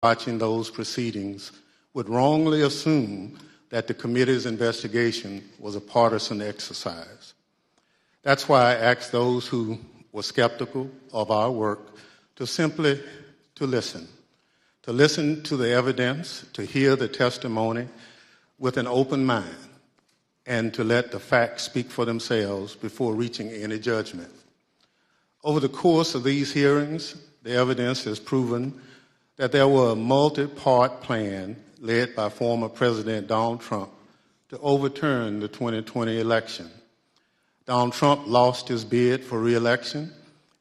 watching those proceedings would wrongly assume that the committee's investigation was a partisan exercise. That's why I asked those who were skeptical of our work to simply listen to the evidence, to hear the testimony with an open mind, and to let the facts speak for themselves before reaching any judgment. Over the course of these hearings, the evidence has proven that there was a multi-part plan led by former President Donald Trump to overturn the 2020 election. Donald Trump lost his bid for re-election,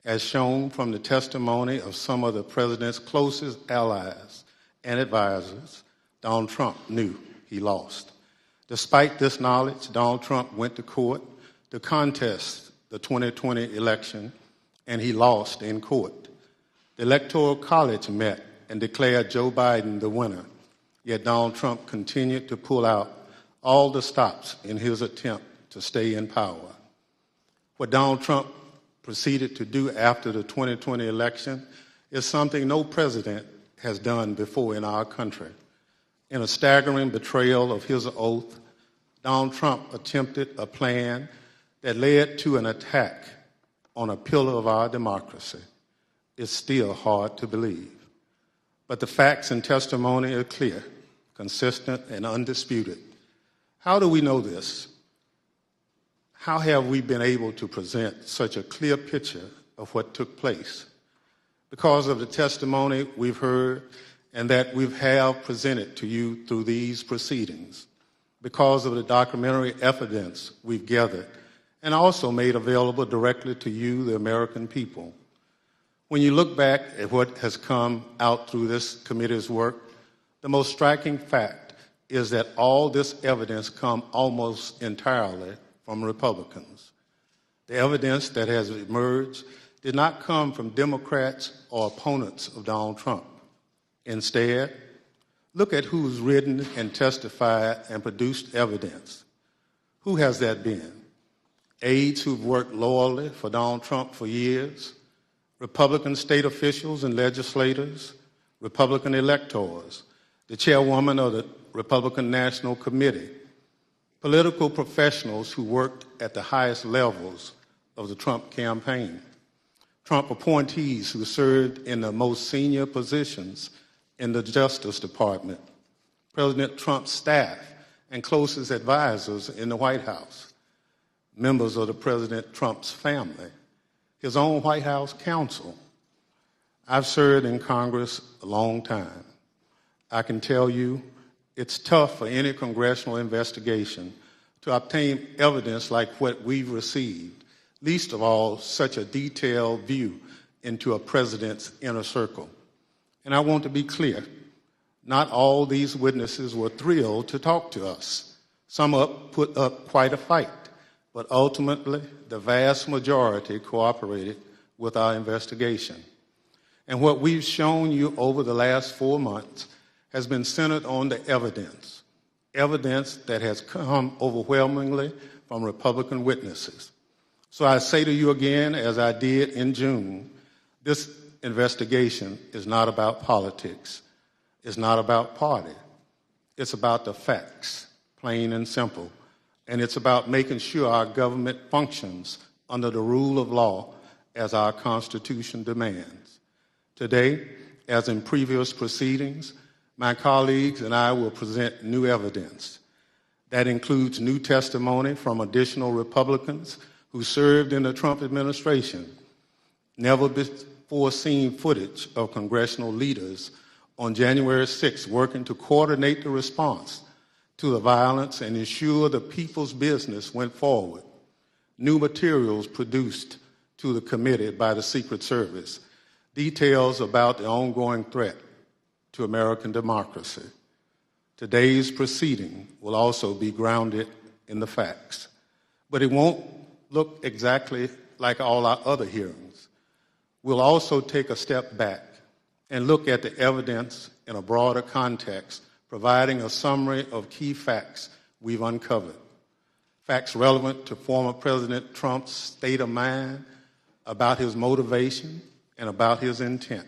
as shown from the testimony of some of the president's closest allies and advisors. Donald Trump knew he lost. Despite this knowledge, Donald Trump went to court to contest the 2020 election, and he lost in court. The Electoral College met and declared Joe Biden the winner, yet Donald Trump continued to pull out all the stops in his attempt to stay in power. What Donald Trump proceeded to do after the 2020 election is something no president has done before in our country. In a staggering betrayal of his oath, Donald Trump attempted a plan that led to an attack on a pillar of our democracy. It's still hard to believe. But the facts and testimony are clear, consistent, and undisputed. How do we know this? How have we been able to present such a clear picture of what took place? Because of the testimony we've heard and that we have presented to you through these proceedings, because of the documentary evidence we've gathered and also made available directly to you, the American people. When you look back at what has come out through this committee's work, the most striking fact is that all this evidence comes almost entirely from Republicans. The evidence that has emerged did not come from Democrats or opponents of Donald Trump. Instead, look at who's written and testified and produced evidence. Who has that been? Aides who've worked loyally for Donald Trump for years, Republican state officials and legislators, Republican electors, the chairwoman of the Republican National Committee, political professionals who worked at the highest levels of the Trump campaign, Trump appointees who served in the most senior positions in the Justice Department, President Trump's staff and closest advisors in the White House, members of the President Trump's family, his own White House counsel. I've served in Congress a long time. I can tell you it's tough for any congressional investigation to obtain evidence like what we've received, least of all such a detailed view into a president's inner circle. And I want to be clear, not all these witnesses were thrilled to talk to us. Some put up quite a fight, but ultimately the vast majority cooperated with our investigation. And what we've shown you over the last 4 months has been centered on the evidence that has come overwhelmingly from Republican witnesses. So I say to you again, as I did in June, this investigation is not about politics. It's not about party. It's about the facts, plain and simple. And it's about making sure our government functions under the rule of law as our Constitution demands. Today, as in previous proceedings, my colleagues and I will present new evidence. That includes new testimony from additional Republicans who served in the Trump administration, never before seen footage of congressional leaders on January 6th working to coordinate the response to the violence and ensure the people's business went forward. New materials produced to the committee by the Secret Service, details about the ongoing threat to American democracy. Today's proceeding will also be grounded in the facts, but it won't look exactly like all our other hearings. We'll also take a step back and look at the evidence in a broader context, providing a summary of key facts we've uncovered. Facts relevant to former President Trump's state of mind, about his motivation, and about his intent.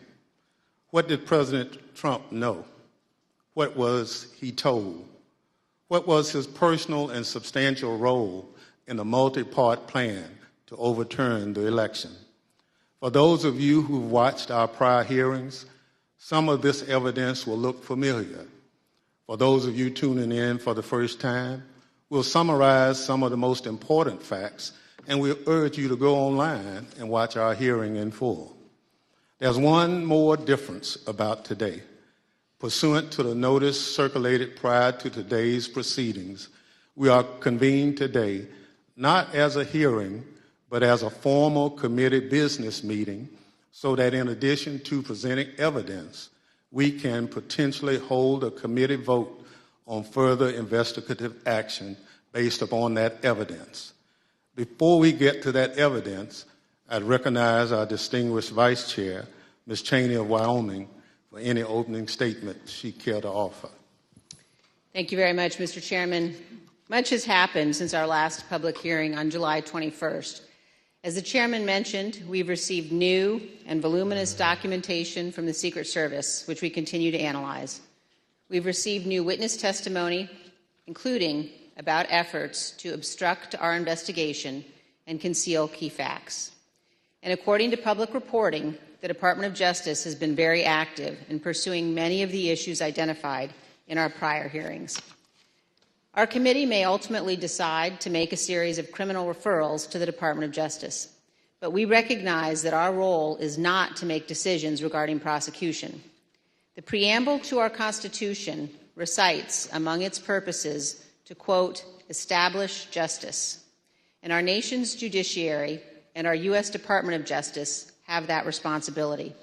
What did President Trump know? What was he told? What was his personal and substantial role in a multi-part plan to overturn the election? For those of you who've watched our prior hearings, some of this evidence will look familiar. For those of you tuning in for the first time, we'll summarize some of the most important facts, and we'll urge you to go online and watch our hearing in full. There's one more difference about today. Pursuant to the notice circulated prior to today's proceedings, we are convened today not as a hearing, but as a formal committee business meeting, so that in addition to presenting evidence, we can potentially hold a committee vote on further investigative action based upon that evidence. Before we get to that evidence, I'd recognize our distinguished Vice Chair, Ms. Cheney of Wyoming, for any opening statement she'd care to offer. Thank you very much, Mr. Chairman. Much has happened since our last public hearing on July 21st. As the Chairman mentioned, we've received new and voluminous documentation from the Secret Service, which we continue to analyze. We've received new witness testimony, including about efforts to obstruct our investigation and conceal key facts. And according to public reporting, the Department of Justice has been very active in pursuing many of the issues identified in our prior hearings. Our committee may ultimately decide to make a series of criminal referrals to the Department of Justice, but we recognize that our role is not to make decisions regarding prosecution. The preamble to our Constitution recites among its purposes to, quote, establish justice, and our nation's judiciary and our U.S. Department of Justice have that responsibility.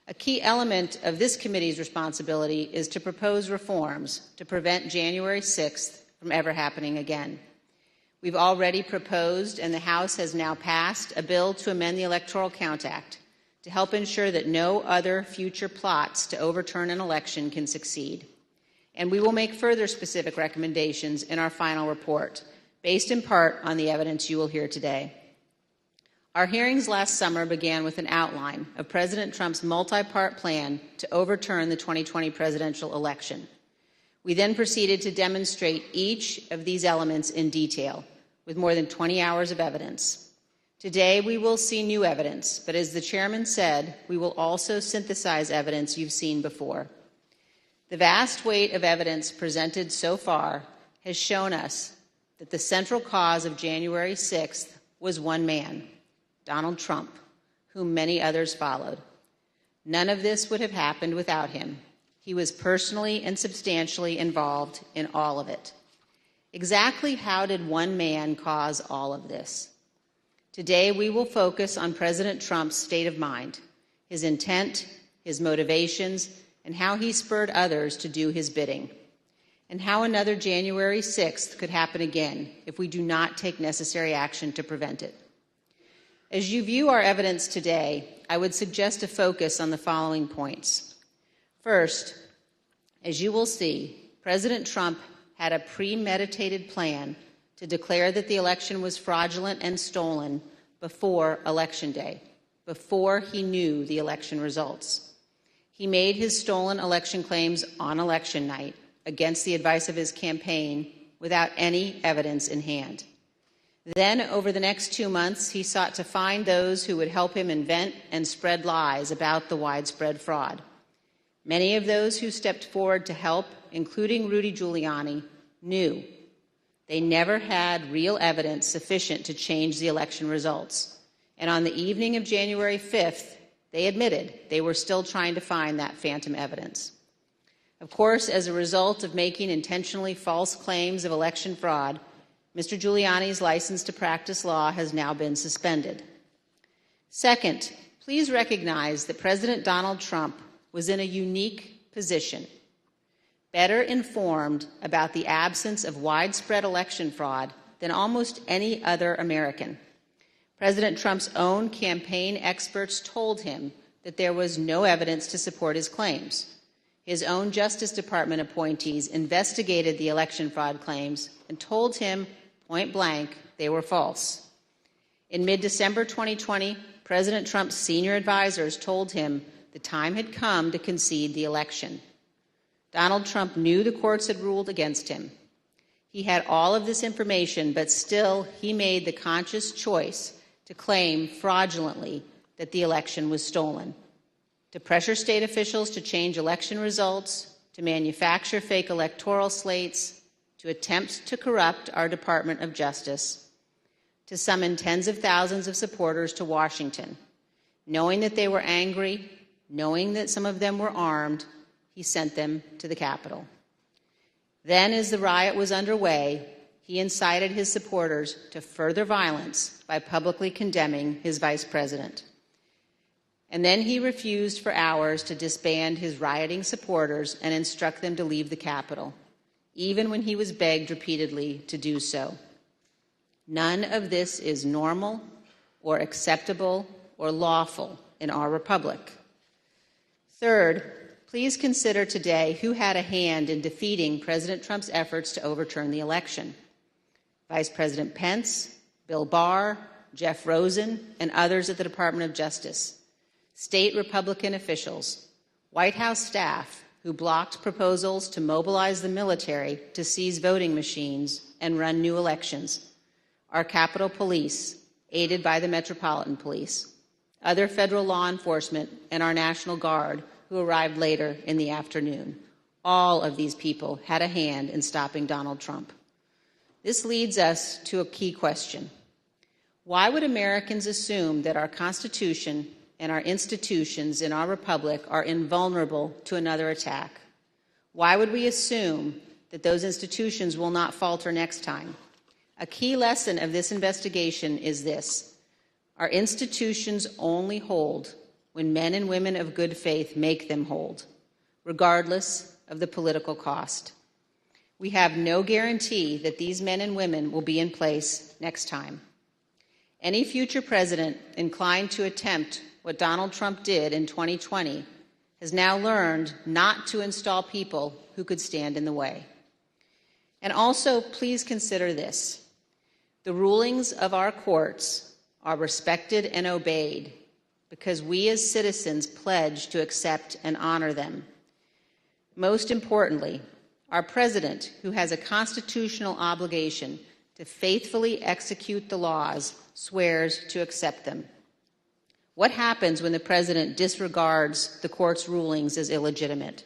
A key element of this committee's responsibility is to propose reforms to prevent January 6th from ever happening again. We've already proposed, and the House has now passed, a bill to amend the Electoral Count Act to help ensure that no other future plots to overturn an election can succeed. And we will make further specific recommendations in our final report, based in part on the evidence you will hear today. Our hearings last summer began with an outline of President Trump's multi-part plan to overturn the 2020 presidential election. We then proceeded to demonstrate each of these elements in detail, with more than 20 hours of evidence. Today, we will see new evidence, but as the Chairman said, we will also synthesize evidence you've seen before. The vast weight of evidence presented so far has shown us that the central cause of January 6th was one man, Donald Trump, whom many others followed. None of this would have happened without him. He was personally and substantially involved in all of it. Exactly how did one man cause all of this? Today, we will focus on President Trump's state of mind, his intent, his motivations, and how he spurred others to do his bidding, and how another January 6th could happen again if we do not take necessary action to prevent it. As you view our evidence today, I would suggest a focus on the following points. First, as you will see, President Trump had a premeditated plan to declare that the election was fraudulent and stolen before Election Day, before he knew the election results. He made his stolen election claims on election night against the advice of his campaign without any evidence in hand. Then, over the next 2 months, he sought to find those who would help him invent and spread lies about the widespread fraud. Many of those who stepped forward to help, including Rudy Giuliani, knew they never had real evidence sufficient to change the election results. And on the evening of January 5th, they admitted they were still trying to find that phantom evidence. Of course, as a result of making intentionally false claims of election fraud, Mr. Giuliani's license to practice law has now been suspended. Second, please recognize that President Donald Trump was in a unique position, better informed about the absence of widespread election fraud than almost any other American. President Trump's own campaign experts told him that there was no evidence to support his claims. His own Justice Department appointees investigated the election fraud claims and told him point blank they were false. In mid-December 2020, President Trump's senior advisors told him The time had come to concede the election. Donald Trump knew the courts had ruled against him. He had all of this information, but still he made the conscious choice to claim fraudulently that the election was stolen, to pressure state officials to change election results, to manufacture fake electoral slates, to attempt to corrupt our Department of Justice, to summon tens of thousands of supporters to Washington. Knowing that they were angry, knowing that some of them were armed, he sent them to the Capitol. Then, as the riot was underway, he incited his supporters to further violence by publicly condemning his vice president. And then he refused for hours to disband his rioting supporters and instruct them to leave the Capitol, even when he was begged repeatedly to do so. None of this is normal or acceptable or lawful in our republic. Third, please consider today who had a hand in defeating President Trump's efforts to overturn the election. Vice President Pence, Bill Barr, Jeff Rosen, and others at the Department of Justice, state Republican officials, White House staff who blocked proposals to mobilize the military to seize voting machines and run new elections, our Capitol Police, aided by the Metropolitan Police, other federal law enforcement, and our National Guard, who arrived later in the afternoon. All of these people had a hand in stopping Donald Trump. This leads us to a key question. Why would Americans assume that our Constitution and our institutions in our republic are invulnerable to another attack? Why would we assume that those institutions will not falter next time? A key lesson of this investigation is this: our institutions only hold when men and women of good faith make them hold, regardless of the political cost. We have no guarantee that these men and women will be in place next time. Any future president inclined to attempt what Donald Trump did in 2020 has now learned not to install people who could stand in the way. And also, please consider this: the rulings of our courts are respected and obeyed because we as citizens pledge to accept and honor them. Most importantly, our president, who has a constitutional obligation to faithfully execute the laws, swears to accept them. What happens when the president disregards the court's rulings as illegitimate,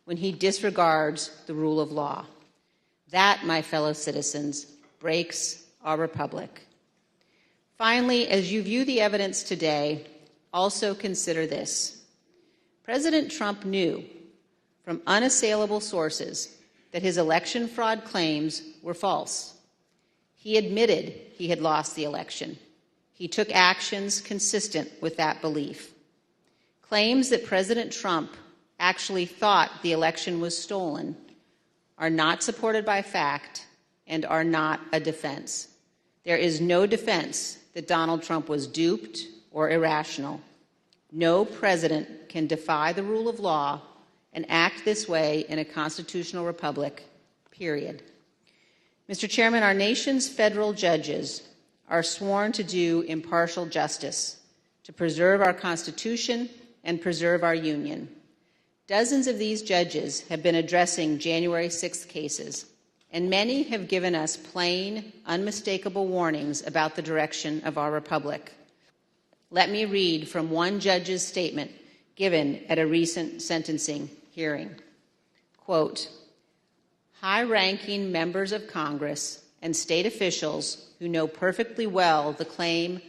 when he disregards the rule of law? That, my fellow citizens, breaks our republic. Finally, as you view the evidence today, also consider this. President Trump knew from unassailable sources that his election fraud claims were false. He admitted he had lost the election. He took actions consistent with that belief. Claims that President Trump actually thought the election was stolen are not supported by fact and are not a defense. There is no defense that Donald Trump was duped or irrational. No president can defy the rule of law and act this way in a constitutional republic, period. Mr. Chairman, our nation's federal judges are sworn to do impartial justice, to preserve our Constitution and preserve our Union. Dozens of these judges have been addressing January 6th cases, and many have given us plain, unmistakable warnings about the direction of our republic. Let me read from one judge's statement given at a recent sentencing hearing. Quote, "High-ranking members of Congress and state officials who know perfectly well the claim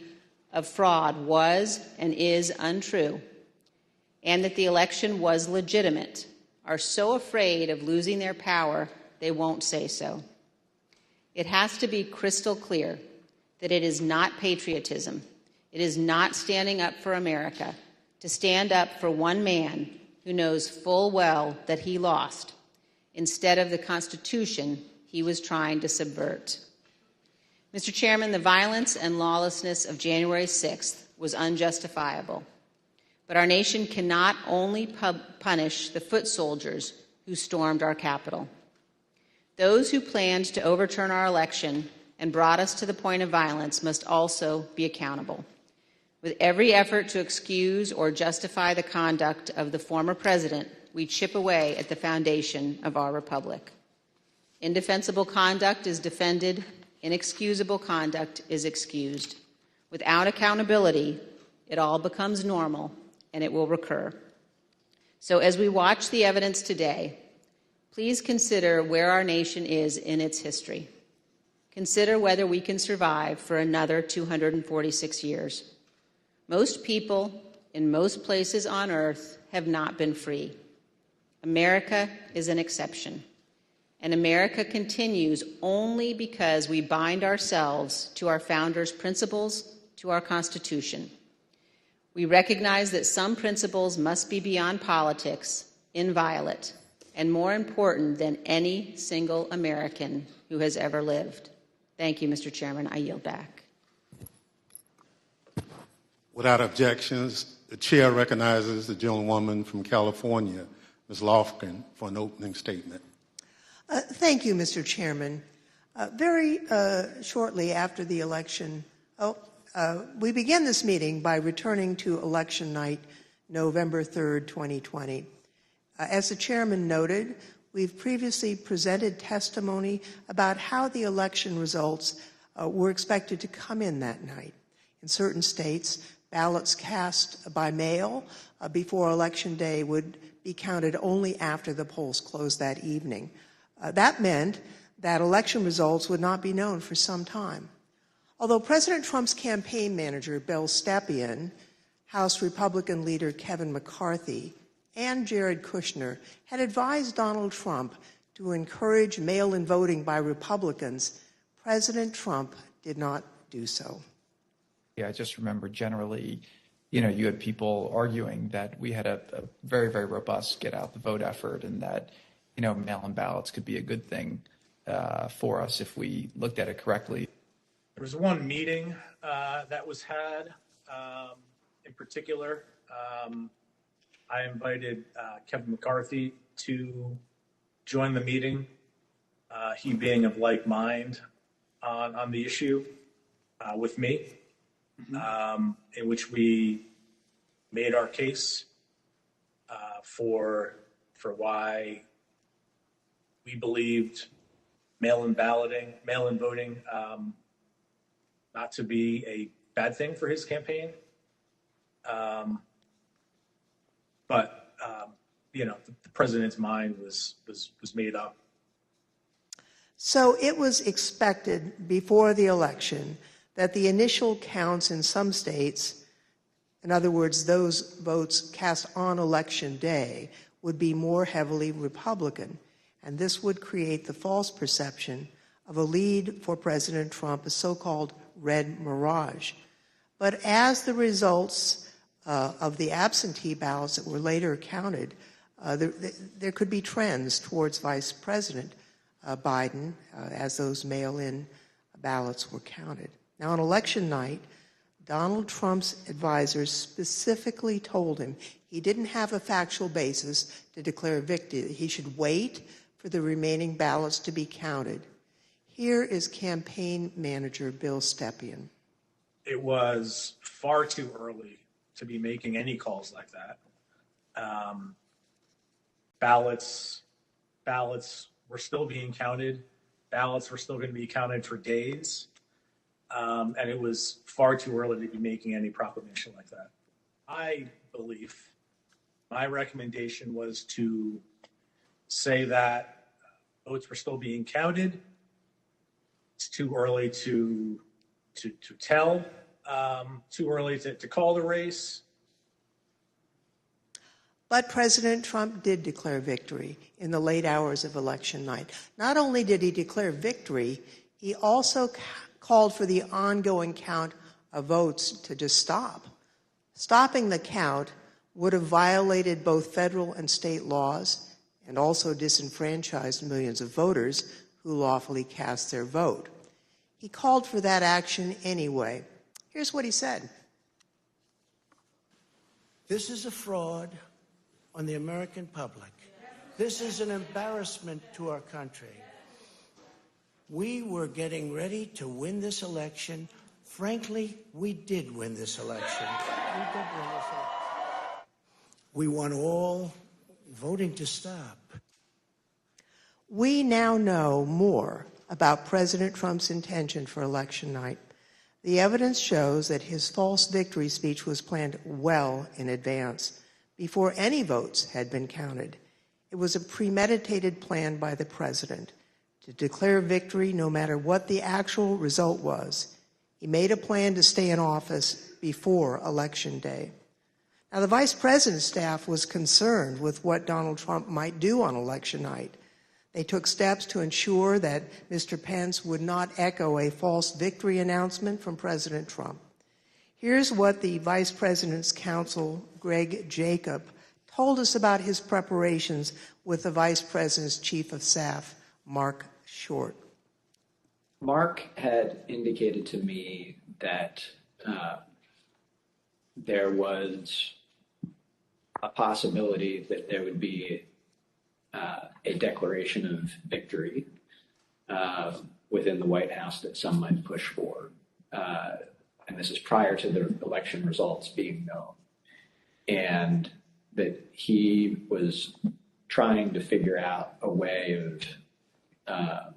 of fraud was and is untrue, and that the election was legitimate, are so afraid of losing their power they won't say so. It has to be crystal clear that it is not patriotism, it is not standing up for America, to stand up for one man who knows full well that he lost, instead of the Constitution he was trying to subvert." Mr. Chairman, the violence and lawlessness of January 6th was unjustifiable. But our nation cannot only punish the foot soldiers who stormed our Capitol. Those who planned to overturn our election and brought us to the point of violence must also be accountable. With every effort to excuse or justify the conduct of the former president, we chip away at the foundation of our republic. Indefensible conduct is defended, inexcusable conduct is excused. Without accountability, it all becomes normal, and it will recur. So as we watch the evidence today, please consider where our nation is in its history. Consider whether we can survive for another 246 years. Most people in most places on earth have not been free. America is an exception. And America continues only because we bind ourselves to our founders' principles, to our Constitution. We recognize that some principles must be beyond politics, inviolate, and more important than any single American who has ever lived. Thank you, Mr. Chairman. I yield back. Without objections, the chair recognizes the gentlewoman from California, Ms. Lofgren, for an opening statement. Thank you, Mr. Chairman. Very shortly after the election, we began this meeting by returning to election night, November 3rd, 2020. As the chairman noted, we've previously presented testimony about how the election results were expected to come in that night. In certain states, ballots cast by mail before Election Day would be counted only after the polls closed that evening. That meant that election results would not be known for some time. Although President Trump's campaign manager, Bill Stepien, House Republican leader Kevin McCarthy, and Jared Kushner had advised Donald Trump to encourage mail-in voting by Republicans, President Trump did not do so. I just remember generally, you had people arguing that we had a very, very robust get out the vote effort and that, mail-in ballots could be a good thing for us if we looked at it correctly. There was one meeting that was had in particular. I invited Kevin McCarthy to join the meeting, he being of like mind on the issue with me, in which we made our case for why we believed mail-in voting not to be a bad thing for his campaign. But the president's mind was made up. So it was expected before the election that the initial counts in some states, in other words, those votes cast on Election Day, would be more heavily Republican, and this would create the false perception of a lead for President Trump, a so-called red mirage. But as the results of the absentee ballots that were later counted, there could be trends towards Vice President Biden as those mail-in ballots were counted. Now, on election night, Donald Trump's advisors specifically told him he didn't have a factual basis to declare victory. He should wait for the remaining ballots to be counted. Here is campaign manager Bill Stepien. It was far too early to be making any calls like that. Ballots were still being counted. Ballots were still going to be counted for days. And it was far too early to be making any proclamation like that. My recommendation was to say that votes were still being counted. It's too early to tell, too early to call the race. But President Trump did declare victory in the late hours of election night. Not only did he declare victory, he also called for the ongoing count of votes to just stop. Stopping the count would have violated both federal and state laws and also disenfranchised millions of voters who lawfully cast their vote. He called for that action anyway. Here's what he said. This is a fraud on the American public. This is an embarrassment to our country. We were getting ready to win this election Frankly, we did win this election. We did win this election. We want all voting to stop. We now know more about President Trump's intention for election night. The evidence shows that his false victory speech was planned well in advance, before any votes had been counted. It was a premeditated plan by the president to declare victory no matter what the actual result was. He made a plan to stay in office before Election Day. Now, the vice president's staff was concerned with what Donald Trump might do on election night. They took steps to ensure that Mr. Pence would not echo a false victory announcement from President Trump. Here's what the Vice President's counsel, Greg Jacob, told us about his preparations with the Vice President's Chief of Staff, Mark Short. Mark had indicated to me that there was a possibility that there would be a declaration of victory within the White House that some might push for. And this is prior to the election results being known. And that he was trying to figure out a way of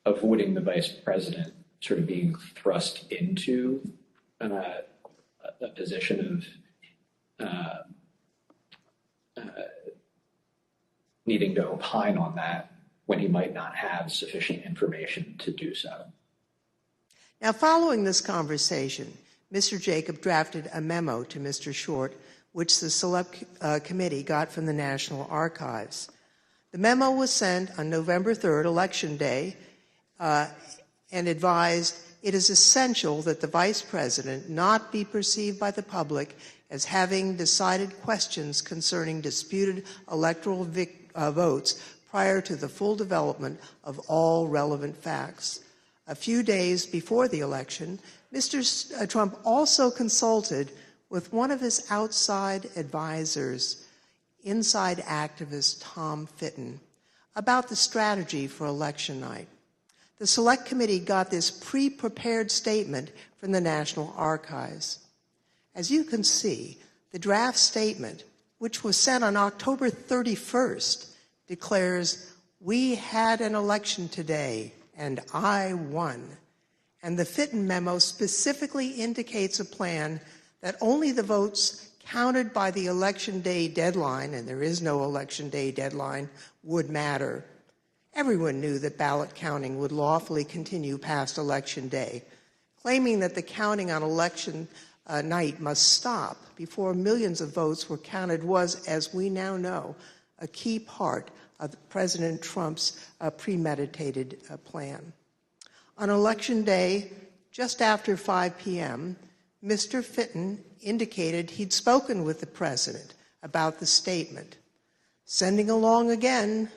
avoiding the vice president sort of being thrust into a position of needing to opine on that when he might not have sufficient information to do so. Now, following this conversation, Mr. Jacob drafted a memo to Mr. Short, which the Select Committee got from the National Archives. The memo was sent on November 3rd, Election Day, and advised it is essential that the Vice President not be perceived by the public as having decided questions concerning disputed electoral votes prior to the full development of all relevant facts. A few days before the election, Mr. Trump also consulted with one of his outside advisors, inside activist Tom Fitton, about the strategy for election night. The Select Committee got this pre-prepared statement from the National Archives. As you can see, the draft statement, which was sent on October 31st, declares, "We had an election today, and I won." And the Fitton memo specifically indicates a plan that only the votes counted by the Election Day deadline, and there is no Election Day deadline, would matter. Everyone knew that ballot counting would lawfully continue past Election Day. Claiming that the counting on election night must stop before millions of votes were counted was, as we now know, a key part of President Trump's premeditated plan. On Election Day, just after 5 p.m., Mr. Fitton indicated he'd spoken with the president about the statement. Sending along again,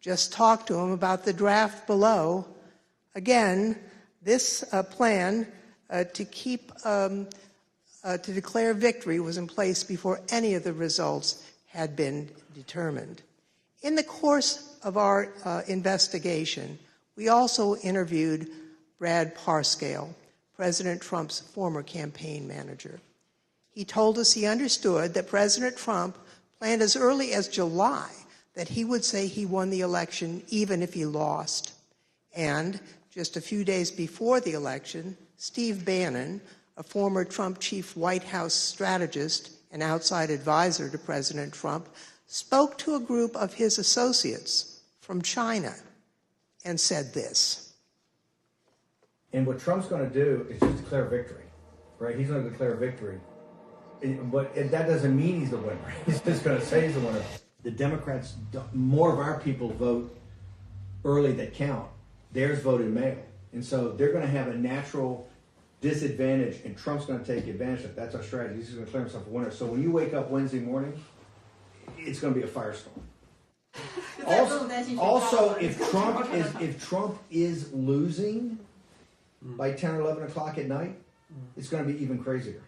just talked to him about the draft below. Again, this plan to declare victory was in place before any of the results had been determined. In the course of our investigation, we also interviewed Brad Parscale, President Trump's former campaign manager. He told us he understood that President Trump planned as early as July that he would say he won the election even if he lost. And just a few days before the election, Steve Bannon, a former Trump chief White House strategist and outside advisor to President Trump, spoke to a group of his associates from China and said this. And what Trump's going to do is just declare victory, right? He's going to declare victory. But that doesn't mean he's the winner. He's just going to say he's the winner. The Democrats, more of our people vote early that count. Theirs voted mail. And so they're going to have a natural disadvantage, and Trump's going to take advantage of that. That's our strategy. He's going to declare himself a winner. So when you wake up Wednesday morning, it's going to be a firestorm. Also, if Trump is losing by 10 or 11 o'clock at night, it's going to be even crazier.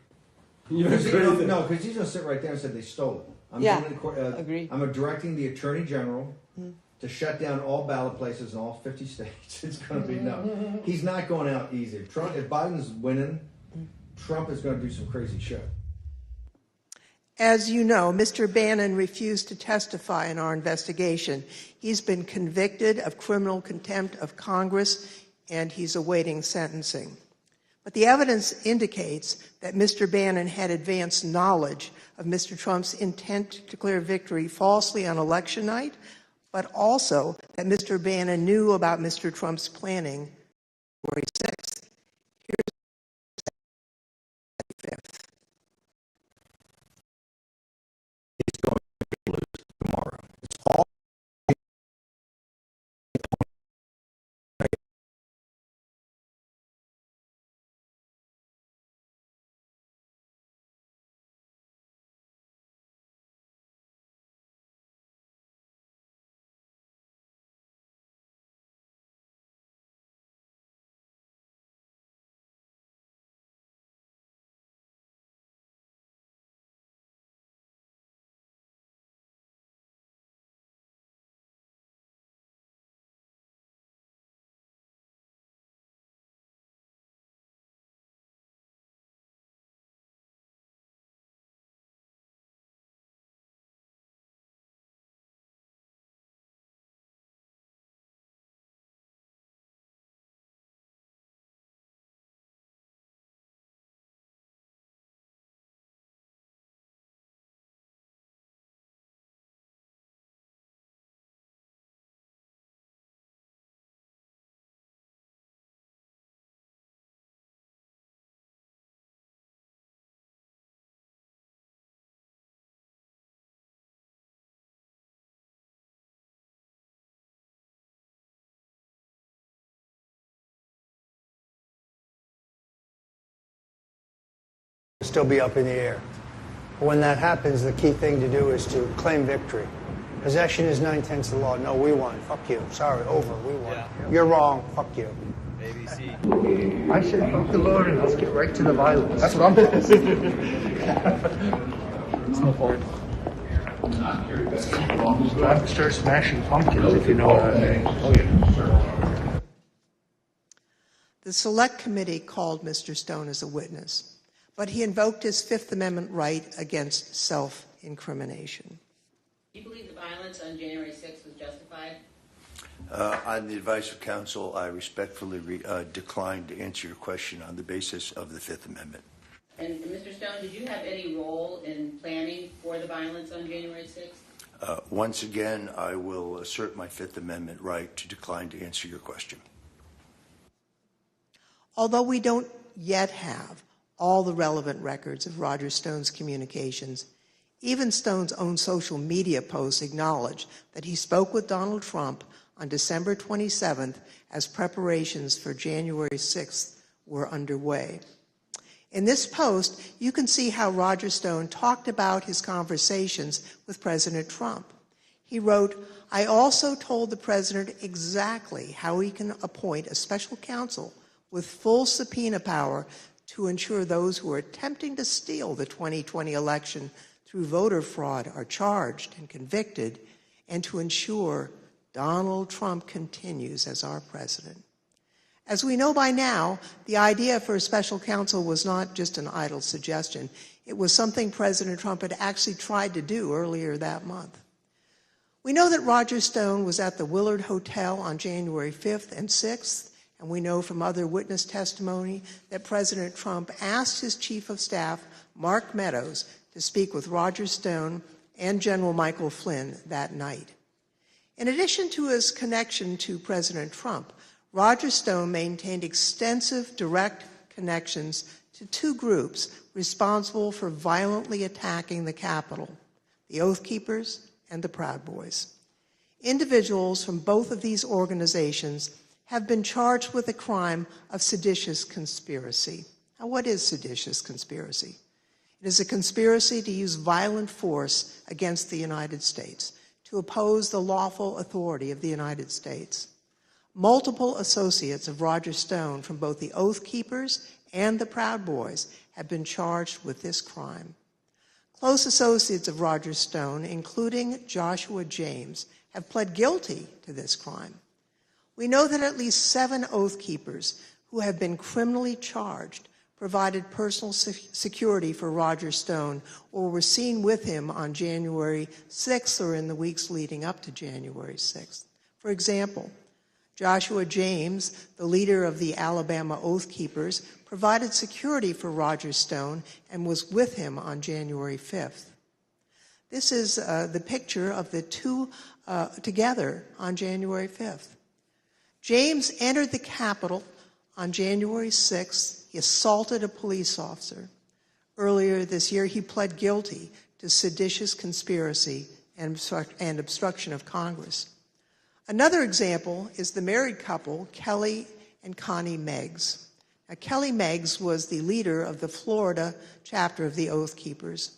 Because he's going to sit right there and say they stole it. Agree. I'm directing the Attorney General to shut down all ballot places in all 50 states. It's going to be no. He's not going out easy. If Biden's winning, Trump is going to do some crazy shit. As you know, Mr. Bannon refused to testify in our investigation. He's been convicted of criminal contempt of Congress, and he's awaiting sentencing. But the evidence indicates that Mr. Bannon had advanced knowledge of Mr. Trump's intent to declare victory falsely on election night, but also that Mr. Bannon knew about Mr. Trump's planning January 6th. Here's the 5th. He's going to lose tomorrow. It's all still be up in the air. When that happens, the key thing to do is to claim victory. Possession is 9/10 of the law. No, we won. Fuck you. Sorry, over. We won. Yeah. You're wrong. Fuck you. ABC. I said fuck the Lord and let's get right to the violence. That's what I'm saying. Let's move forward. Time to start smashing pumpkins, if you know what I mean. Oh, yeah. The Select Committee called Mr. Stone as a witness, but he invoked his Fifth Amendment right against self-incrimination. Do you believe the violence on January 6th was justified? On the advice of counsel, I respectfully decline to answer your question on the basis of the Fifth Amendment. And Mr. Stone, did you have any role in planning for the violence on January 6th? Once again, I will assert my Fifth Amendment right to decline to answer your question. Although we don't yet have all the relevant records of Roger Stone's communications, even Stone's own social media posts acknowledge that he spoke with Donald Trump on December 27th as preparations for January 6th were underway. In this post, you can see how Roger Stone talked about his conversations with President Trump. He wrote, "I also told the president exactly how he can appoint a special counsel with full subpoena power to ensure those who are attempting to steal the 2020 election through voter fraud are charged and convicted, and to ensure Donald Trump continues as our president." As we know by now, the idea for a special counsel was not just an idle suggestion. It was something President Trump had actually tried to do earlier that month. We know that Roger Stone was at the Willard Hotel on January 5th and 6th, and we know from other witness testimony that President Trump asked his chief of staff, Mark Meadows, to speak with Roger Stone and General Michael Flynn that night. In addition to his connection to President Trump, Roger Stone maintained extensive direct connections to two groups responsible for violently attacking the Capitol, the Oath Keepers and the Proud Boys. Individuals from both of these organizations have been charged with the crime of seditious conspiracy. Now, what is seditious conspiracy? It is a conspiracy to use violent force against the United States, to oppose the lawful authority of the United States. Multiple associates of Roger Stone from both the Oath Keepers and the Proud Boys have been charged with this crime. Close associates of Roger Stone, including Joshua James, have pled guilty to this crime. We know that at least 7 Oath Keepers who have been criminally charged provided personal security for Roger Stone or were seen with him on January 6th or in the weeks leading up to January 6th. For example, Joshua James, the leader of the Alabama Oath Keepers, provided security for Roger Stone and was with him on January 5th. This is the picture of the two together on January 5th. James entered the Capitol on January 6th. He assaulted a police officer. Earlier this year, he pled guilty to seditious conspiracy and obstruction of Congress. Another example is the married couple, Kelly and Connie Meggs. Now, Kelly Meggs was the leader of the Florida chapter of the Oath Keepers.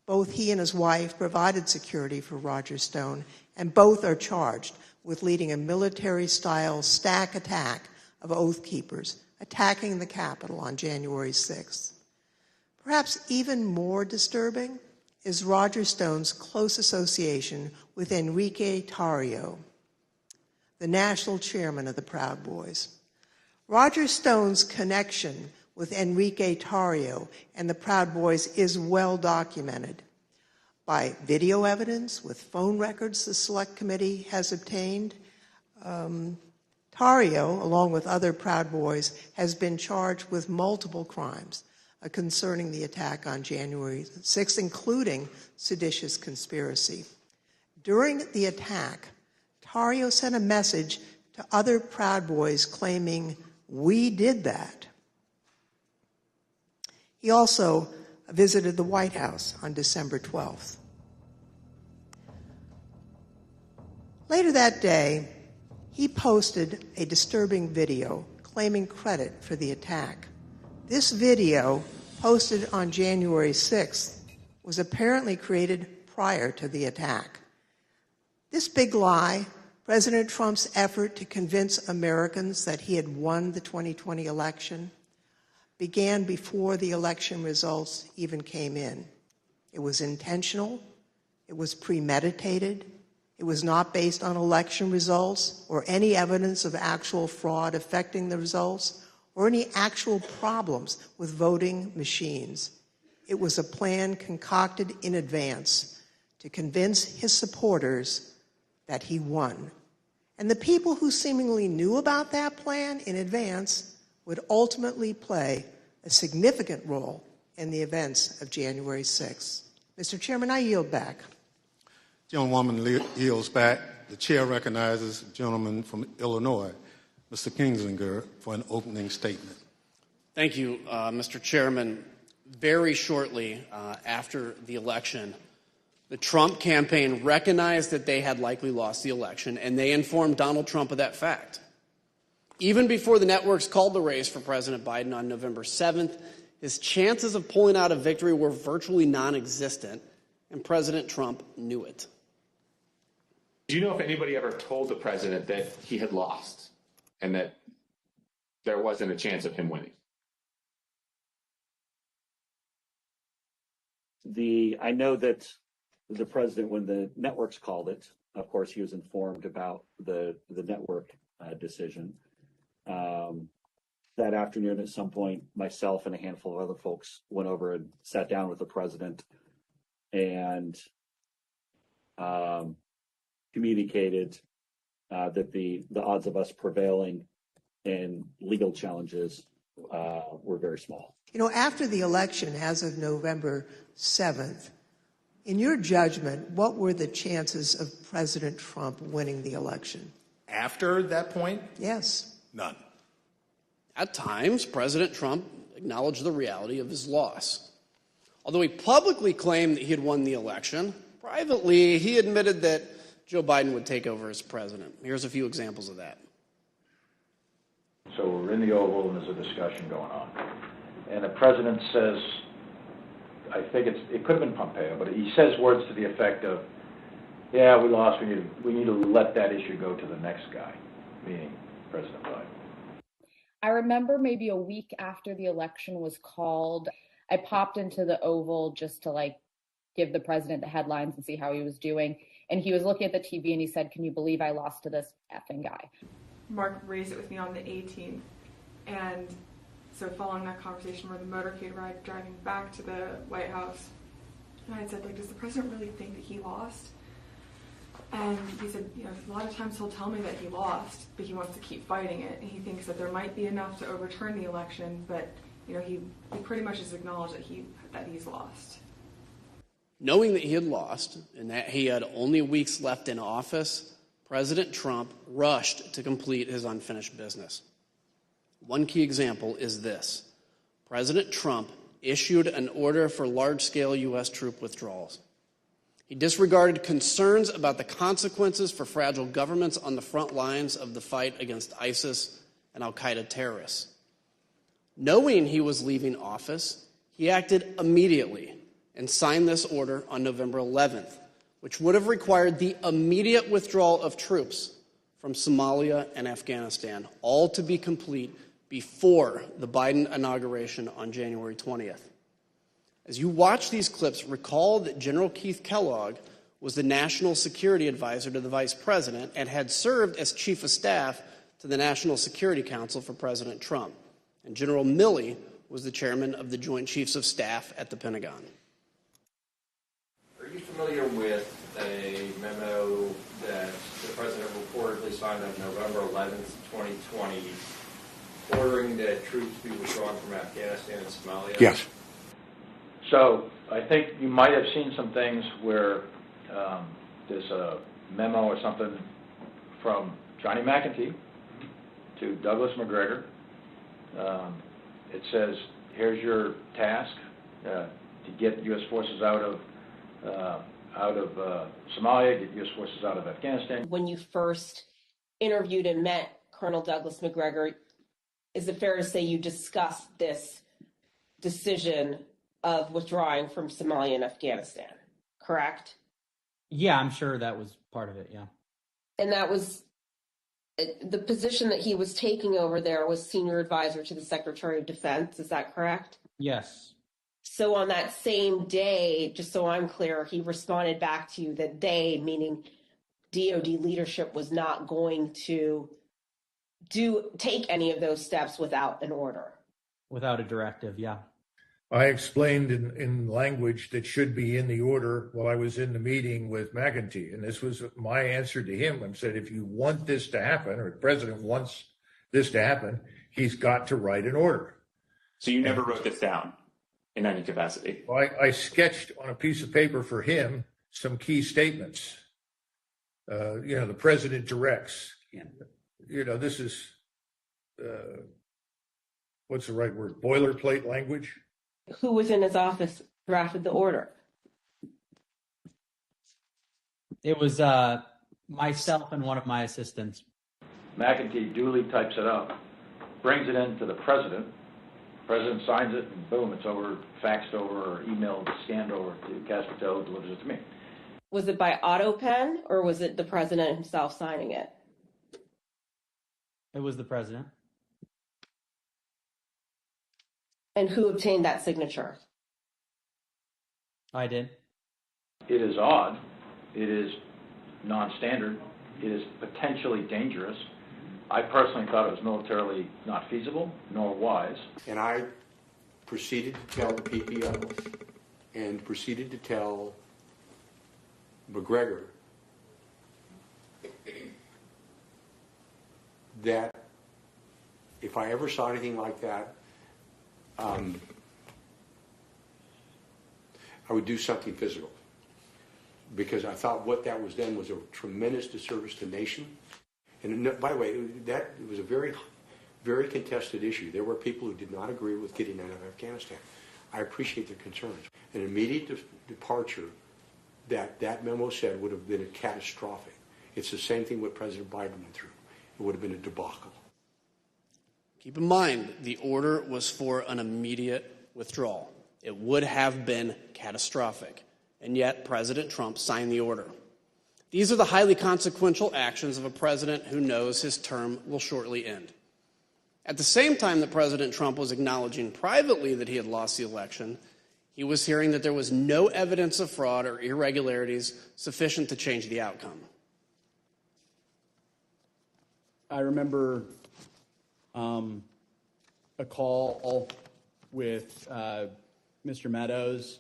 Both he and his wife provided security for Roger Stone, and both are charged with leading a military-style stack attack of Oath Keepers, attacking the Capitol on January 6th. Perhaps even more disturbing is Roger Stone's close association with Enrique Tarrio, the national chairman of the Proud Boys. Roger Stone's connection with Enrique Tarrio and the Proud Boys is well documented by video evidence with phone records the Select Committee has obtained. Tarrio, along with other Proud Boys, has been charged with multiple crimes concerning the attack on January 6th, including seditious conspiracy. During the attack, Tarrio sent a message to other Proud Boys claiming, "We did that." He also visited the White House on December 12th. Later that day, he posted a disturbing video claiming credit for the attack. This video, posted on January 6th, was apparently created prior to the attack. This big lie, President Trump's effort to convince Americans that he had won the 2020 election, began before the election results even came in. It was intentional, it was premeditated, it was not based on election results or any evidence of actual fraud affecting the results or any actual problems with voting machines. It was a plan concocted in advance to convince his supporters that he won. And the people who seemingly knew about that plan in advance would ultimately play a significant role in the events of January 6th. Mr. Chairman, I yield back. Gentlewoman yields back. The chair recognizes the gentleman from Illinois, Mr. Kinzinger, for an opening statement. Thank you, Mr. Chairman. Very shortly after the election, the Trump campaign recognized that they had likely lost the election, and they informed Donald Trump of that fact. Even before the networks called the race for President Biden on November 7th, his chances of pulling out a victory were virtually non-existent, and President Trump knew it. Do you know if anybody ever told the president that he had lost and that there wasn't a chance of him winning? I know that the president, when the networks called it, of course, he was informed about the network decision. That afternoon, at some point, myself and a handful of other folks went over and sat down with the president and communicated that the odds of us prevailing in legal challenges were very small. You know, after the election, as of November 7th, in your judgment, what were the chances of President Trump winning the election? After that point? Yes. None. At times, President Trump acknowledged the reality of his loss. Although he publicly claimed that he had won the election, privately he admitted that Joe Biden would take over as president. Here's a few examples of that. So we're in the Oval and there's a discussion going on. And the president says, I think it could have been Pompeo, but he says words to the effect of, yeah, we lost, we need to let that issue go to the next guy, meaning President Biden. I remember maybe a week after the election was called, I popped into the Oval just to give the president the headlines and see how he was doing. And he was looking at the TV and he said, "Can you believe I lost to this effing guy?" Mark raised it with me on the 18th. And so following that conversation, where the motorcade ride driving back to the White House, and I had said, like, does the president really think that he lost? And he said, a lot of times he'll tell me that he lost, but he wants to keep fighting it. And he thinks that there might be enough to overturn the election, but, he pretty much has acknowledged that he's lost. Knowing that he had lost and that he had only weeks left in office, President Trump rushed to complete his unfinished business. One key example is this. President Trump issued an order for large-scale U.S. troop withdrawals. He disregarded concerns about the consequences for fragile governments on the front lines of the fight against ISIS and al-Qaeda terrorists. Knowing he was leaving office, he acted immediately and signed this order on November 11th, which would have required the immediate withdrawal of troops from Somalia and Afghanistan, all to be complete before the Biden inauguration on January 20th. As you watch these clips, recall that General Keith Kellogg was the National Security Advisor to the Vice President and had served as Chief of Staff to the National Security Council for President Trump. And General Milley was the chairman of the Joint Chiefs of Staff at the Pentagon. Are you familiar with a memo that the President reportedly signed on November 11th, 2020, ordering that troops be withdrawn from Afghanistan and Somalia? Yes. So I think you might have seen some things where there's a memo or something from Johnny McEntee to Douglas McGregor. It says, here's your task to get U.S. forces out of Somalia, get U.S. forces out of Afghanistan. When you first interviewed and met Colonel Douglas McGregor, is it fair to say you discussed this decision of withdrawing from Somalia and Afghanistan, correct? Yeah, I'm sure that was part of it, yeah. And that was the position that he was taking over there was senior advisor to the Secretary of Defense, is that correct? Yes. So on that same day, just so I'm clear, he responded back to you that they, meaning DOD leadership, was not going to take any of those steps without an order. Without a directive, yeah. I explained in language that should be in the order while I was in the meeting with McEntee, and this was my answer to him. I said, if you want this to happen, or the president wants this to happen, he's got to write an order. So you never wrote this down in any capacity? Well, I sketched on a piece of paper for him some key statements. The president directs. This is, what's the right word, boilerplate language? Who was in his office drafted the order? It was myself and one of my assistants. McEntee duly types it up, brings it in to the president. The president signs it, and boom, it's over, faxed over, or emailed, scanned over to Caspertel, delivers it to me. Was it by auto pen, or was it the president himself signing it? It was the president. And who obtained that signature? I did. It is odd. It is non-standard. It is potentially dangerous. I personally thought it was militarily not feasible, nor wise. And I proceeded to tell the PPO and proceeded to tell McGregor that if I ever saw anything like that, I would do something physical, because I thought what that was then was a tremendous disservice to the nation. And by the way, it was a very, very contested issue. There were people who did not agree with getting out of Afghanistan. I appreciate their concerns. An immediate departure that memo said would have been catastrophic. It's the same thing what President Biden went through. It would have been a debacle. Keep in mind, the order was for an immediate withdrawal. It would have been catastrophic, and yet President Trump signed the order. These are the highly consequential actions of a president who knows his term will shortly end. At the same time that President Trump was acknowledging privately that he had lost the election, He was hearing that there was no evidence of fraud or irregularities sufficient to change the outcome. I remember a call with Mr. Meadows,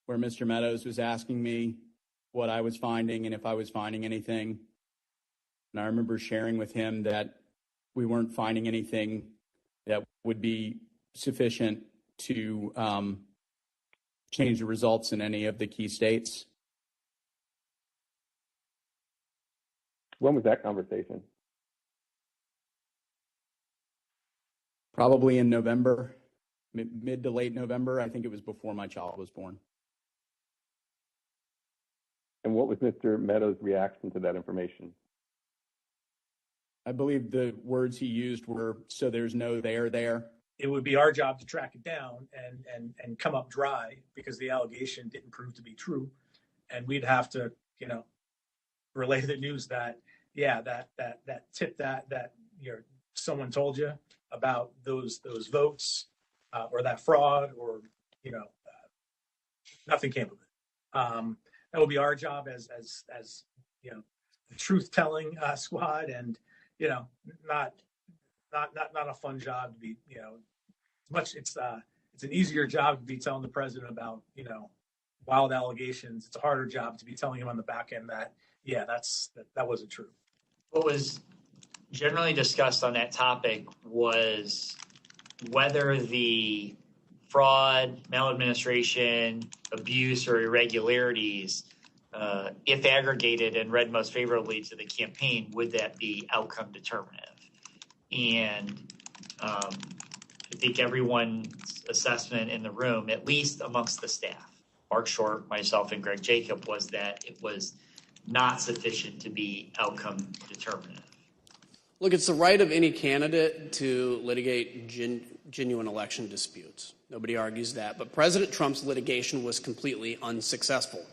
where Mr. Meadows was asking me what I was finding and if I was finding anything. And I remember sharing with him that we weren't finding anything that would be sufficient to change the results in any of the key states. When was that conversation? Probably in November, mid to late November. I think it was before my child was born. And what was Mr. Meadows' reaction to that information? I believe the words he used were, "So there's no there." It would be our job to track it down and come up dry because the allegation didn't prove to be true. And we'd have to, relay the news that, that tip that someone told you about those votes or that fraud or, nothing came of it. That would be our job as the truth-telling squad, and not a fun job to be. It's an easier job to be telling the president about wild allegations. It's a harder job to be telling him on the back end that that wasn't true. What was generally discussed on that topic was whether the fraud, maladministration, abuse, or irregularities, if aggregated and read most favorably to the campaign, would that be outcome determinative? And I think everyone's assessment in the room, at least amongst the staff, Mark Short, myself, and Greg Jacob, was that it was not sufficient to be outcome determinative. Look, it's the right of any candidate to litigate genuine election disputes. Nobody argues that. But President Trump's litigation was completely unsuccessful.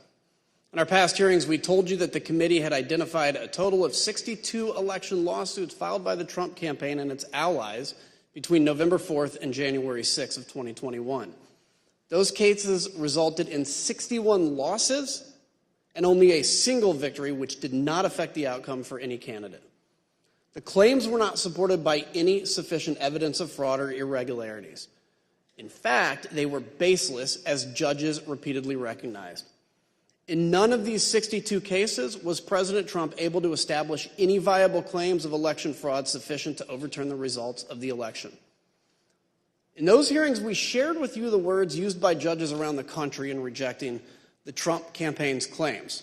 In our past hearings, we told you that the committee had identified a total of 62 election lawsuits filed by the Trump campaign and its allies between November 4th and January 6th of 2021. Those cases resulted in 61 losses and only a single victory, which did not affect the outcome for any candidate. The claims were not supported by any sufficient evidence of fraud or irregularities. In fact, they were baseless, as judges repeatedly recognized. In none of these 62 cases was President Trump able to establish any viable claims of election fraud sufficient to overturn the results of the election. In those hearings, we shared with you the words used by judges around the country in rejecting the Trump campaign's claims.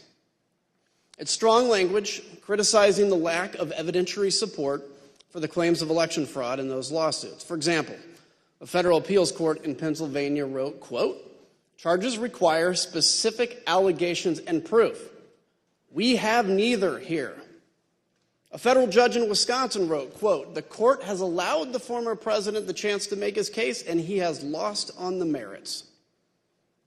It's strong language criticizing the lack of evidentiary support for the claims of election fraud in those lawsuits. For example, a federal appeals court in Pennsylvania wrote, quote, "Charges require specific allegations and proof. We have neither here." A federal judge in Wisconsin wrote, quote, "The court has allowed the former president the chance to make his case, and he has lost on the merits."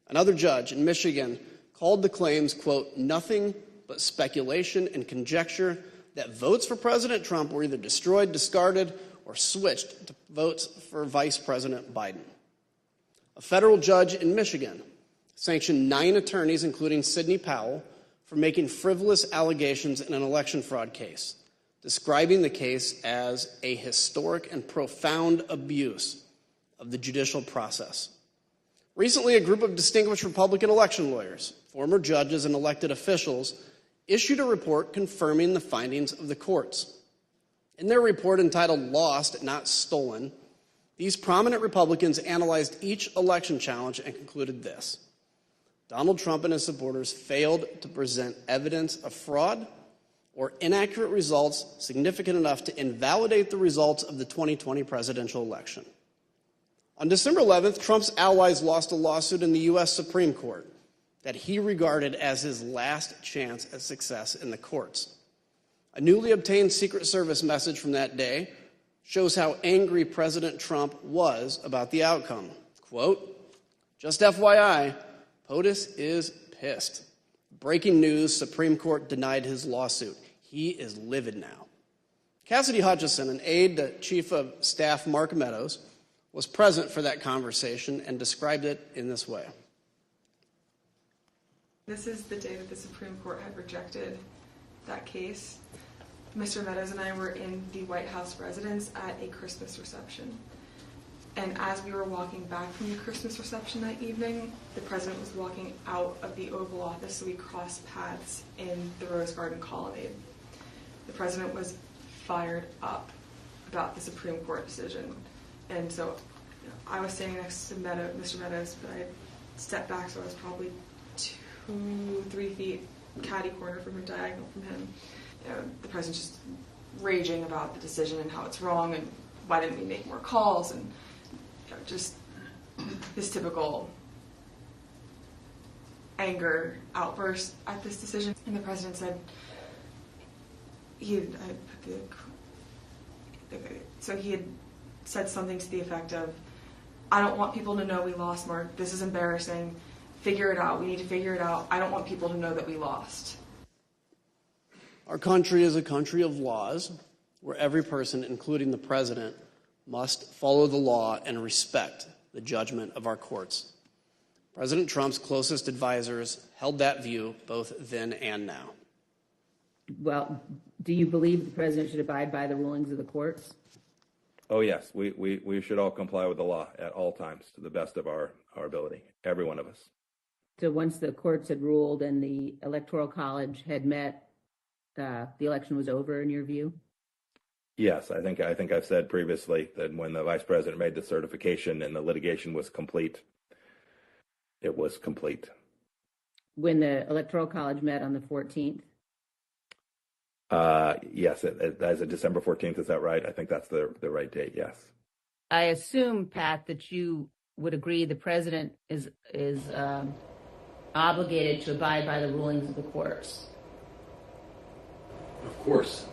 Another judge in Michigan called the claims, quote, "nothing but speculation and conjecture that votes for President Trump were either destroyed, discarded, or switched to votes for Vice President Biden." A federal judge in Michigan sanctioned 9 attorneys, including Sidney Powell, for making frivolous allegations in an election fraud case, describing the case as a historic and profound abuse of the judicial process. Recently, a group of distinguished Republican election lawyers, former judges, and elected officials issued a report confirming the findings of the courts. In their report entitled "Lost, Not Stolen," these prominent Republicans analyzed each election challenge and concluded this: Donald Trump and his supporters failed to present evidence of fraud or inaccurate results significant enough to invalidate the results of the 2020 presidential election. On December 11th, Trump's allies lost a lawsuit in the U.S. Supreme Court that he regarded as his last chance at success in the courts. A newly obtained Secret Service message from that day shows how angry President Trump was about the outcome. Quote, "Just FYI, POTUS is pissed. Breaking news, Supreme Court denied his lawsuit. He is livid now." Cassidy Hutchison, an aide to Chief of Staff Mark Meadows, was present for that conversation and described it in this way. This is the day that the Supreme Court had rejected that case. Mr. Meadows and I were in the White House residence at a Christmas reception. And as we were walking back from the Christmas reception that evening, the president was walking out of the Oval Office, so we crossed paths in the Rose Garden colonnade. The president was fired up about the Supreme Court decision. And so I was standing next to Mr. Meadows, but I stepped back, so I was probably 2-3 feet catty corner from him, diagonal from him. The president's just raging about the decision and how it's wrong and why didn't we make more calls, and just his typical anger outburst at this decision. And the president said he had said something to the effect of, "I don't want people to know we lost, Mark. This is embarrassing. Figure it out. We need to figure it out. I don't want people to know that we lost." Our country is a country of laws where every person, including the president, must follow the law and respect the judgment of our courts. President Trump's closest advisors held that view both then and now. Well, do you believe the president should abide by the rulings of the courts? Oh, yes. We should all comply with the law at all times to the best of our ability, every one of us. So once the courts had ruled and the Electoral College had met, the election was over in your view? Yes, I think I've said previously that when the vice president made the certification and the litigation was complete, it was complete. When the Electoral College met on the 14th? Yes, as of December 14th, is that right? I think that's the right date, yes. I assume, Pat, that you would agree the president is obligated to abide by the rulings of the courts. Of course.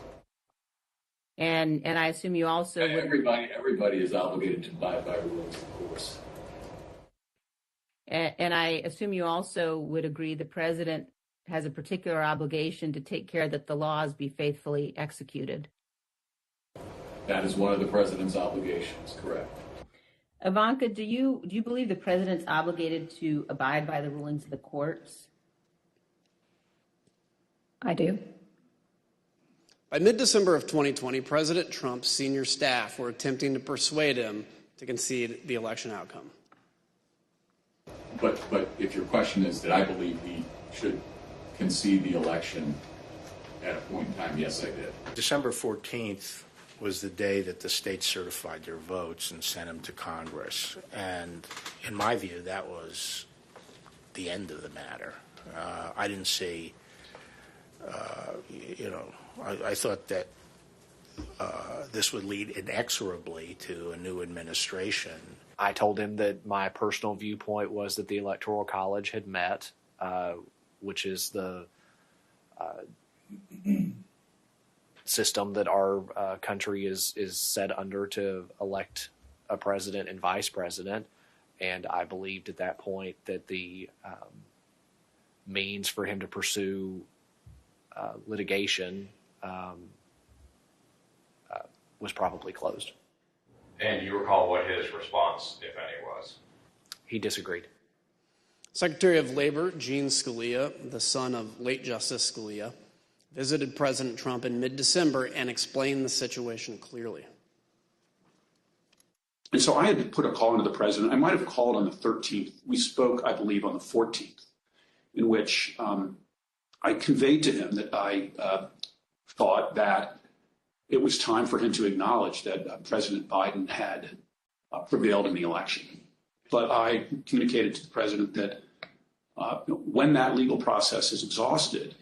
And I assume you also would... Everybody is obligated to abide by rulings, of course. And I assume you also would agree the president has a particular obligation to take care that the laws be faithfully executed. That is one of the president's obligations, correct. Ivanka, do you believe the president's obligated to abide by the rulings of the courts? I do. By mid-December of 2020, President Trump's senior staff were attempting to persuade him to concede the election outcome. But if your question is that I believe he should concede the election at a point in time, yes, I did. December 14th was the day that the states certified their votes and sent them to Congress. And in my view, that was the end of the matter. I didn't see, I thought that this would lead inexorably to a new administration. I told him that my personal viewpoint was that the Electoral College had met, which is the system that our country is set under to elect a president and vice president. And I believed at that point that the means for him to pursue litigation was probably closed. And do you recall what his response, if any, was? He disagreed. Secretary of Labor Gene Scalia, the son of late Justice Scalia, visited President Trump in mid-December and explained the situation clearly. And so I had to put a call into the president. I might have called on the 13th. We spoke, I believe, on the 14th, in which I conveyed to him that I thought that it was time for him to acknowledge that President Biden had prevailed in the election. But I communicated to the president that when that legal process is exhausted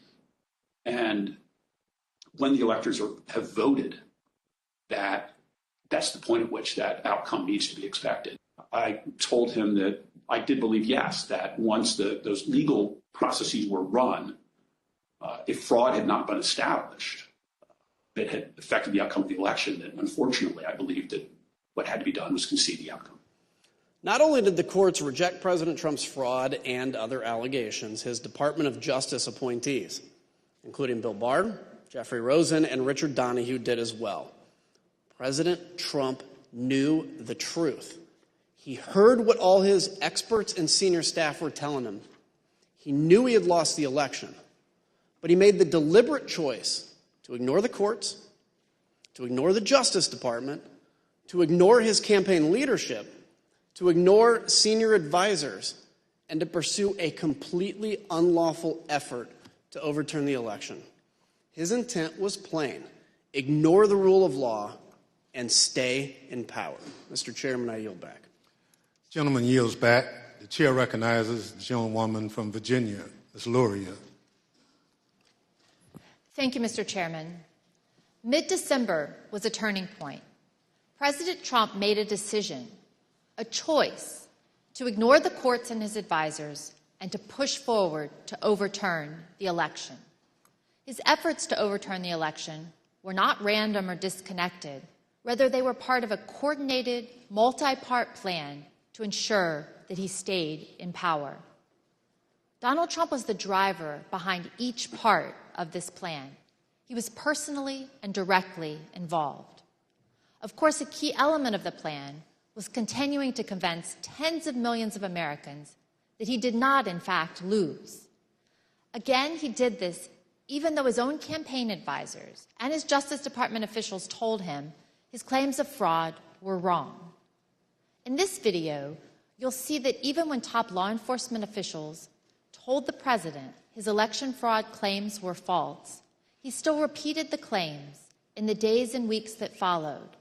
and when the electors have voted, that's the point at which that outcome needs to be expected. I told him that I did believe, yes, that once those legal processes were run, if fraud had not been established, that had affected the outcome of the election, that unfortunately I believed that what had to be done was concede the outcome. Not only did the courts reject President Trump's fraud and other allegations, his Department of Justice appointees, including Bill Barr, Jeffrey Rosen, and Richard Donahue, did as well. President Trump knew the truth He heard what all his experts and senior staff were telling him. He knew he had lost the election, but he made the deliberate choice to ignore the courts, to ignore the Justice Department, to ignore his campaign leadership, to ignore senior advisors, and to pursue a completely unlawful effort to overturn the election. His intent was plain: ignore the rule of law and stay in power. Mr. Chairman, I yield back. Gentleman yields back. The chair recognizes the gentlewoman from Virginia, Ms. Luria. Thank you, Mr. Chairman. Mid-December was a turning point. President Trump made a decision, a choice, to ignore the courts and his advisors and to push forward to overturn the election. His efforts to overturn the election were not random or disconnected. Rather, they were part of a coordinated, multi-part plan to ensure that he stayed in power. Donald Trump was the driver behind each part of this plan. He was personally and directly involved. Of course, a key element of the plan was continuing to convince tens of millions of Americans that he did not, in fact, lose. Again, he did this even though his own campaign advisors and his Justice Department officials told him his claims of fraud were wrong. In this video, you'll see that even when top law enforcement officials told the president his election fraud claims were false, he still repeated the claims in the days and weeks that followed.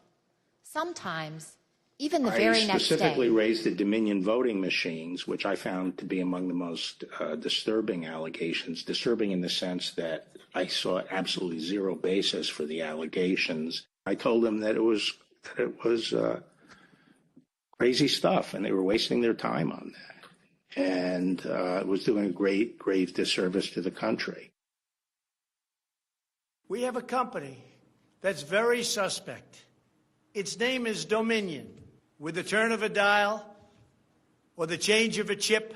Sometimes, even the very next day. I specifically raised the Dominion voting machines, which I found to be among the most disturbing allegations. Disturbing in the sense that I saw absolutely zero basis for the allegations. I told them that it was crazy stuff, and they were wasting their time on that, and it was doing a grave disservice to the country. We have a company that's very suspect. Its name is Dominion. With the turn of a dial or the change of a chip,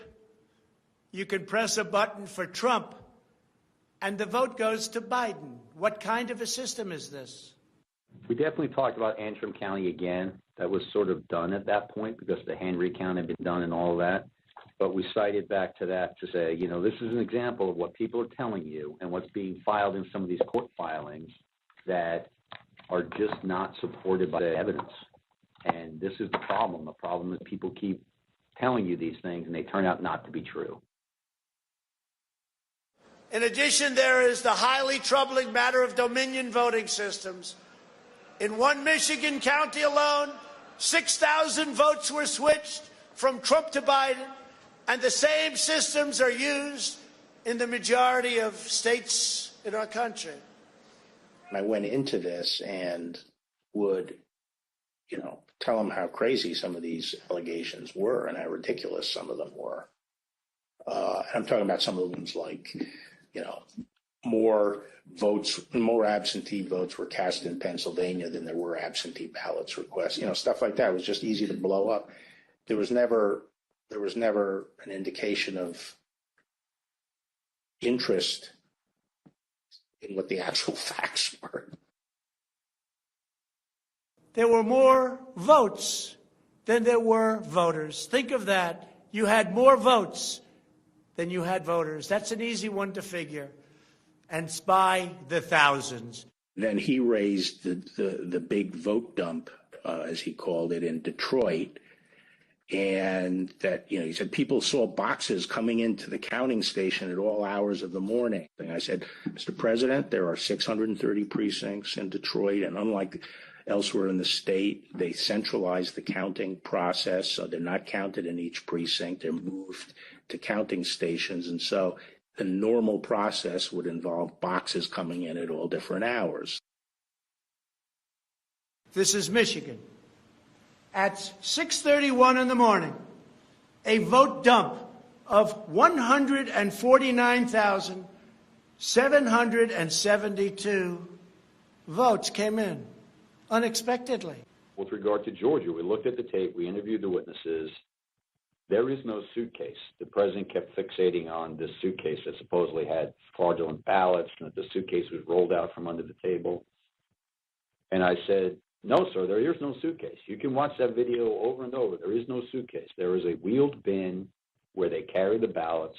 you can press a button for Trump and the vote goes to Biden. What kind of a system is this? We definitely talked about Antrim County again. That was sort of done at that point because the hand recount had been done and all of that. But we cited back to that to say, you know, this is an example of what people are telling you and what's being filed in some of these court filings that are just not supported by the evidence. And this is the problem. The problem is people keep telling you these things and they turn out not to be true. In addition, there is the highly troubling matter of Dominion voting systems. In one Michigan county alone, 6,000 votes were switched from Trump to Biden, and the same systems are used in the majority of states in our country. I went into this and would, tell them how crazy some of these allegations were and how ridiculous some of them were. I'm talking about some of them like, more absentee votes were cast in Pennsylvania than there were absentee ballots requests. Stuff like that was just easy to blow up. There was never an indication of interest in what the actual facts were. There were more votes than there were voters. Think of that. You had more votes than you had voters. That's an easy one to figure. And it's by the thousands. Then he raised the big vote dump, as he called it, in Detroit. And that, he said people saw boxes coming into the counting station at all hours of the morning. And I said, Mr. President, there are 630 precincts in Detroit, and unlike elsewhere in the state, they centralized the counting process, so they're not counted in each precinct. They're moved to counting stations, and so the normal process would involve boxes coming in at all different hours. This is Michigan. At 6:31 in the morning, a vote dump of 149,772 votes came in unexpectedly. With regard to Georgia, we looked at the tape, we interviewed the witnesses. There is no suitcase. The president kept fixating on this suitcase that supposedly had fraudulent ballots and that the suitcase was rolled out from under the table. And I said, No, sir, there is no suitcase. You can watch that video over and over. There is no suitcase. There is a wheeled bin where they carry the ballots,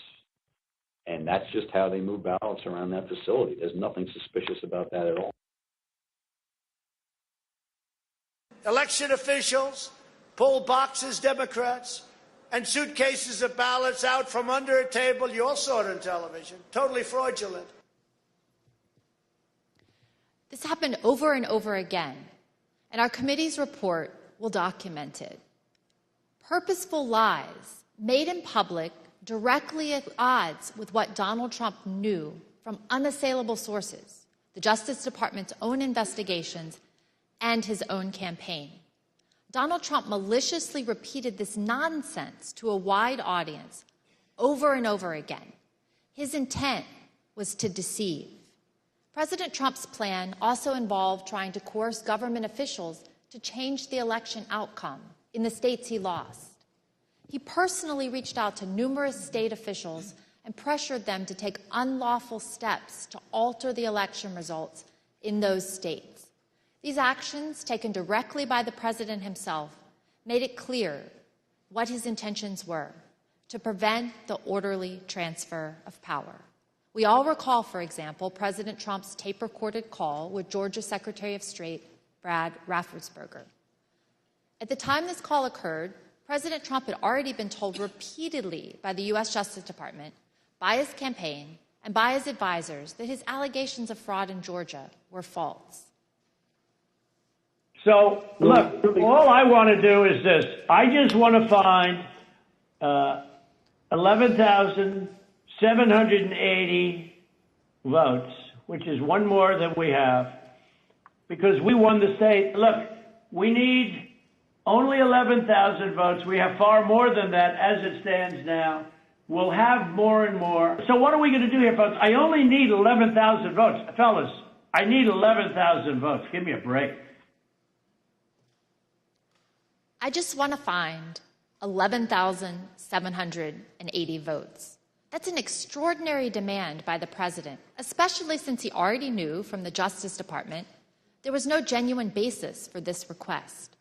and that's just how they move ballots around that facility. There's nothing suspicious about that at all. Election officials pull boxes, Democrats, and suitcases of ballots out from under a table. You all saw it on television. Totally fraudulent. This happened over and over again, and our committee's report will document it. Purposeful lies made in public directly at odds with what Donald Trump knew from unassailable sources, the Justice Department's own investigations and his own campaign. Donald Trump maliciously repeated this nonsense to a wide audience over and over again. His intent was to deceive. President Trump's plan also involved trying to coerce government officials to change the election outcome in the states he lost. He personally reached out to numerous state officials and pressured them to take unlawful steps to alter the election results in those states. These actions, taken directly by the president himself, made it clear what his intentions were: to prevent the orderly transfer of power. We all recall, for example, President Trump's tape-recorded call with Georgia Secretary of State Brad Raffensperger. At the time this call occurred, President Trump had already been told repeatedly by the U.S. Justice Department, by his campaign, and by his advisors that his allegations of fraud in Georgia were false. So, look, all I want to do is this. I just want to find 11,780 votes, which is one more than we have, because we won the state. Look, we need only 11,000 votes. We have far more than that as it stands now. We'll have more and more. So what are we going to do here, folks? I only need 11,000 votes. Fellas, I need 11,000 votes. Give me a break. I just want to find 11,780 votes. That's an extraordinary demand by the president, especially since he already knew from the Justice Department there was no genuine basis for this request.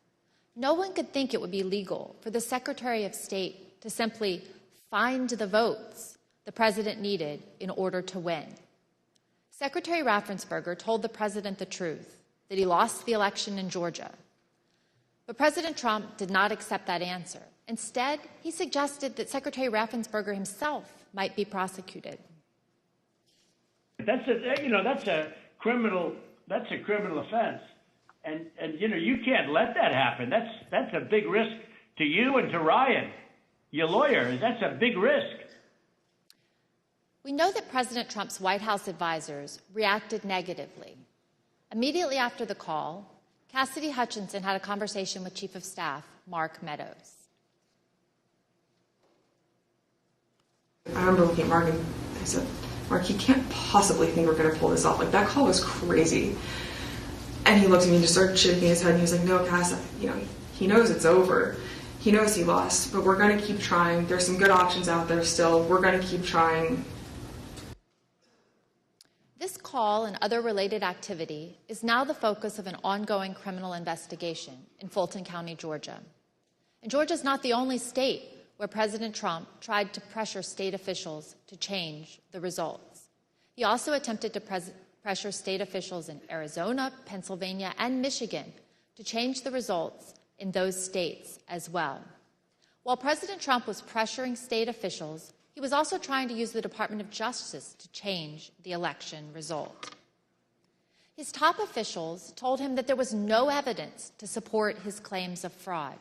No one could think it would be legal for the Secretary of State to simply find the votes the president needed in order to win. Secretary Raffensperger told the president the truth, that he lost the election in Georgia. But President Trump did not accept that answer. Instead, he suggested that Secretary Raffensperger himself might be prosecuted. That's a criminal offense. And you can't let that happen. That's a big risk to you and to Ryan, your lawyer. That's a big risk. We know that President Trump's White House advisors reacted negatively. Immediately after the call, Cassidy Hutchinson had a conversation with Chief of Staff Mark Meadows. I remember looking at Mark and I said, Mark, you can't possibly think we're going to pull this off. Like, that call was crazy. And he looked at me and just started shaking his head, and he was like, no, Cass, he knows it's over. He knows he lost, but we're going to keep trying. There's some good options out there still. We're going to keep trying. This call and other related activity is now the focus of an ongoing criminal investigation in Fulton County, Georgia. And Georgia is not the only state where President Trump tried to pressure state officials to change the results. He also attempted to pressure state officials in Arizona, Pennsylvania, and Michigan to change the results in those states as well. While President Trump was pressuring state officials, he was also trying to use the Department of Justice to change the election result. His top officials told him that there was no evidence to support his claims of fraud,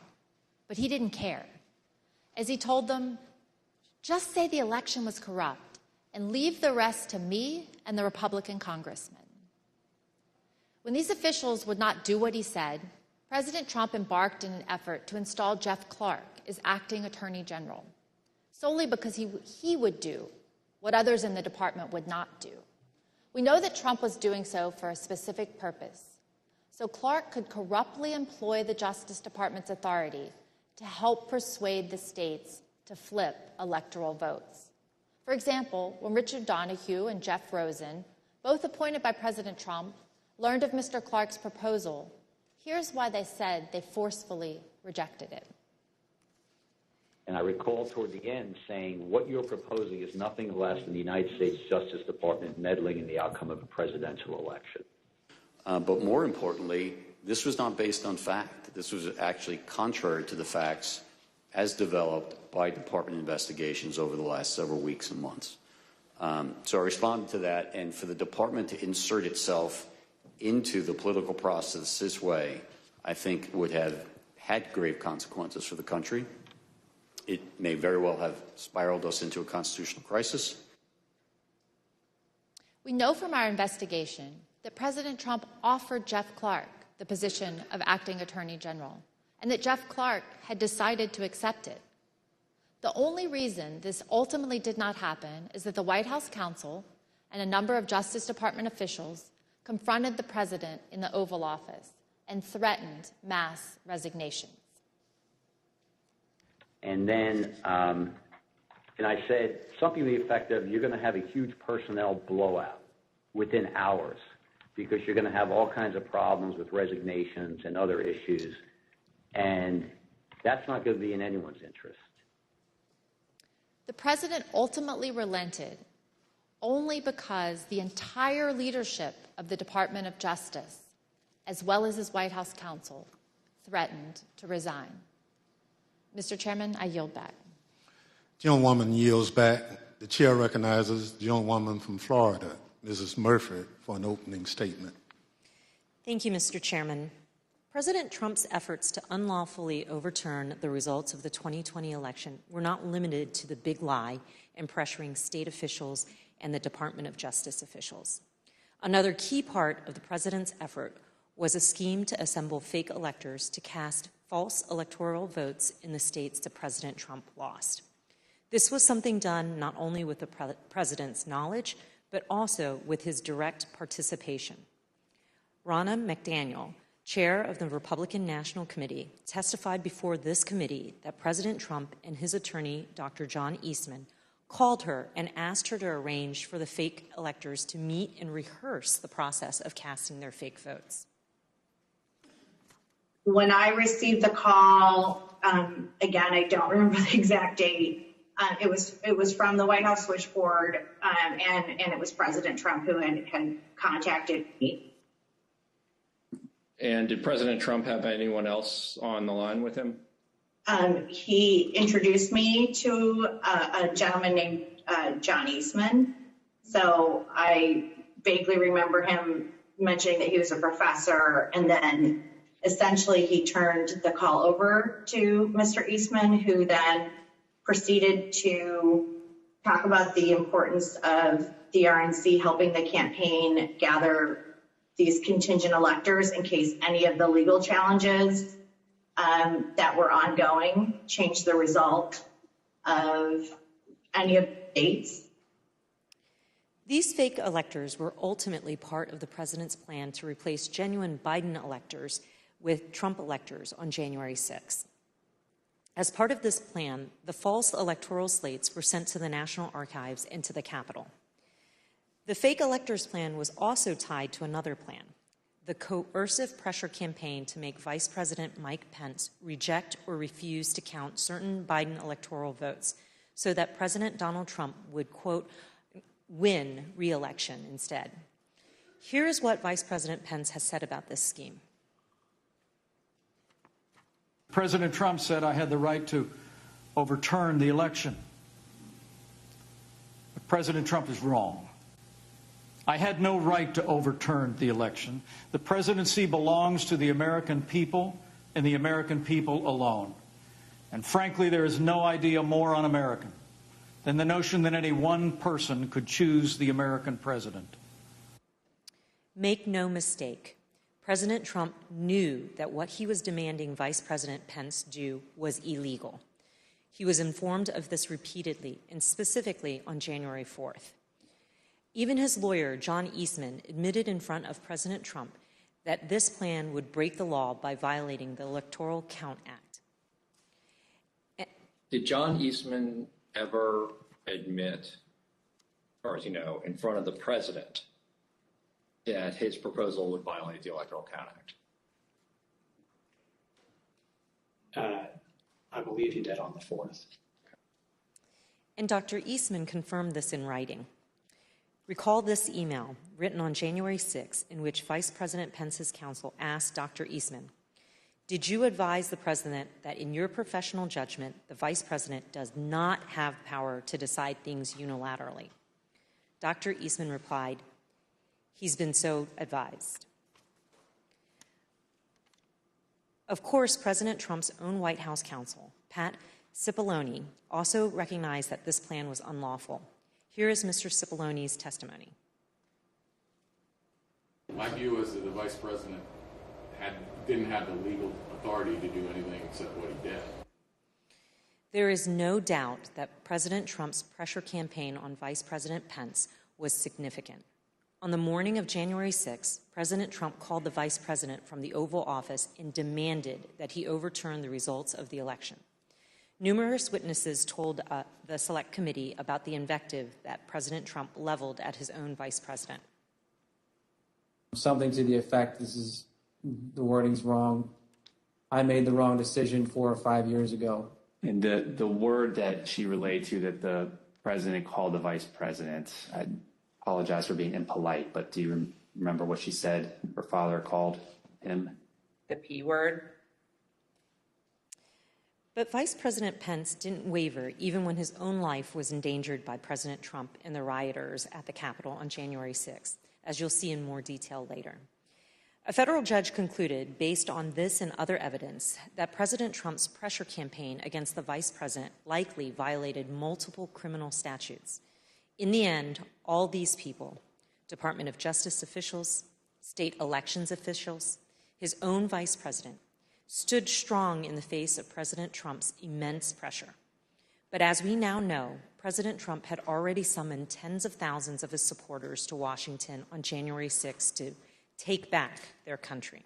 but he didn't care. As he told them, just say the election was corrupt and leave the rest to me and the Republican congressmen. When these officials would not do what he said, President Trump embarked in an effort to install Jeff Clark as acting attorney general, solely because he would do what others in the department would not do. We know that Trump was doing so for a specific purpose, so Clark could corruptly employ the Justice Department's authority to help persuade the states to flip electoral votes. For example, when Richard Donahue and Jeff Rosen, both appointed by President Trump, learned of Mr. Clark's proposal, Here's why they said they forcefully rejected it. And I recall toward the end saying, what you're proposing is nothing less than the United States Justice Department meddling in the outcome of a presidential election. But more importantly, this was not based on fact. This was actually contrary to the facts as developed by department investigations over the last several weeks and months. So I responded to that, and for the department to insert itself into the political process this way, I think would have had grave consequences for the country. It may very well have spiraled us into a constitutional crisis. We know from our investigation that President Trump offered Jeff Clark the position of acting attorney general, and that Jeff Clark had decided to accept it. The only reason this ultimately did not happen is that the White House counsel and a number of Justice Department officials confronted the president in the Oval Office and threatened mass resignations. And then, and I said something to the effect of, you're going to have a huge personnel blowout within hours because you're going to have all kinds of problems with resignations and other issues. And that's not going to be in anyone's interest. The president ultimately relented only because the entire leadership of the Department of Justice, as well as his White House counsel, threatened to resign. Mr. Chairman, I yield back. Gentlewoman yields back. The chair recognizes the gentlewoman from Florida, Mrs. Murphy, for an opening statement. Thank you, Mr. Chairman. President Trump's efforts to unlawfully overturn the results of the 2020 election were not limited to the big lie and pressuring state officials and the Department of Justice officials. Another key part of the president's effort was a scheme to assemble fake electors to cast false electoral votes in the states that President Trump lost. This was something done not only with the president's knowledge, but also with his direct participation. Ronna McDaniel, chair of the Republican National Committee, testified before this committee that President Trump and his attorney, Dr. John Eastman, called her and asked her to arrange for the fake electors to meet and rehearse the process of casting their fake votes. When I received the call, again, I don't remember the exact date. It was from the White House switchboard, and it was President Trump who had contacted me. And did President Trump have anyone else on the line with him? He introduced me to a gentleman named John Eastman. So I vaguely remember him mentioning that he was a professor, and then essentially he turned the call over to Mr. Eastman, who then proceeded to talk about the importance of the RNC helping the campaign gather these contingent electors in case any of the legal challenges that were ongoing changed the result of any of the states. These fake electors were ultimately part of the president's plan to replace genuine Biden electors with Trump electors on January 6th. As part of this plan, the false electoral slates were sent to the National Archives and to the Capitol. The fake electors plan was also tied to another plan, the coercive pressure campaign to make Vice President Mike Pence reject or refuse to count certain Biden electoral votes so that President Donald Trump would, quote, win re-election instead. Here's what Vice President Pence has said about this scheme. President Trump said I had the right to overturn the election. But President Trump is wrong. I had no right to overturn the election. The presidency belongs to the American people and the American people alone. And frankly, there is no idea more un-American than the notion that any one person could choose the American president. Make no mistake, President Trump knew that what he was demanding Vice President Pence do was illegal. He was informed of this repeatedly, and specifically on January 4th. Even his lawyer, John Eastman, admitted in front of President Trump that this plan would break the law by violating the Electoral Count Act. Did John Eastman ever admit, as far as you know, in front of the president, that his proposal would violate the Electoral Count Act? I believe he did on the 4th. And Dr. Eastman confirmed this in writing. Recall this email written on January 6, in which Vice President Pence's counsel asked Dr. Eastman, "Did you advise the President that in your professional judgment, the Vice President does not have power to decide things unilaterally?" Dr. Eastman replied, "He's been so advised." Of course, President Trump's own White House counsel, Pat Cipollone, also recognized that this plan was unlawful. Here is Mr. Cipollone's testimony. My view is that the Vice President didn't have the legal authority to do anything except what he did. There is no doubt that President Trump's pressure campaign on Vice President Pence was significant. On the morning of January 6, President Trump called the Vice President from the Oval Office and demanded that he overturn the results of the election. Numerous witnesses told the Select Committee about the invective that President Trump leveled at his own Vice President. Something to the effect, the wording's wrong. I made the wrong decision 4 or 5 years ago. And the word that she relayed to that the President called the Vice President, I apologize for being impolite, but do you remember what she said her father called him? The P word. But Vice President Pence didn't waver even when his own life was endangered by President Trump and the rioters at the Capitol on January 6th, as you'll see in more detail later. A federal judge concluded, based on this and other evidence, that President Trump's pressure campaign against the Vice President likely violated multiple criminal statutes. In the end, all these people, Department of Justice officials, state elections officials, his own Vice President, stood strong in the face of President Trump's immense pressure. But as we now know, President Trump had already summoned tens of thousands of his supporters to Washington on January 6 to take back their country.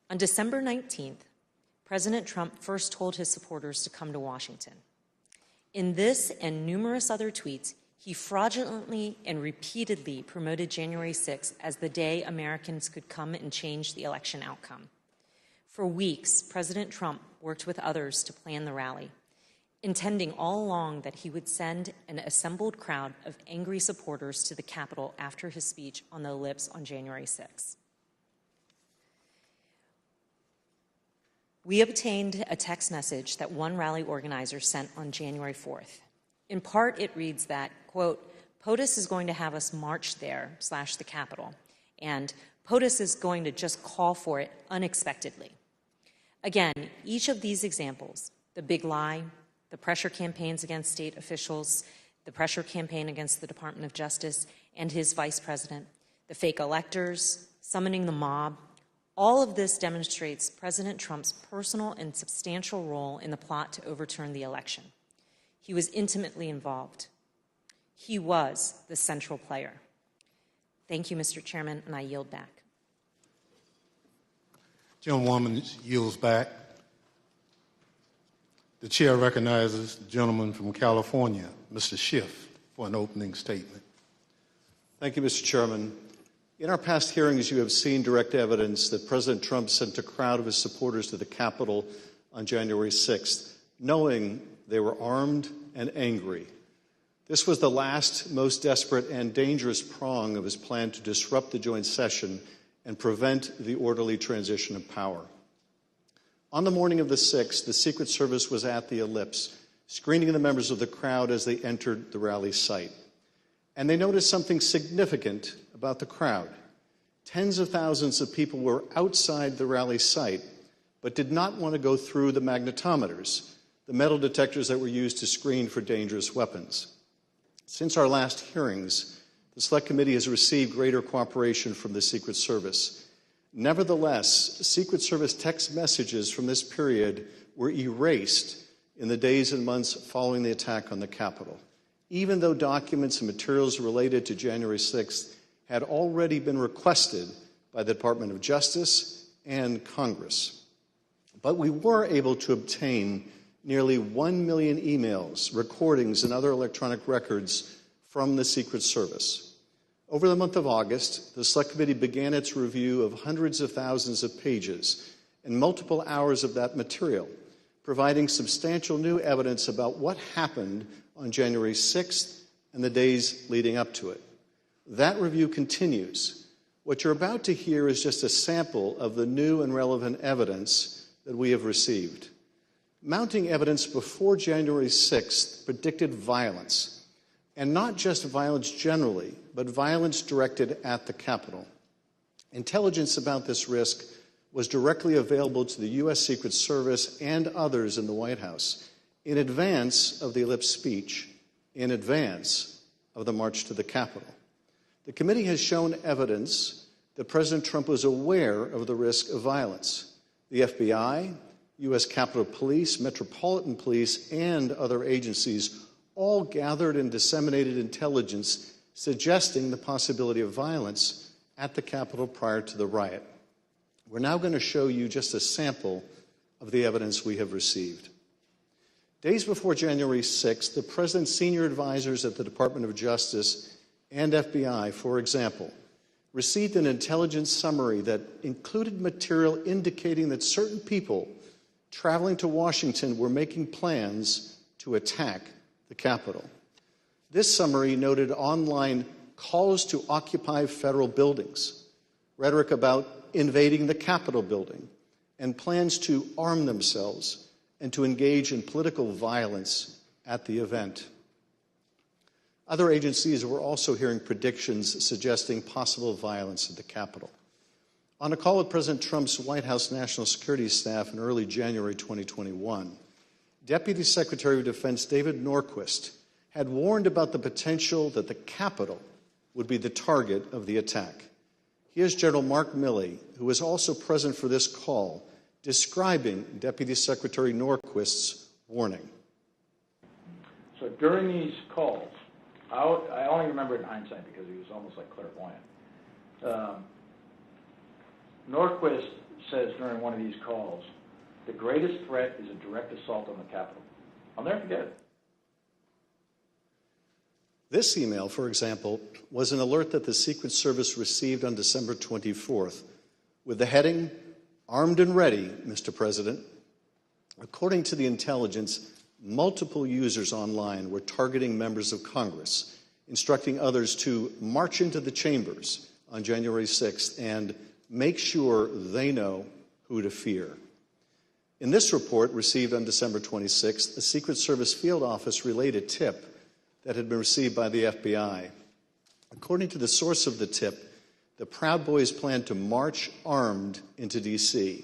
On December 19th, President Trump first told his supporters to come to Washington. In this and numerous other tweets, he fraudulently and repeatedly promoted January 6 as the day Americans could come and change the election outcome. For weeks, President Trump worked with others to plan the rally, intending all along that he would send an assembled crowd of angry supporters to the Capitol after his speech on the ellipse on January 6. We obtained a text message that one rally organizer sent on January 4th. In part, it reads that, quote, POTUS is going to have us march there / the Capitol, and POTUS is going to just call for it unexpectedly. Again, each of these examples, the big lie, the pressure campaigns against state officials, the pressure campaign against the Department of Justice and his vice president, the fake electors, summoning the mob, all of this demonstrates President Trump's personal and substantial role in the plot to overturn the election. He was intimately involved. He was the central player. Thank you, Mr. Chairman, and I yield back. Gentlewoman yields back. The chair recognizes the gentleman from California, Mr. Schiff, for an opening statement. Thank you, Mr. Chairman. In our past hearings, you have seen direct evidence that President Trump sent a crowd of his supporters to the Capitol on January 6th, knowing they were armed and angry. This was the last, most desperate and dangerous prong of his plan to disrupt the joint session and prevent the orderly transition of power. On the morning of the 6th, the Secret Service was at the ellipse, screening the members of the crowd as they entered the rally site. And they noticed something significant about the crowd. Tens of thousands of people were outside the rally site, but did not want to go through the magnetometers, the metal detectors that were used to screen for dangerous weapons. Since our last hearings, the Select Committee has received greater cooperation from the Secret Service. Nevertheless, Secret Service text messages from this period were erased in the days and months following the attack on the Capitol, even though documents and materials related to January 6th had already been requested by the Department of Justice and Congress. But we were able to obtain nearly 1 million emails, recordings, and other electronic records from the Secret Service. Over the month of August, the Select Committee began its review of hundreds of thousands of pages, and multiple hours of that material, providing substantial new evidence about what happened on January 6th and the days leading up to it. That review continues. What you're about to hear is just a sample of the new and relevant evidence that we have received. Mounting evidence before January 6th predicted violence, and not just violence generally, but violence directed at the Capitol. Intelligence about this risk was directly available to the U.S. Secret Service and others in the White House in advance of the ellipse speech, in advance of the march to the Capitol. The committee has shown evidence that President Trump was aware of the risk of violence. The FBI, U.S. Capitol Police, Metropolitan Police, and other agencies all gathered and disseminated intelligence suggesting the possibility of violence at the Capitol prior to the riot. We're now going to show you just a sample of the evidence we have received. Days before January 6th, the President's senior advisors at the Department of Justice and FBI, for example, received an intelligence summary that included material indicating that certain people traveling to Washington were making plans to attack the Capitol. This summary noted online calls to occupy federal buildings, rhetoric about invading the Capitol building, and plans to arm themselves and to engage in political violence at the event. Other agencies were also hearing predictions suggesting possible violence at the Capitol. On a call with President Trump's White House National Security Staff in early January 2021, Deputy Secretary of Defense David Norquist had warned about the potential that the Capitol would be the target of the attack. Here's General Mark Milley, who was also present for this call, describing Deputy Secretary Norquist's warning. So during these calls, I only remember it in hindsight because he was almost like clairvoyant. Norquist says during one of these calls, the greatest threat is a direct assault on the Capitol. I'll never forget it. This email, for example, was an alert that the Secret Service received on December 24th with the heading, "Armed and Ready, Mr. President." According to the intelligence, multiple users online were targeting members of Congress, instructing others to march into the chambers on January 6th and make sure they know who to fear. In this report, received on December 26th, the Secret Service field office relayed a tip that had been received by the FBI. According to the source of the tip, the Proud Boys plan to march armed into D.C.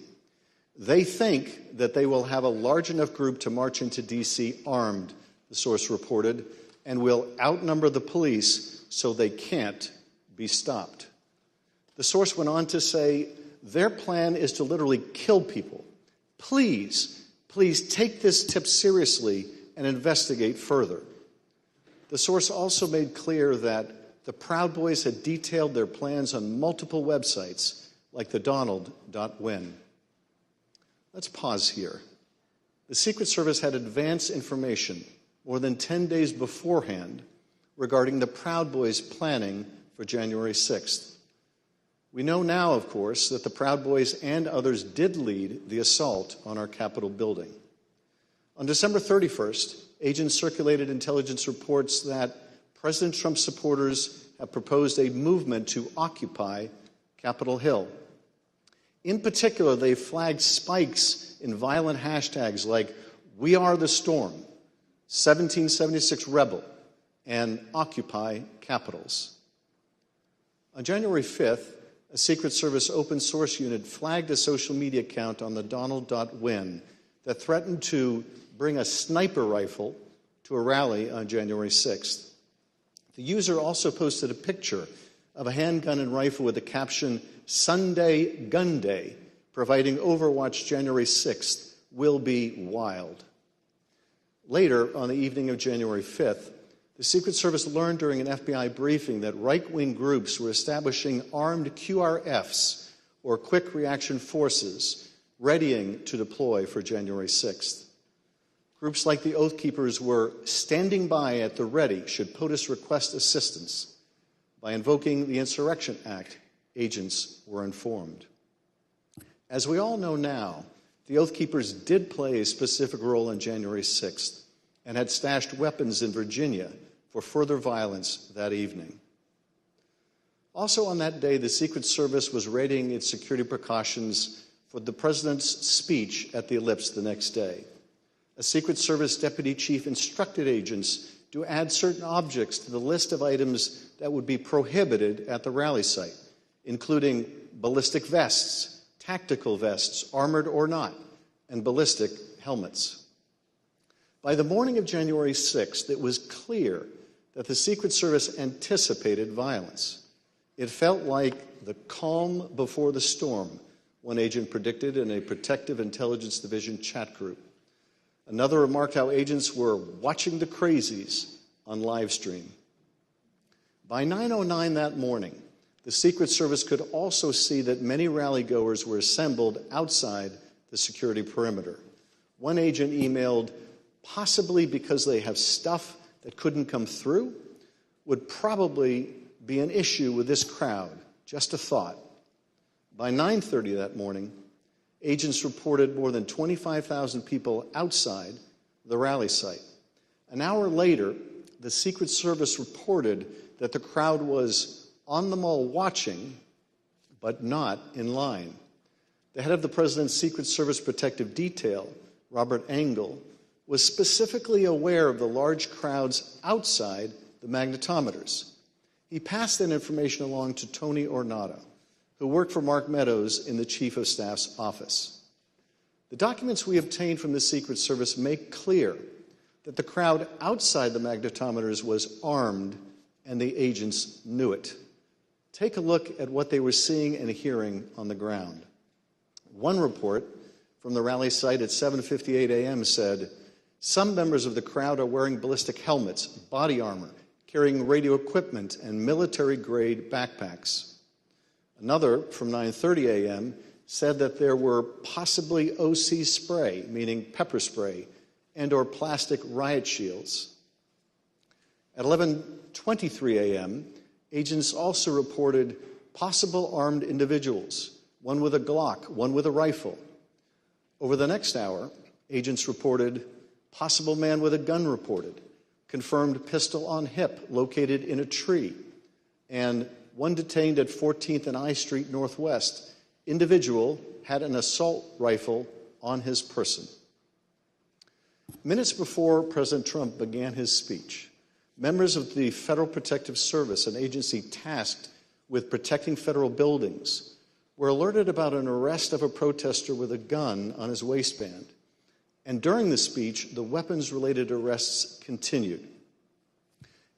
They think that they will have a large enough group to march into D.C. armed, the source reported, and will outnumber the police so they can't be stopped. The source went on to say, their plan is to literally kill people. Please take this tip seriously and investigate further. The source also made clear that the Proud Boys had detailed their plans on multiple websites, like the Donald.win. Let's pause here. The Secret Service had advance information more than 10 days beforehand regarding the Proud Boys' planning for January 6th. We know now, of course, that the Proud Boys and others did lead the assault on our Capitol building. On December 31st, agents circulated intelligence reports that President Trump's supporters have proposed a movement to occupy Capitol Hill. In particular, they flagged spikes in violent hashtags like "We Are the Storm," 1776 Rebel, and Occupy Capitals. On January 5th, a Secret Service open source unit flagged a social media account on the Donald.win that threatened to bring a sniper rifle to a rally on January 6th. The user also posted a picture of a handgun and rifle with the caption, "Sunday Gun Day," providing Overwatch January 6th will be wild. Later, on the evening of January 5th, the Secret Service learned during an FBI briefing that right-wing groups were establishing armed QRFs, or quick reaction forces, readying to deploy for January 6th. Groups like the Oath Keepers were standing by at the ready should POTUS request assistance. By invoking the Insurrection Act, agents were informed. As we all know now, the Oath Keepers did play a specific role on January 6th and had stashed weapons in Virginia for further violence that evening. Also on that day, the Secret Service was readying its security precautions for the president's speech at the ellipse the next day. A Secret Service deputy chief instructed agents to add certain objects to the list of items that would be prohibited at the rally site, including ballistic vests, tactical vests, armored or not, and ballistic helmets. By the morning of January 6th, it was clear that the Secret Service anticipated violence. It felt like the calm before the storm, one agent predicted in a Protective Intelligence Division chat group. Another remarked how agents were watching the crazies on live stream. By 9:09 that morning, the Secret Service could also see that many rally-goers were assembled outside the security perimeter. One agent emailed, possibly because they have stuff that couldn't come through, would probably be an issue with this crowd. Just a thought. By 9:30 that morning, agents reported more than 25,000 people outside the rally site. An hour later, the Secret Service reported that the crowd was on the mall watching, but not in line. The head of the President's Secret Service Protective Detail, Robert Engel, was specifically aware of the large crowds outside the magnetometers. He passed that information along to Tony Ornato, who worked for Mark Meadows in the Chief of Staff's office. The documents we obtained from the Secret Service make clear that the crowd outside the magnetometers was armed, and the agents knew it. Take a look at what they were seeing and hearing on the ground. One report from the rally site at 7:58 a.m. said, some members of the crowd are wearing ballistic helmets, body armor, carrying radio equipment, and military-grade backpacks. Another, from 9:30 a.m., said that there were possibly OC spray, meaning pepper spray, and or plastic riot shields. At 11:23 a.m., agents also reported possible armed individuals, one with a Glock, one with a rifle. Over the next hour, agents reported possible man with a gun reported, confirmed pistol on hip located in a tree, and one detained at 14th and I Street Northwest. Individual had an assault rifle on his person. Minutes before President Trump began his speech, members of the Federal Protective Service, an agency tasked with protecting federal buildings, were alerted about an arrest of a protester with a gun on his waistband. And during the speech, the weapons-related arrests continued.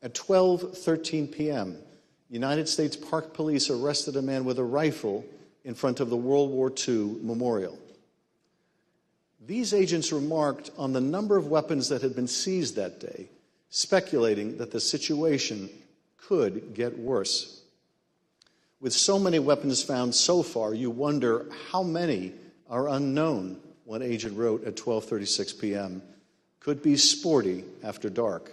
At 12:13 p.m., United States Park Police arrested a man with a rifle in front of the World War II memorial. These agents remarked on the number of weapons that had been seized that day, speculating that the situation could get worse. With so many weapons found so far, you wonder how many are unknown, one agent wrote at 12:36 p.m. Could be sporty after dark.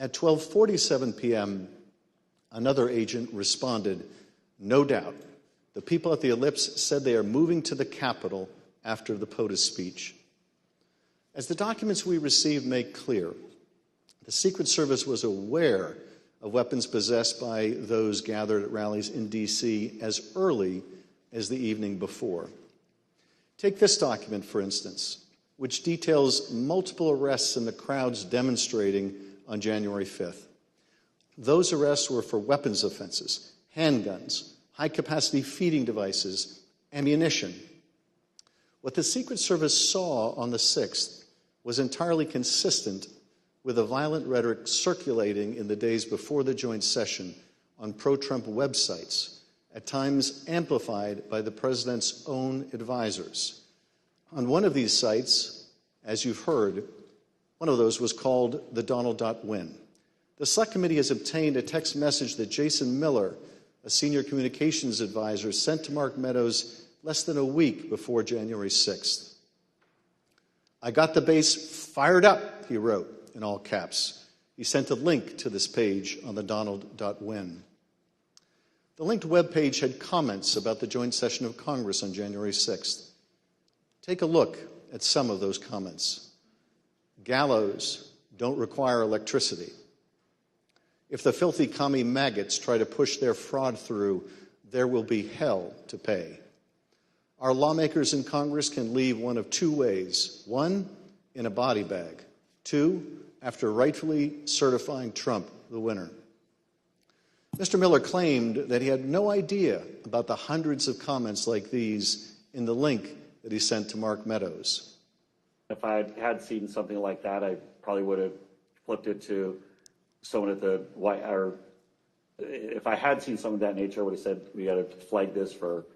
At 12:47 p.m., another agent responded, no doubt. The people at the ellipse said they are moving to the Capitol after the POTUS speech. As the documents we received make clear, the Secret Service was aware of weapons possessed by those gathered at rallies in D.C. as early as the evening before. Take this document, for instance, which details multiple arrests in the crowds demonstrating on January 5th. Those arrests were for weapons offenses, handguns, high-capacity feeding devices, ammunition. What the Secret Service saw on the 6th was entirely consistent with the violent rhetoric circulating in the days before the joint session on pro-Trump websites, at times amplified by the president's own advisors. On one of these sites, as you've heard, one of those was called the Donald.win. The Select Committee has obtained a text message that Jason Miller, a senior communications advisor, sent to Mark Meadows less than a week before January 6th. I got the base fired up, he wrote in all caps. He sent a link to this page on the Donald.win. The linked webpage had comments about the joint session of Congress on January 6th. Take a look at some of those comments. Gallows don't require electricity. If the filthy commie maggots try to push their fraud through, there will be hell to pay. Our lawmakers in Congress can leave one of two ways. One, in a body bag. Two, after rightfully certifying Trump the winner. Mr. Miller claimed that he had no idea about the hundreds of comments like these in the link that he sent to Mark Meadows. If I had seen something like that, I probably would have flipped it to someone at the White House. Or if I had seen something of that nature, I would have said, we got to flag this for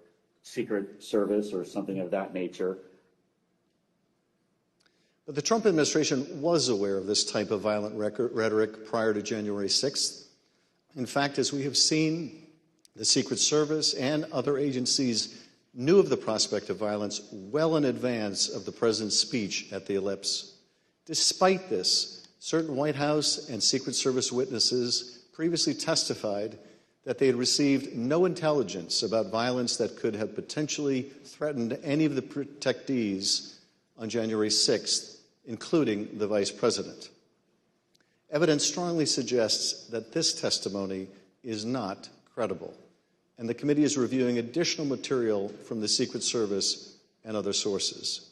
Secret Service or something of that nature. But the Trump administration was aware of this type of violent rhetoric prior to January 6th. In fact, as we have seen, the Secret Service and other agencies knew of the prospect of violence well in advance of the president's speech at the ellipse. Despite this, certain White House and Secret Service witnesses previously testified that they had received no intelligence about violence that could have potentially threatened any of the protectees on January 6th, including the vice president. Evidence strongly suggests that this testimony is not credible, and the committee is reviewing additional material from the Secret Service and other sources.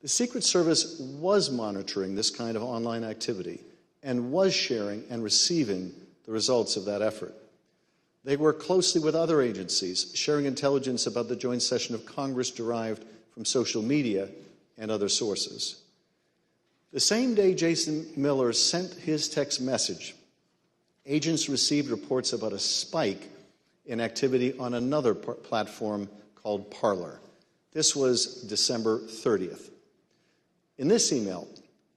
The Secret Service was monitoring this kind of online activity and was sharing and receiving the results of that effort. They work closely with other agencies, sharing intelligence about the joint session of Congress derived from social media and other sources. The same day Jason Miller sent his text message, agents received reports about a spike in activity on another platform called Parler. This was December 30th. In this email,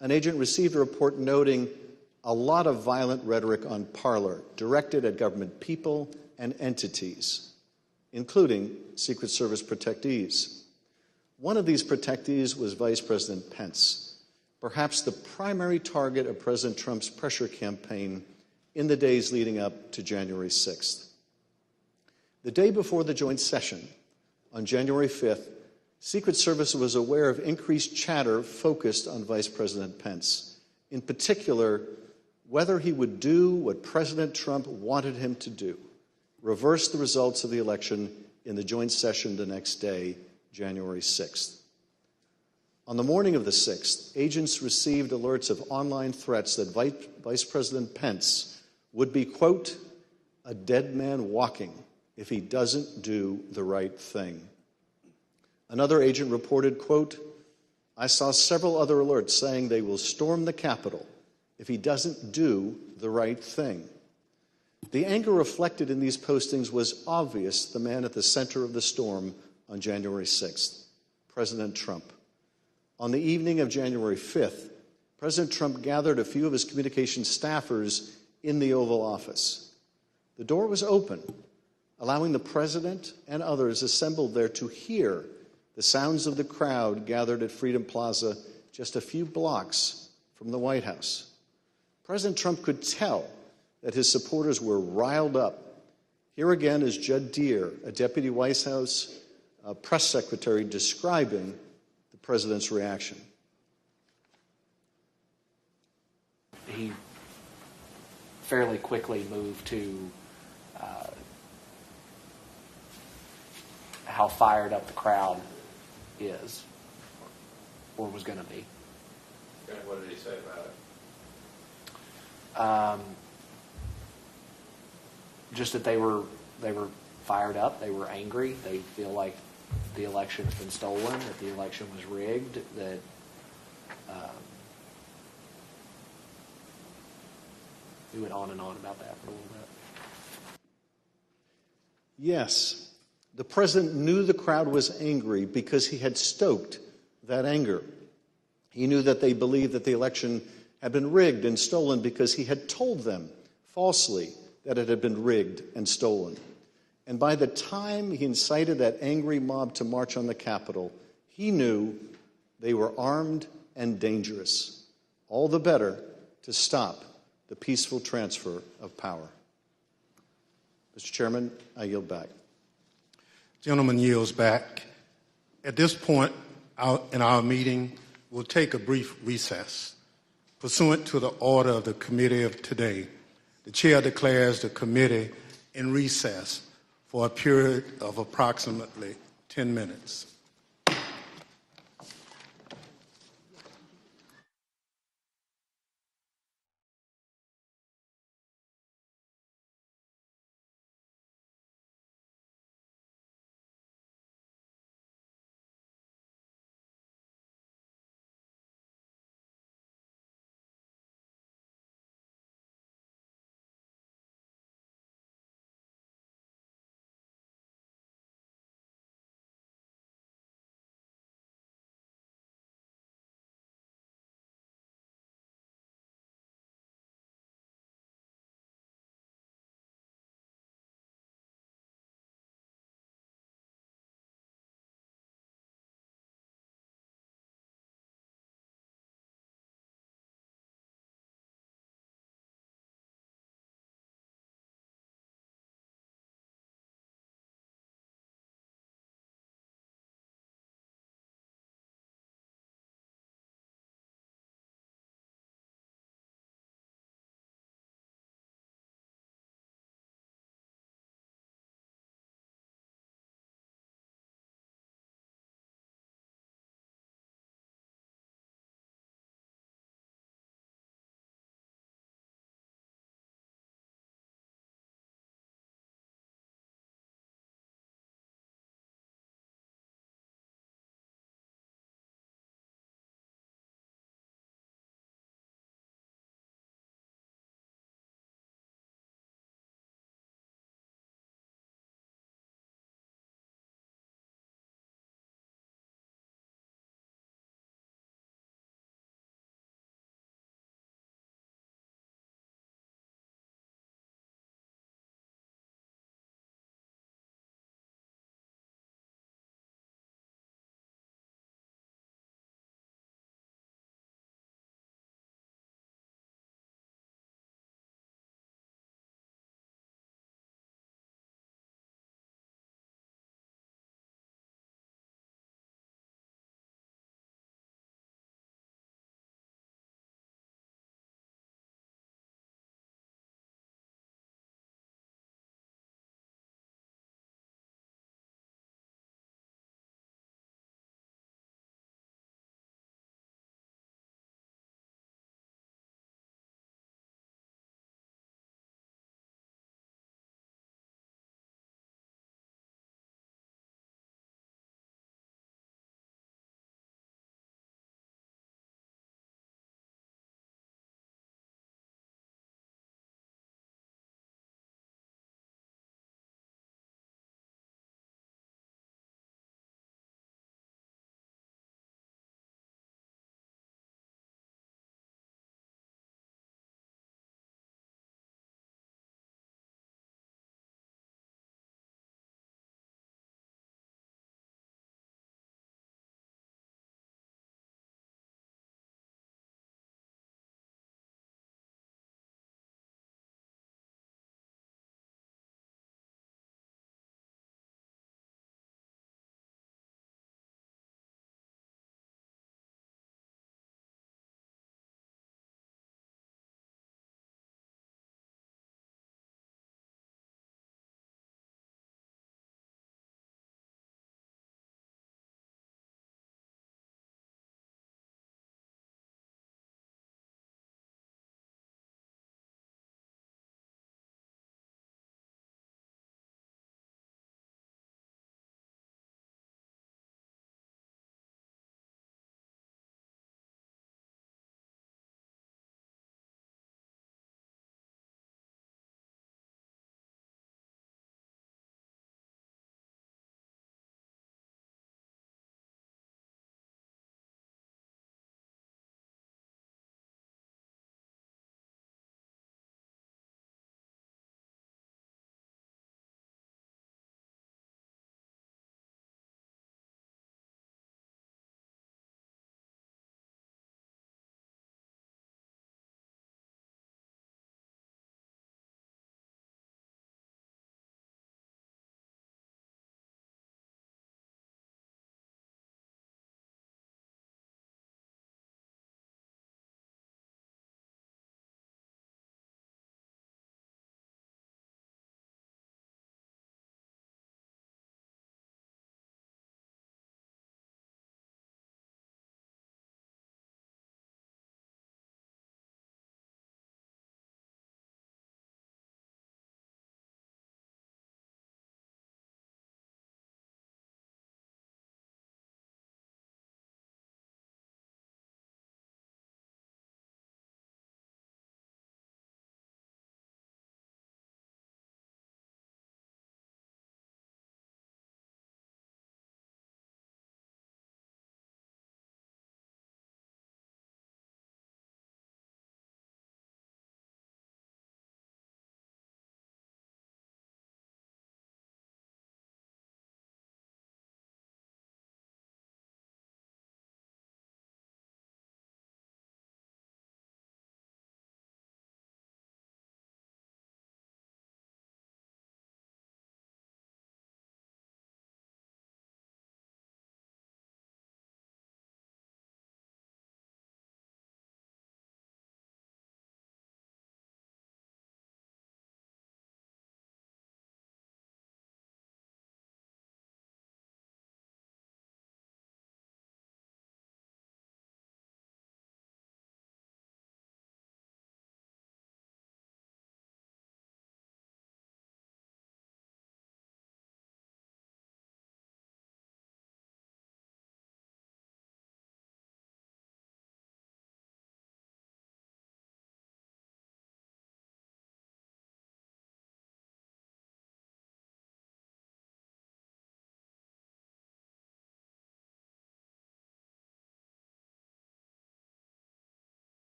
an agent received a report noting a lot of violent rhetoric on Parler directed at government people and entities, including Secret Service protectees. One of these protectees was Vice President Pence, perhaps the primary target of President Trump's pressure campaign in the days leading up to January 6th. The day before the joint session, on January 5th, Secret Service was aware of increased chatter focused on Vice President Pence, in particular, whether he would do what President Trump wanted him to do, reverse the results of the election in the joint session the next day, January 6th. On the morning of the 6th, agents received alerts of online threats that Vice President Pence would be, quote, a dead man walking if he doesn't do the right thing. Another agent reported, quote, I saw several other alerts saying they will storm the Capitol if he doesn't do the right thing. The anger reflected in these postings was obvious, the man at the center of the storm on January 6th, President Trump. On the evening of January 5th, President Trump gathered a few of his communications staffers in the Oval Office. The door was open, allowing the president and others assembled there to hear the sounds of the crowd gathered at Freedom Plaza just a few blocks from the White House. President Trump could tell that his supporters were riled up. Here again is Judd Deere, a deputy White House press secretary, describing the president's reaction. He fairly quickly moved to how fired up the crowd is, or was going to be. What did he say about it? Just that they were fired up, they were angry, they feel like the election has been stolen, that the election was rigged, that we went on and on about that for a little bit. Yes, the president knew the crowd was angry because he had stoked that anger. He knew that they believed that the election had been rigged and stolen because he had told them falsely that it had been rigged and stolen. And by the time he incited that angry mob to march on the Capitol, he knew they were armed and dangerous. All the better to stop the peaceful transfer of power. Mr. Chairman, I yield back. Gentleman yields back. At this point in our meeting, we'll take a brief recess. Pursuant to the order of the committee of today, the chair declares the committee in recess for a period of approximately 10 minutes.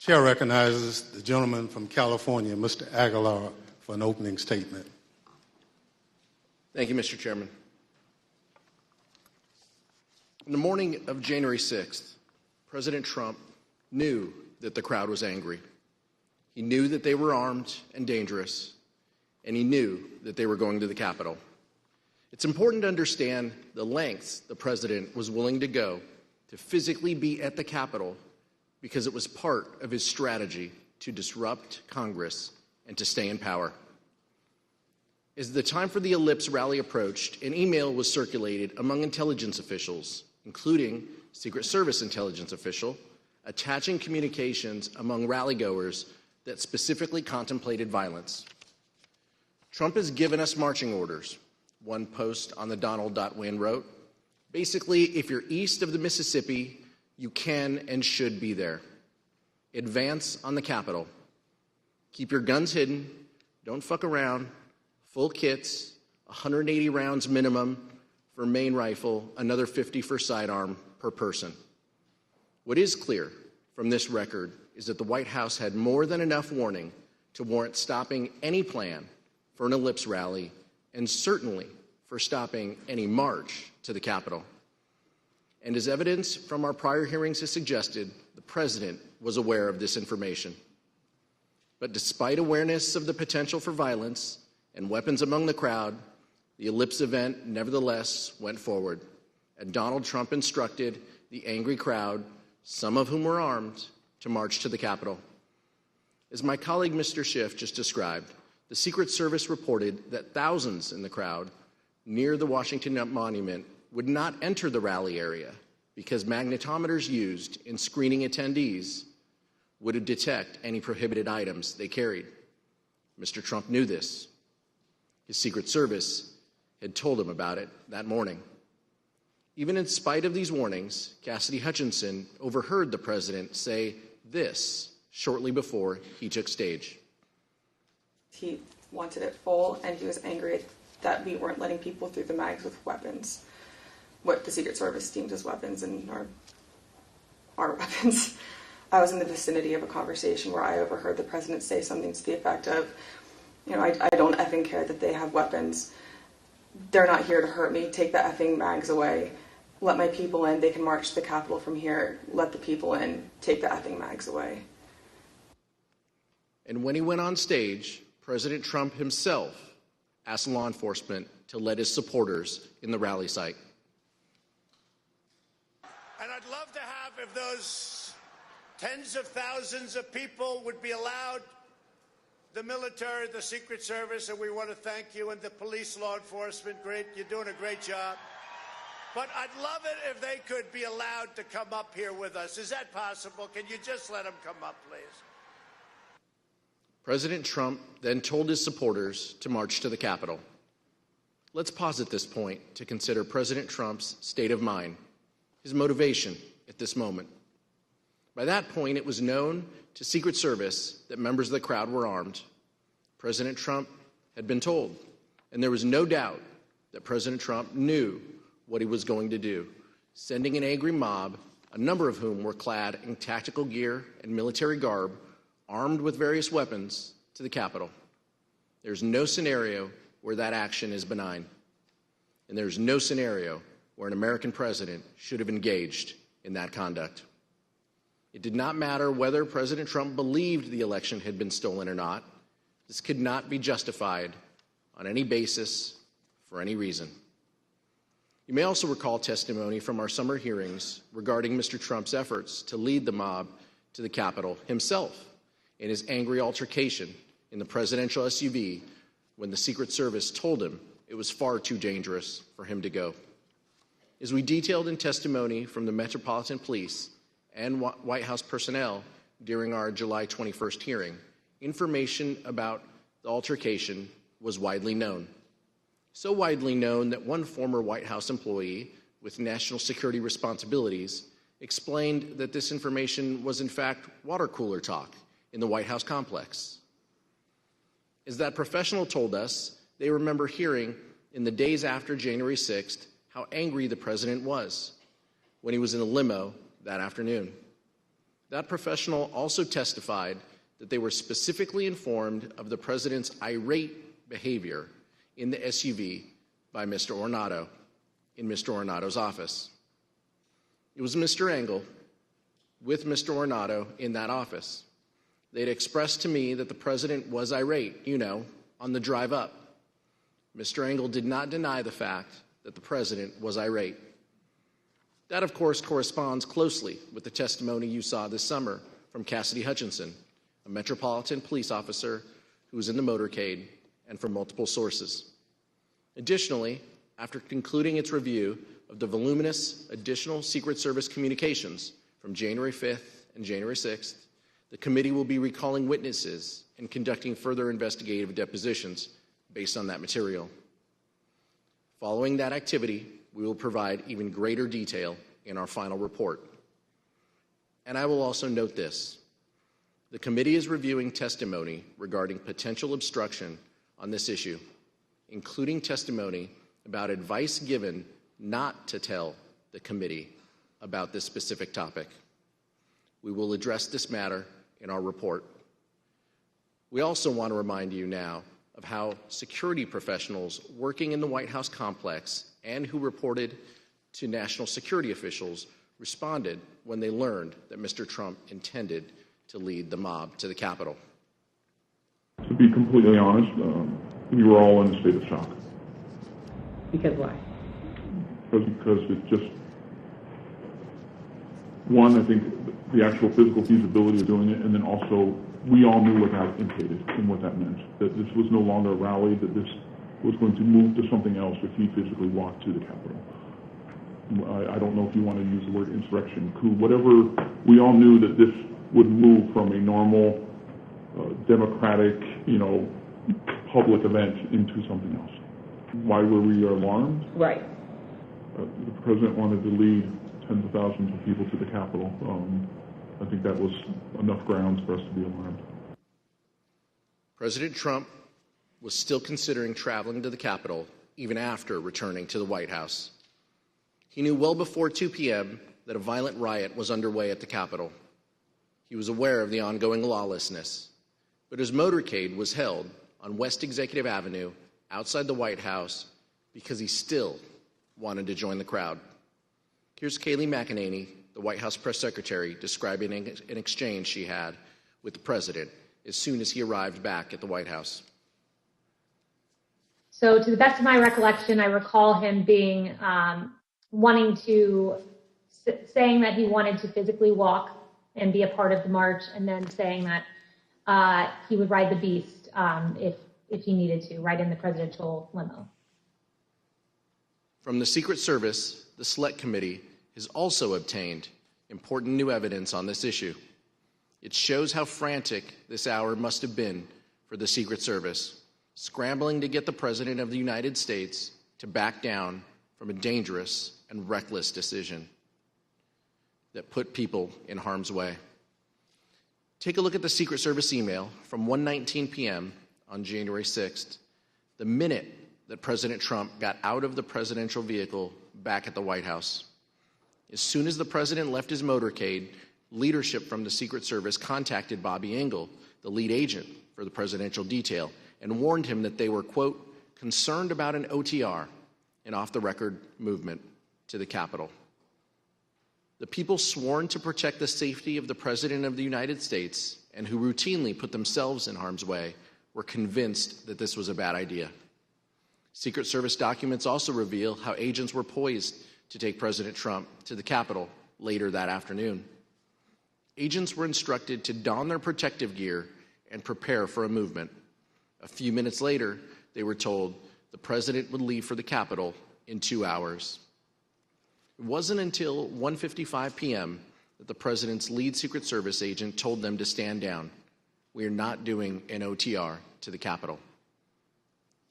Chair recognizes the gentleman from California, Mr. Aguilar, for an opening statement. Thank you, Mr. Chairman. In the morning of January 6th, President Trump knew that the crowd was angry. He knew that they were armed and dangerous, and he knew that they were going to the Capitol. It's important to understand the lengths the president was willing to go to physically be at the Capitol because it was part of his strategy to disrupt Congress and to stay in power. As the time for the Ellipse rally approached, an email was circulated among intelligence officials, including Secret Service intelligence official, attaching communications among rallygoers that specifically contemplated violence. Trump has given us marching orders. One post on the Donald.win wrote, basically, if you're east of the Mississippi, you can and should be there. Advance on the Capitol. Keep your guns hidden. Don't fuck around. Full kits, 180 rounds minimum for main rifle, another 50 for sidearm per person. What is clear from this record is that the White House had more than enough warning to warrant stopping any plan for an Ellipse rally and certainly for stopping any march to the Capitol. And as evidence from our prior hearings has suggested, the president was aware of this information. But despite awareness of the potential for violence and weapons among the crowd, the Ellipse event nevertheless went forward, and Donald Trump instructed the angry crowd, some of whom were armed, to march to the Capitol. As my colleague Mr. Schiff just described, the Secret Service reported that thousands in the crowd near the Washington Monument would not enter the rally area because magnetometers used in screening attendees would detect any prohibited items they carried. Mr. Trump knew this. His Secret Service had told him about it that morning. Even in spite of these warnings, Cassidy Hutchinson overheard the president say this shortly before he took stage. He wanted it full, and he was angry that we weren't letting people through the mags with weapons, what the Secret Service deems as weapons and our weapons. I was in the vicinity of a conversation where I overheard the president say something to the effect of, I don't effing care that they have weapons. They're not here to hurt me. Take the effing mags away. Let my people in. They can march to the Capitol from here. Let the people in. Take the effing mags away. And when he went on stage, President Trump himself asked law enforcement to let his supporters in the rally site. And I'd love to have, if those tens of thousands of people would be allowed, the military, the Secret Service, and we want to thank you, and the police, law enforcement, great, you're doing a great job. But I'd love it if they could be allowed to come up here with us. Is that possible? Can you just let them come up, please? President Trump then told his supporters to march to the Capitol. Let's pause at this point to consider President Trump's state of mind, his motivation at this moment. By that point, it was known to Secret Service that members of the crowd were armed. President Trump had been told, and there was no doubt that President Trump knew what he was going to do, sending an angry mob, a number of whom were clad in tactical gear and military garb, armed with various weapons, to the Capitol. There's no scenario where that action is benign, and there's no scenario where an American president should have engaged in that conduct. It did not matter whether President Trump believed the election had been stolen or not. This could not be justified on any basis for any reason. You may also recall testimony from our summer hearings regarding Mr. Trump's efforts to lead the mob to the Capitol himself in his angry altercation in the presidential SUV when the Secret Service told him it was far too dangerous for him to go. As we detailed in testimony from the Metropolitan Police and White House personnel during our July 21st hearing, information about the altercation was widely known. So widely known that one former White House employee with national security responsibilities explained that this information was in fact water cooler talk in the White House complex. As that professional told us, they remember hearing in the days after January 6th how angry the president was when he was in a limo that afternoon. That professional also testified that they were specifically informed of the president's irate behavior in the SUV by Mr. Ornato in Mr. Ornato's office. It was Mr. Engel with Mr. Ornato in that office. They'd expressed to me that the president was irate, on the drive up. Mr. Engel did not deny the fact that the president was irate. That, of course, corresponds closely with the testimony you saw this summer from Cassidy Hutchinson, a Metropolitan Police officer who was in the motorcade, and from multiple sources. Additionally, after concluding its review of the voluminous additional Secret Service communications from January 5th and January 6th, the committee will be recalling witnesses and conducting further investigative depositions based on that material. Following that activity, we will provide even greater detail in our final report. And I will also note this. The committee is reviewing testimony regarding potential obstruction on this issue, including testimony about advice given not to tell the committee about this specific topic. We will address this matter in our report. We also want to remind you now of how security professionals working in the White House complex and who reported to national security officials responded when they learned that Mr. Trump intended to lead the mob to the Capitol. To be completely honest, we were all in a state of shock. Because why? Because it just, one, I think the actual physical feasibility of doing it, and then also we all knew what that implicated and what that meant, that this was no longer a rally, that this was going to move to something else if he physically walked to the Capitol. I don't know if you want to use the word insurrection, coup, whatever. We all knew that this would move from a normal, democratic, public event into something else. Why were we alarmed? Right. The president wanted to lead tens of thousands of people to the Capitol. I think that was enough grounds for us to be alarmed. President Trump was still considering traveling to the Capitol even after returning to the White House. He knew well before 2 p.m. that a violent riot was underway at the Capitol. He was aware of the ongoing lawlessness, but his motorcade was held on West Executive Avenue outside the White House because he still wanted to join the crowd. Here's Kayleigh McEnany, the White House press secretary, describing an exchange she had with the president as soon as he arrived back at the White House. So to the best of my recollection, I recall him being saying that he wanted to physically walk and be a part of the march, and then saying that he would ride the beast if he needed to, ride in the presidential limo. From the Secret Service, the Select Committee has also obtained important new evidence on this issue. It shows how frantic this hour must have been for the Secret Service, scrambling to get the President of the United States to back down from a dangerous and reckless decision that put people in harm's way. Take a look at the Secret Service email from 1:19 p.m. on January 6th, the minute that President Trump got out of the presidential vehicle back at the White House. As soon as the president left his motorcade, leadership from the Secret Service contacted Bobby Engel, the lead agent for the presidential detail, and warned him that they were, quote, concerned about an OTR, an off-the-record movement to the Capitol. The people sworn to protect the safety of the President of the United States and who routinely put themselves in harm's way were convinced that this was a bad idea. Secret Service documents also reveal how agents were poised to take President Trump to the Capitol later that afternoon. Agents were instructed to don their protective gear and prepare for a movement. A few minutes later, they were told the president would leave for the Capitol in 2 hours. It wasn't until 1:55 p.m. that the president's lead Secret Service agent told them to stand down. We are not doing an OTR to the Capitol.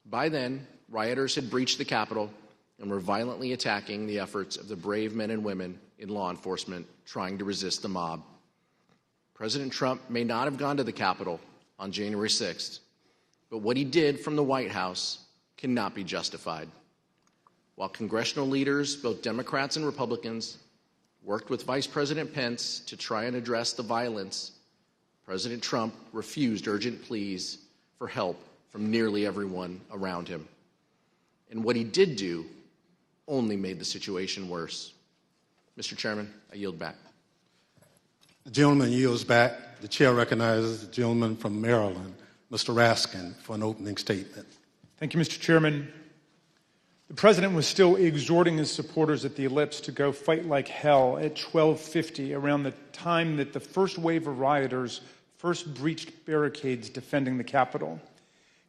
By then, rioters had breached the Capitol and were violently attacking the efforts of the brave men and women in law enforcement trying to resist the mob. President Trump may not have gone to the Capitol on January 6th, but what he did from the White House cannot be justified. While congressional leaders, both Democrats and Republicans, worked with Vice President Pence to try and address the violence, President Trump refused urgent pleas for help from nearly everyone around him. And what he did do only made the situation worse. Mr. Chairman, I yield back. The gentleman yields back. The chair recognizes the gentleman from Maryland, Mr. Raskin, for an opening statement. Thank you, Mr. Chairman. The president was still exhorting his supporters at the ellipse to go fight like hell at 12:50, around the time that the first wave of rioters first breached barricades defending the Capitol.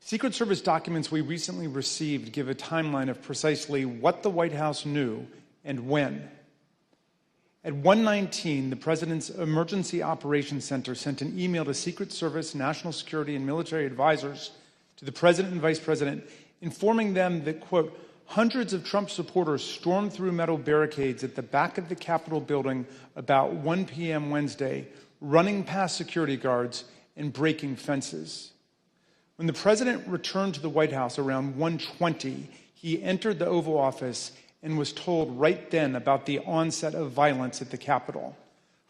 Secret Service documents we recently received give a timeline of precisely what the White House knew and when. At 1:19, the President's Emergency Operations Center sent an email to Secret Service, national security, and military advisors to the President and Vice President, informing them that, quote, hundreds of Trump supporters stormed through metal barricades at the back of the Capitol building about 1 p.m. Wednesday, running past security guards and breaking fences. When the President returned to the White House around 1:20, he entered the Oval Office and was told right then about the onset of violence at the Capitol.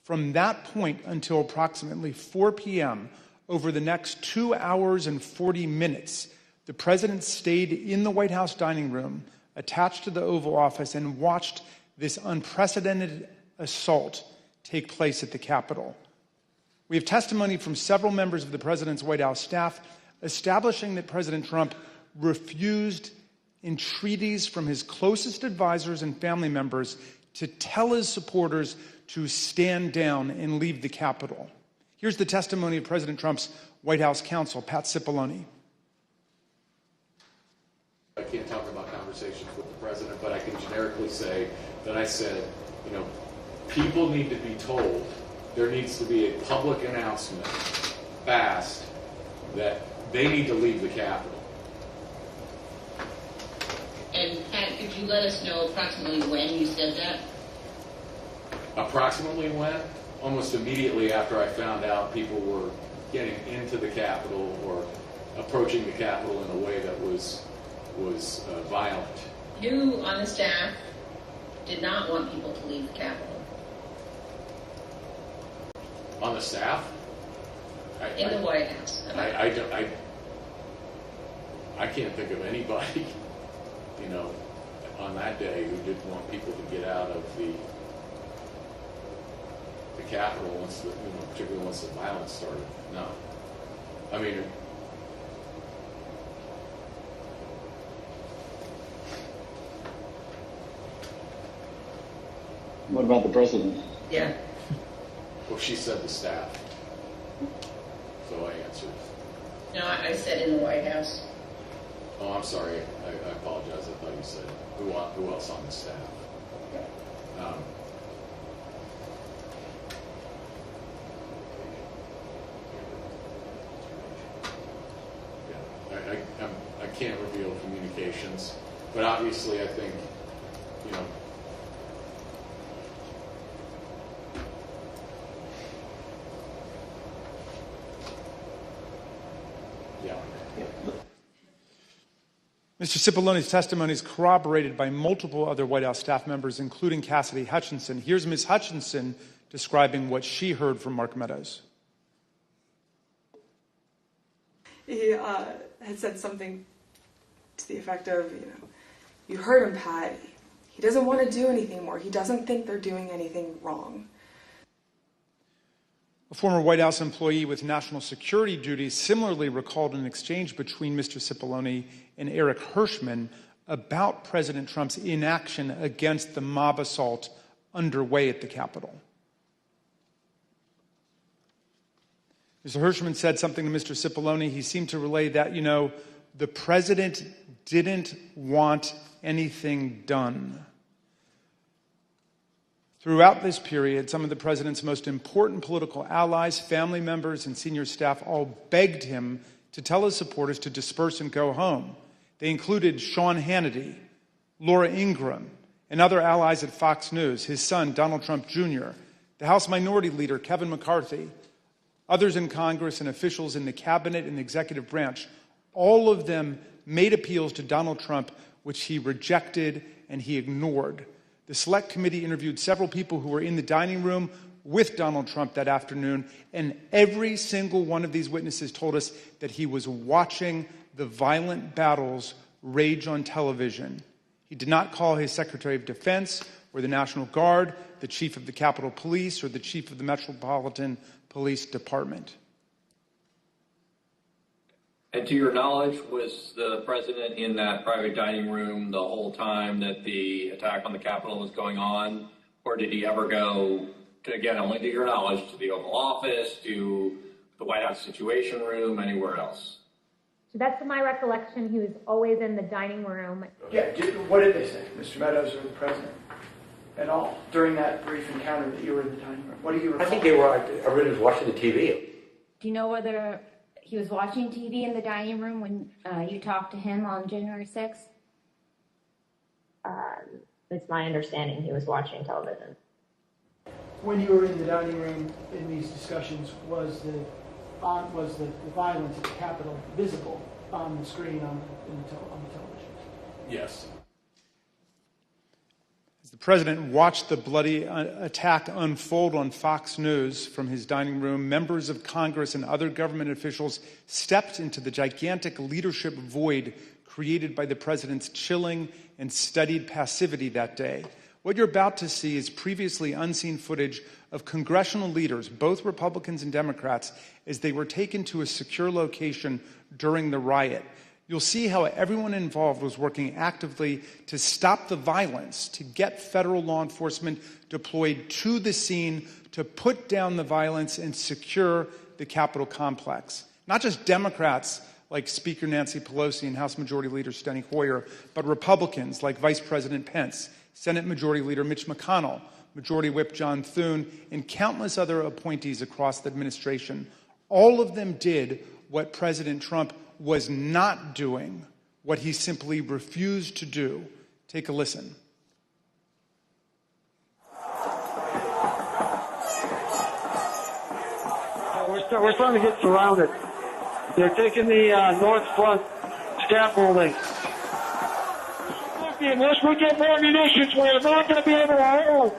From that point until approximately 4 p.m., over the next 2 hours and 40 minutes, the President stayed in the White House dining room attached to the Oval Office and watched this unprecedented assault take place at the Capitol. We have testimony from several members of the President's White House staff establishing that President Trump refused entreaties from his closest advisors and family members to tell his supporters to stand down and leave the Capitol. Here's the testimony of President Trump's White House counsel, Pat Cipollone. I can't talk about conversations with the president, but I can generically say that I said, people need to be told, there needs to be a public announcement fast that they need to leave the Capitol. And Pat, could you let us know approximately when you said that? Approximately when? Almost immediately after I found out people were getting into the Capitol or approaching the Capitol in a way that was violent. Who on the staff did not want people to leave the Capitol? On the staff? In the White House. I can't think of anybody, on that day who didn't want people to get out of the Capitol once, particularly once the violence started. No, I mean. What about the president? Yeah. Well, she said the staff, so I answered. No, I said in the White House. Oh, I'm sorry. I apologize. I thought you said who else on the staff. I can't reveal communications, but obviously I think, Mr. Cipollone's testimony is corroborated by multiple other White House staff members, including Cassidy Hutchinson. Here's Ms. Hutchinson describing what she heard from Mark Meadows. He had said something to the effect of, you heard him, Pat. He doesn't want to do anything more. He doesn't think they're doing anything wrong. A former White House employee with national security duties similarly recalled an exchange between Mr. Cipollone and Eric Hirschman about President Trump's inaction against the mob assault underway at the Capitol. Mr. Hirschman said something to Mr. Cipollone. He seemed to relay that, the president didn't want anything done. Throughout this period, some of the president's most important political allies, family members, and senior staff all begged him to tell his supporters to disperse and go home. They included Sean Hannity, Laura Ingraham, and other allies at Fox News, his son, Donald Trump Jr., the House Minority Leader, Kevin McCarthy, others in Congress, and officials in the cabinet and the executive branch. All of them made appeals to Donald Trump, which he rejected and he ignored. The Select Committee interviewed several people who were in the dining room with Donald Trump that afternoon, and every single one of these witnesses told us that he was watching the violent battles rage on television. He did not call his Secretary of Defense or the National Guard, the Chief of the Capitol Police, or the Chief of the Metropolitan Police Department. And to your knowledge, was the president in that private dining room the whole time that the attack on the Capitol was going on? Or did he ever go, to, again, only to your knowledge, to the Oval Office, to the White House Situation Room, anywhere else? So that's my recollection. He was always in the dining room. Yeah, what did they say, Mr. Meadows or the president, at all, during that brief encounter that you were in the dining room? What do you recall? I think everybody was watching the TV. Do you know whether he was watching TV in the dining room when you talked to him on January 6th? It's my understanding he was watching television. When you were in the dining room in these discussions, was the violence at the Capitol visible on the screen on the television? Yes. As the president watched the bloody attack unfold on Fox News from his dining room, members of Congress and other government officials stepped into the gigantic leadership void created by the president's chilling and studied passivity that day. What you're about to see is previously unseen footage of congressional leaders, both Republicans and Democrats, as they were taken to a secure location during the riot. You'll see how everyone involved was working actively to stop the violence, to get federal law enforcement deployed to the scene, to put down the violence and secure the Capitol complex. Not just Democrats like Speaker Nancy Pelosi and House Majority Leader Steny Hoyer, but Republicans like Vice President Pence, Senate Majority Leader Mitch McConnell, Majority Whip John Thune, and countless other appointees across the administration. All of them did what President Trump was not doing, what he simply refused to do. Take a listen. We're starting to get surrounded. They're taking the north front scaffolding. Unless we get more munitions, we're not going to be able to hold.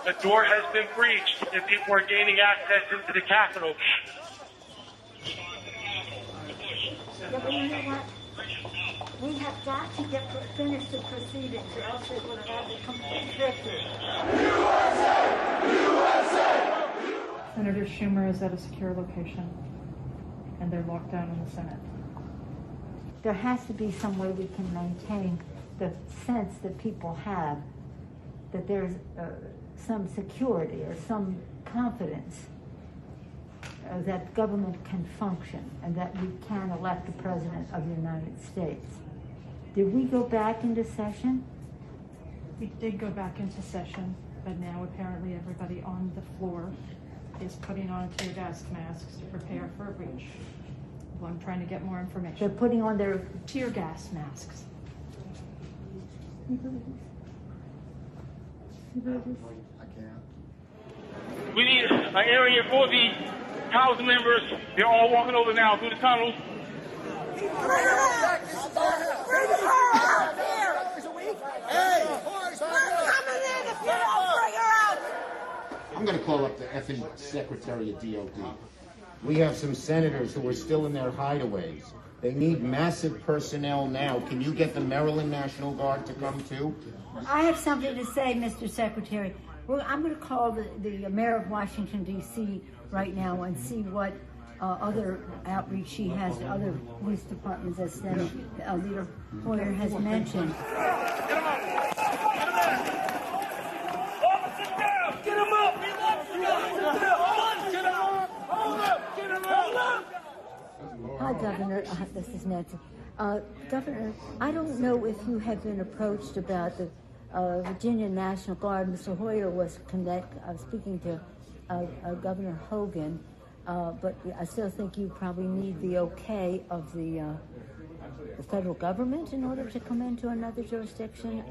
The door has been breached and people are gaining access into the Capitol. Yeah, but you know what? We have got to finish the proceedings, or else they're going to have a complete victory. Senator Schumer is at a secure location, and they're locked down in the Senate. There has to be some way we can maintain the sense that people have that there's some security or some confidence that government can function and that we can elect the President of the United States. Did we go back into session? We did go back into session, but now apparently everybody on the floor is putting on tear gas masks to prepare for a breach. Well, I'm trying to get more information. They're putting on their tear gas masks. We need an area for the House members. They're all walking over now through the tunnels. I'm going to call up the effing Secretary of DOD. We have some senators who are still in their hideaways. They need massive personnel now. Can you get the Maryland National Guard to come too? I have something to say, Mr. Secretary. Well, I'm going to call the mayor of Washington, D.C. right now and see what other outreach she has to other police departments, as Senator Leader Hoyer has mentioned. Get him up! Hi, Governor. This is Nancy. Governor, I don't know if you have been approached about the Virginia National Guard. Mr. Hoyer was speaking to Governor Hogan, but I still think you probably need the okay of the federal government in order to come into another jurisdiction.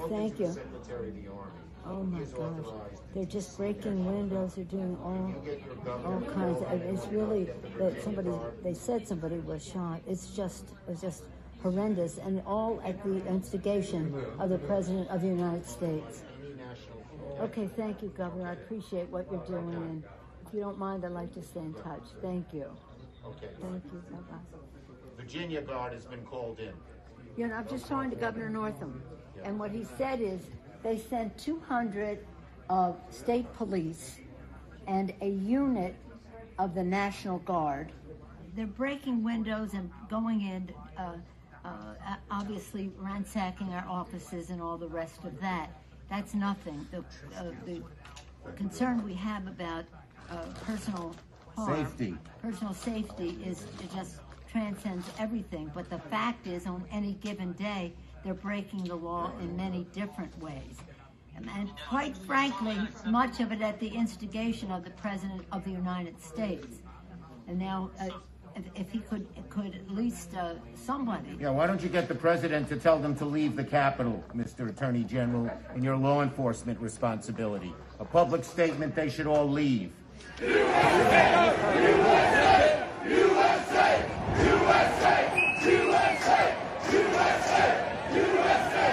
Thank you. Oh my gosh, they're just breaking windows. They're doing all kinds of. It's really that they said somebody was shot. It's just horrendous, and all at the instigation of the President of the United States. Okay, thank you, Governor. I appreciate what you're doing, and if you don't mind, I'd like to stay in touch. Thank you. Okay. Thank you. Bye-bye. Virginia Guard has been called in. You know, I'm just talking to Governor Northam, and what he said is they sent 200 state police and a unit of the National Guard. They're breaking windows and going in, obviously ransacking our offices and all the rest of that. That's nothing. The concern we have about personal harm, personal safety, is it just transcends everything. But the fact is, on any given day, they're breaking the law in many different ways. And quite frankly, much of it at the instigation of the President of the United States. And now, if he could at least somebody. Yeah, why don't you get the President to tell them to leave the Capitol, Mr. Attorney General, in your law enforcement responsibility? A public statement, they should all leave. USA! USA! USA! USA! USA! USA! USA!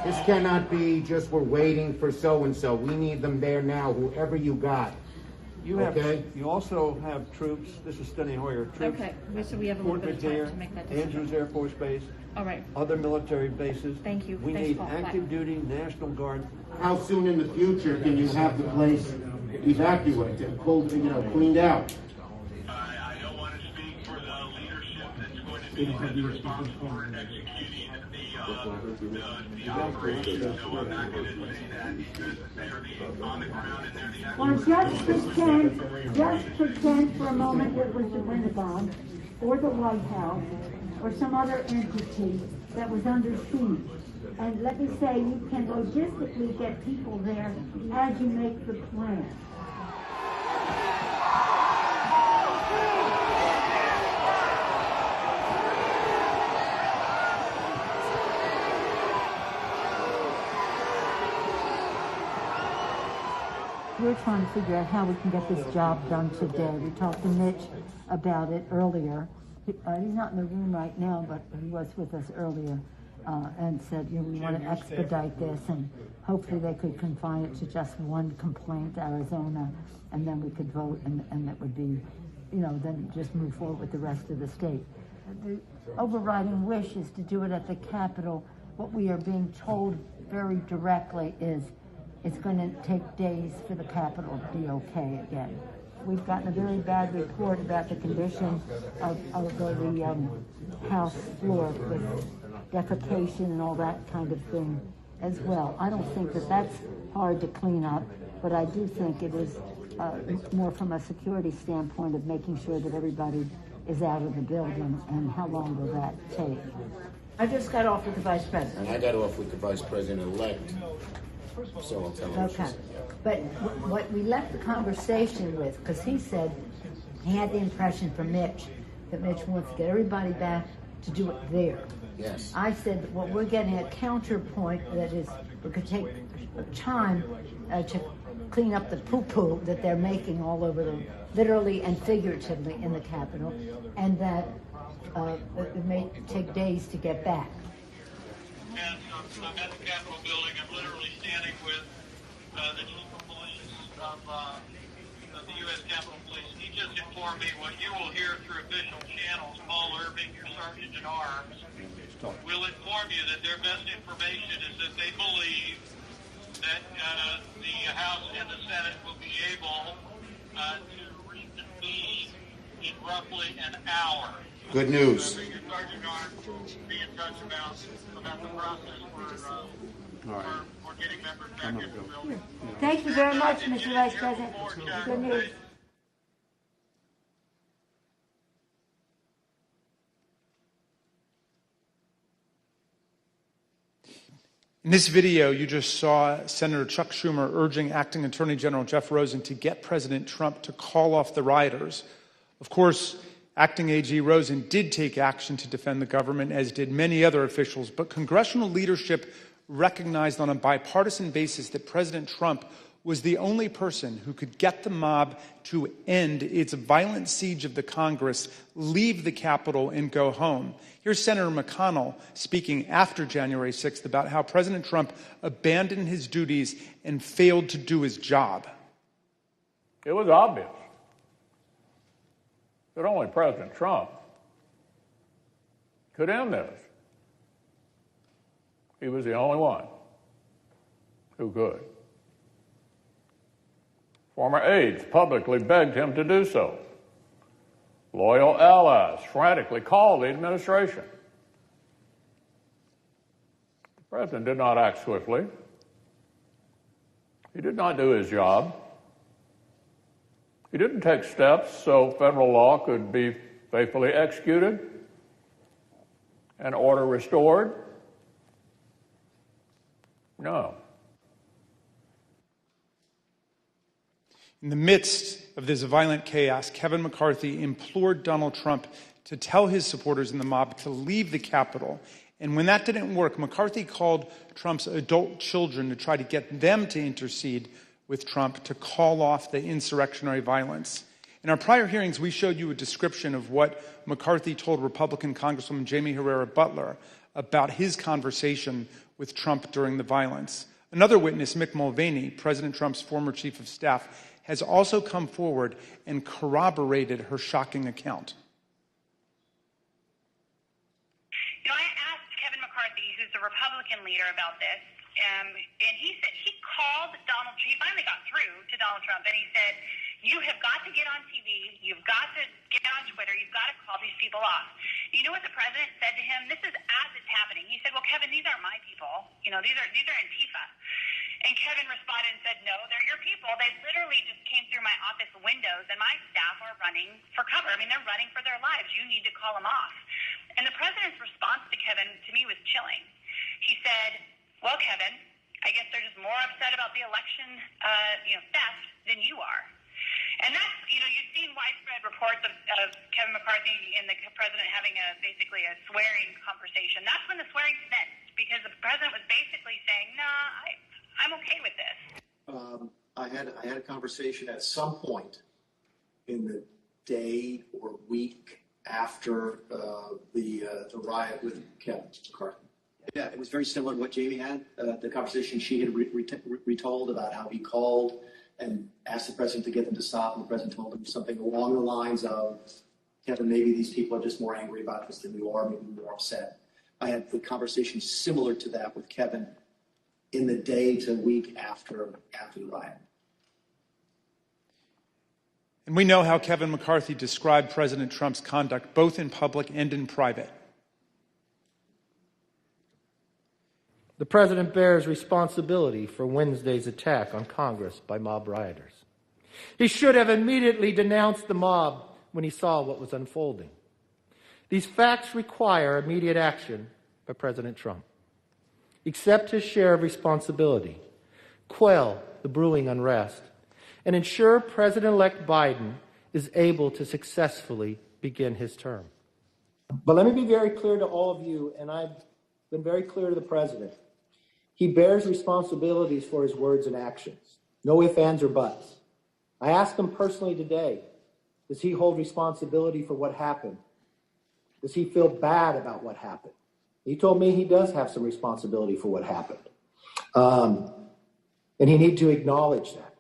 This cannot be just we're waiting for so-and-so. We need them there now, whoever you got. You also have troops. This is Steny Hoyer. Troops. Okay, so we have a little bit of time to make that decision. Andrews Air Force Base. All right. Other military bases. Thank you. We need active duty National Guard. How soon in the future can you have the place evacuated, pulled, cleaned out? I don't want to speak for the leadership that's going to be responsible for executing the operation, so I'm not going to say that because they're on the ground and they're the Well, just pretend for a moment it was the Pentagon or the White House or some other entity that was under siege. And let me say, you can logistically get people there as you make the plan. We're trying to figure out how we can get this job done today. We talked to Mitch about it earlier. He's not in the room right now, but he was with us earlier and said, we want to expedite this, and hopefully they could confine it to just one complaint, Arizona, and then we could vote, and that would be, then just move forward with the rest of the state. The overriding wish is to do it at the Capitol. What we are being told very directly is it's going to take days for the Capitol to be okay again. We've gotten a very bad report about the condition of the House floor with defecation and all that kind of thing as well. I don't think that that's hard to clean up, but I do think it is more from a security standpoint of making sure that everybody is out of the building, and how long will that take? I just got off with the Vice President. And I got off with the Vice President-elect. So I'll tell him. Okay. But what we left the conversation with, because he said he had the impression from Mitch that Mitch wants to get everybody back to do it there. Yes. I said that what we're getting a counterpoint that is, it could take time to clean up the poo-poo that they're making all over literally and figuratively in the Capitol, and that it may take days to get back. And I'm at the Capitol building. I'm literally standing with the chief of police of the U.S. Capitol Police. He just informed me what you will hear through official channels. Paul Irving, your sergeant at arms, will inform you that their best information is that they believe that the House and the Senate will be able to reconvene in roughly an hour. Good news. Your sergeant at arms be in touch about the process for getting members back in the building. Thank you very much, Mr. Vice President. Good news. In this video, you just saw Senator Chuck Schumer urging Acting Attorney General Jeff Rosen to get President Trump to call off the rioters. Of course, Acting AG Rosen did take action to defend the government, as did many other officials, but congressional leadership recognized on a bipartisan basis that President Trump was the only person who could get the mob to end its violent siege of the Congress, leave the Capitol, and go home. Here's Senator McConnell speaking after January 6th about how President Trump abandoned his duties and failed to do his job. It was obvious that only President Trump could end this. He was the only one who could. Former aides publicly begged him to do so. Loyal allies frantically called the administration. The president did not act swiftly. He did not do his job. He didn't take steps so federal law could be faithfully executed and order restored. No. In the midst of this violent chaos, Kevin McCarthy implored Donald Trump to tell his supporters in the mob to leave the Capitol. And when that didn't work, McCarthy called Trump's adult children to try to get them to intercede with Trump to call off the insurrectionary violence. In our prior hearings, we showed you a description of what McCarthy told Republican Congresswoman Jamie Herrera Butler about his conversation with Trump during the violence. Another witness, Mick Mulvaney, President Trump's former chief of staff, has also come forward and corroborated her shocking account. You know, I asked Kevin McCarthy, who's the Republican leader, about this, and he said he called Donald Trump. He finally got through to Donald Trump, and he said, "You have got to get on TV. You've got to get on Twitter. You've got to call these people off." You know what the president said to him? This is as it's happening. He said, "Well, Kevin, these aren't my people. You know, these are Antifa." And Kevin responded and said, "No, they're your people. They literally just came through my office windows, and my staff are running for cover. I mean, they're running for their lives. You need to call them off." And the president's response to Kevin, to me, was chilling. He said, "Well, Kevin, I guess they're just more upset about the election, theft than you are." And that's, you've seen widespread reports of Kevin McCarthy and the president having basically a swearing conversation. That's when the swearing commenced, because the president was basically saying, "Nah, I'm okay with this." I had a conversation at some point in the day or week after the riot with Kevin McCarthy. Yeah, it was very similar to what Jamie had. The conversation she had retold about how he called and asked the president to get them to stop, and the president told him something along the lines of, "Kevin, maybe these people are just more angry about this than you are, maybe more upset." I had the conversation similar to that with Kevin in the day to week after the riot. And we know how Kevin McCarthy described President Trump's conduct, both in public and in private. The president bears responsibility for Wednesday's attack on Congress by mob rioters. He should have immediately denounced the mob when he saw what was unfolding. These facts require immediate action by President Trump. Accept his share of responsibility, quell the brewing unrest, and ensure President-elect Biden is able to successfully begin his term. But let me be very clear to all of you, and I've been very clear to the president. He bears responsibilities for his words and actions. No ifs, ands, or buts. I asked him personally today, does he hold responsibility for what happened? Does he feel bad about what happened? He told me he does have some responsibility for what happened. And he needs to acknowledge that.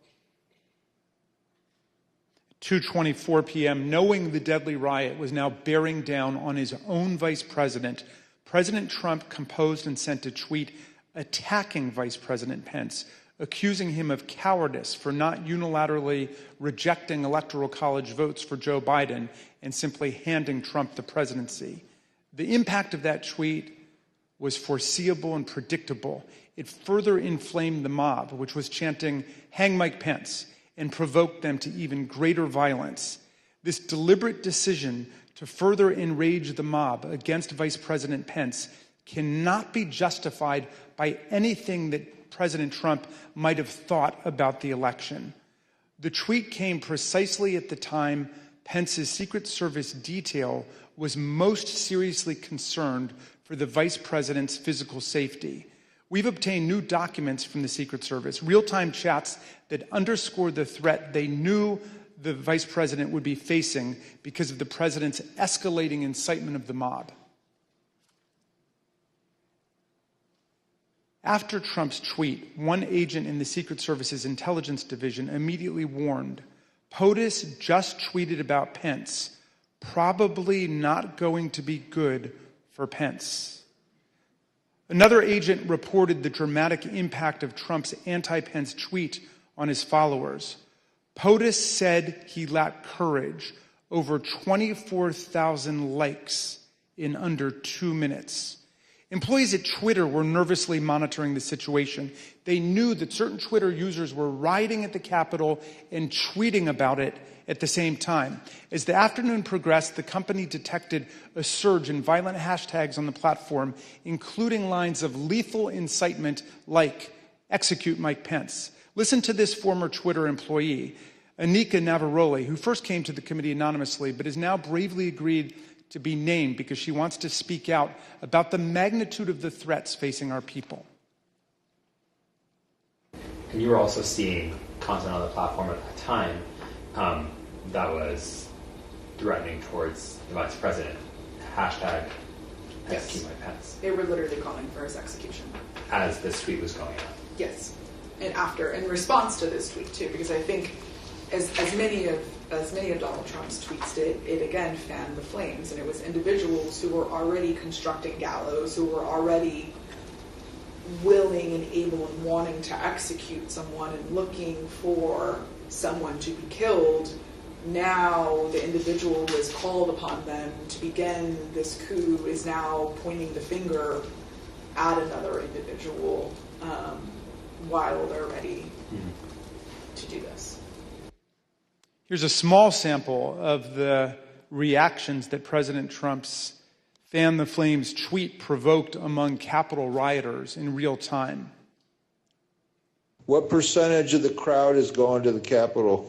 2:24 p.m., knowing the deadly riot was now bearing down on his own vice president, President Trump composed and sent a tweet attacking Vice President Pence, accusing him of cowardice for not unilaterally rejecting Electoral College votes for Joe Biden and simply handing Trump the presidency. The impact of that tweet was foreseeable and predictable. It further inflamed the mob, which was chanting, "Hang Mike Pence," and provoked them to even greater violence. This deliberate decision to further enrage the mob against Vice President Pence cannot be justified by anything that President Trump might have thought about the election. The tweet came precisely at the time Pence's Secret Service detail was most seriously concerned for the vice president's physical safety. We've obtained new documents from the Secret Service, real-time chats that underscore the threat they knew the vice president would be facing because of the president's escalating incitement of the mob. After Trump's tweet, one agent in the Secret Service's intelligence division immediately warned, POTUS just tweeted about Pence, probably not going to be good for Pence. Another agent reported the dramatic impact of Trump's anti-Pence tweet on his followers. POTUS said he lacked courage. Over 24,000 likes in under 2 minutes. Employees at Twitter were nervously monitoring the situation. They knew that certain Twitter users were rioting at the Capitol and tweeting about it at the same time. As the afternoon progressed, the company detected a surge in violent hashtags on the platform, including lines of lethal incitement like, execute Mike Pence. Listen to this former Twitter employee, Anika Navarrole, who first came to the committee anonymously, but has now bravely agreed to be named because she wants to speak out about the magnitude of the threats facing our people. And you were also seeing content on the platform at that time that was threatening towards the vice president. Hashtag execute Mike Pence. They were literally calling for his execution. As this tweet was going out. Yes. And in response to this tweet too, because I think as many of Donald Trump's tweets did, it again fanned the flames, and it was individuals who were already constructing gallows, who were already willing and able and wanting to execute someone and looking for someone to be killed. Now the individual who has called upon them to begin this coup is now pointing the finger at another individual while they're ready to do this. Here's a small sample of the reactions that President Trump's fan the flames tweet provoked among Capitol rioters in real time. What percentage of the crowd is going to the Capitol?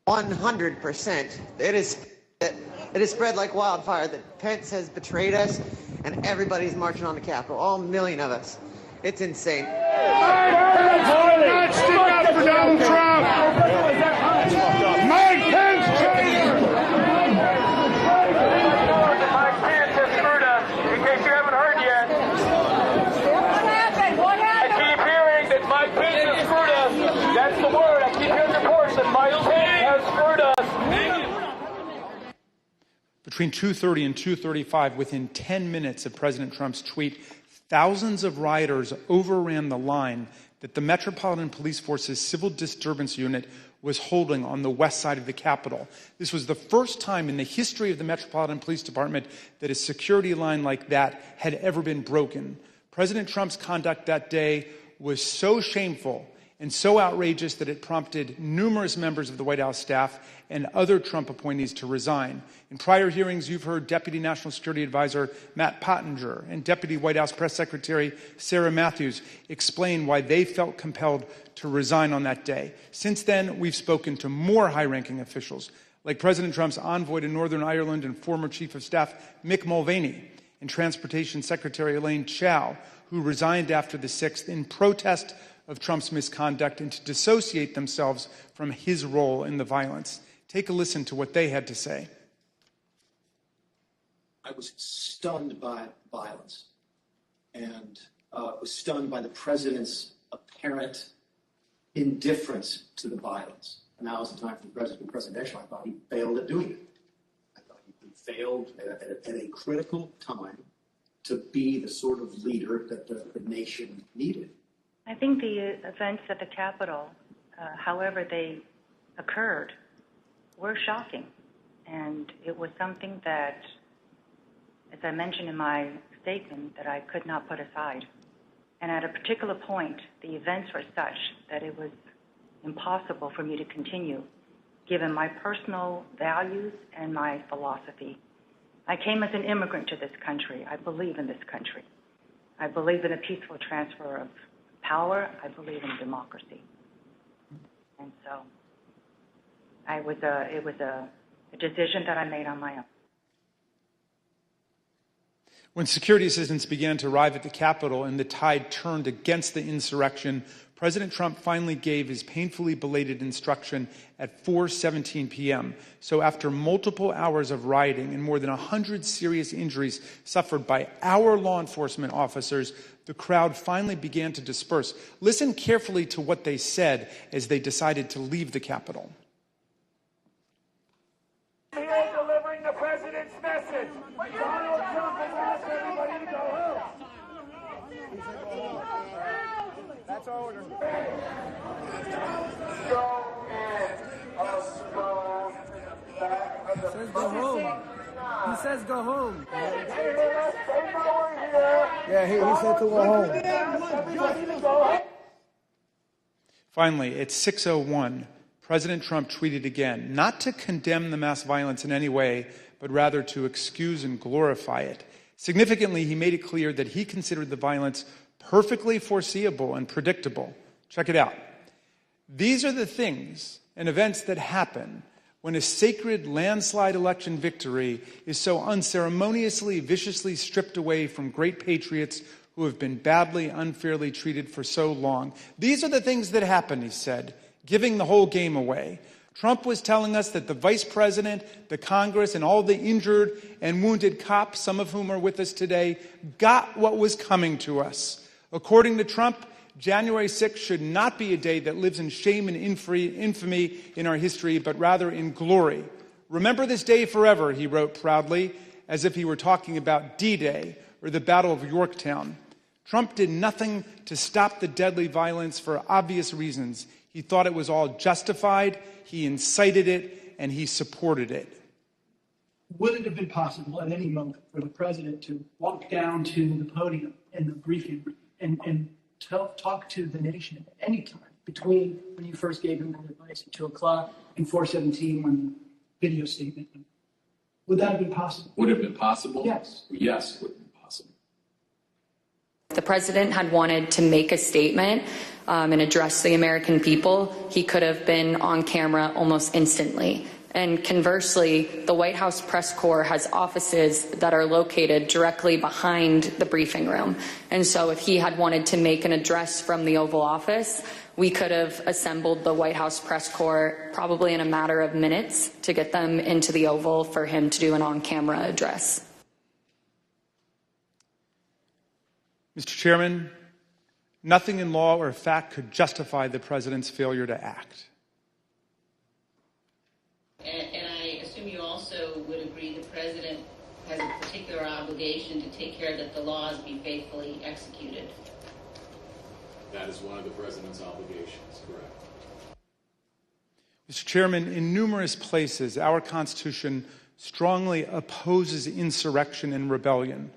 100%. It is spread like wildfire that Pence has betrayed us and everybody's marching on the Capitol, all 1 million of us. It's insane. Not stick up for Donald Trump. Mike Pence Mike Pence has screwed us, in case you haven't heard yet. What happened? What happened? I keep hearing that Mike Pence has screwed us. That's the word. I keep hearing reports that Mike Pence has screwed us. Between 2:30 and 2:35, within 10 minutes of President Trump's tweet, thousands of rioters overran the line that the Metropolitan Police Force's Civil Disturbance Unit was holding on the west side of the Capitol. This was the first time in the history of the Metropolitan Police Department that a security line like that had ever been broken. President Trump's conduct that day was so shameful and so outrageous that it prompted numerous members of the White House staff and other Trump appointees to resign. In prior hearings, you've heard Deputy National Security Advisor Matt Pottinger and Deputy White House Press Secretary Sarah Matthews explain why they felt compelled to resign on that day. Since then, we've spoken to more high-ranking officials, like President Trump's envoy to Northern Ireland and former Chief of Staff Mick Mulvaney, and Transportation Secretary Elaine Chao, who resigned after the 6th in protest of Trump's misconduct and to dissociate themselves from his role in the violence. Take a listen to what they had to say. I was stunned by violence and was stunned by the president's apparent indifference to the violence. And now is the time for the president to be presidential. I thought he failed at doing it. I thought he failed at a critical time to be the sort of leader that the nation needed. I think the events at the Capitol, however they occurred, were shocking. And it was something that, as I mentioned in my statement, that I could not put aside. And at a particular point, the events were such that it was impossible for me to continue, given my personal values and my philosophy. I came as an immigrant to this country. I believe in this country. I believe in a peaceful transfer of power. I believe in democracy. And so it was a decision that I made on my own. When security assistance began to arrive at the Capitol and the tide turned against the insurrection, President Trump finally gave his painfully belated instruction at 4:17 p.m. So after multiple hours of rioting and more than 100 serious injuries suffered by our law enforcement officers, the crowd finally began to disperse. Listen carefully to what they said as they decided to leave the Capitol. Here delivering the president's message. Donald Trump has asked everybody to go home. That's our order. He says go home. He says go home. Yeah, he said to go home. Finally, at 6:01, President Trump tweeted again, not to condemn the mass violence in any way, but rather to excuse and glorify it. Significantly, he made it clear that he considered the violence perfectly foreseeable and predictable. Check it out. These are the things and events that happen when a sacred landslide election victory is so unceremoniously, viciously stripped away from great patriots who have been badly, unfairly treated for so long. These are the things that happen, he said, giving the whole game away. Trump was telling us that the vice president, the Congress, and all the injured and wounded cops, some of whom are with us today, got what was coming to us. According to Trump, January 6th should not be a day that lives in shame and infamy in our history, but rather in glory. Remember this day forever, he wrote proudly, as if he were talking about D-Day or the Battle of Yorktown. Trump did nothing to stop the deadly violence for obvious reasons. He thought it was all justified, he incited it, and he supported it. Would it have been possible at any moment for the president to walk down to the podium in the briefing and talk to the nation at any time between when you first gave him that advice at 2 o'clock and 4:17 when the video statement? Would that have been possible? Would it have been possible? Yes. Yes, it would have been possible. If the president had wanted to make a statement and address the American people, he could have been on camera almost instantly. And conversely, the White House press corps has offices that are located directly behind the briefing room. And so if he had wanted to make an address from the Oval Office, we could have assembled the White House press corps probably in a matter of minutes to get them into the Oval for him to do an on-camera address. Mr. Chairman, nothing in law or fact could justify the president's failure to act. And I assume you also would agree the president has a particular obligation to take care that the laws be faithfully executed. That is one of the president's obligations, correct. Mr. Chairman, in numerous places, our Constitution strongly opposes insurrection and rebellion.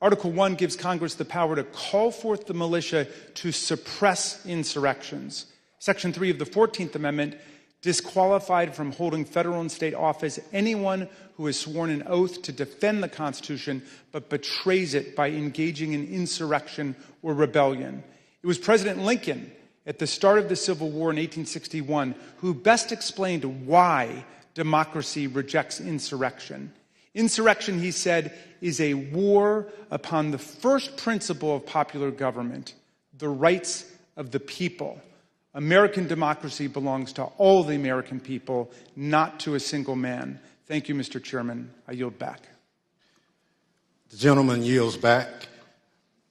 Article 1 gives Congress the power to call forth the militia to suppress insurrections. Section 3 of the 14th Amendment disqualified from holding federal and state office anyone who has sworn an oath to defend the Constitution but betrays it by engaging in insurrection or rebellion. It was President Lincoln at the start of the Civil War in 1861 who best explained why democracy rejects insurrection. Insurrection, he said, is a war upon the first principle of popular government, the rights of the people. American democracy belongs to all the American people, not to a single man. Thank you, Mr. Chairman. I yield back. The gentleman yields back.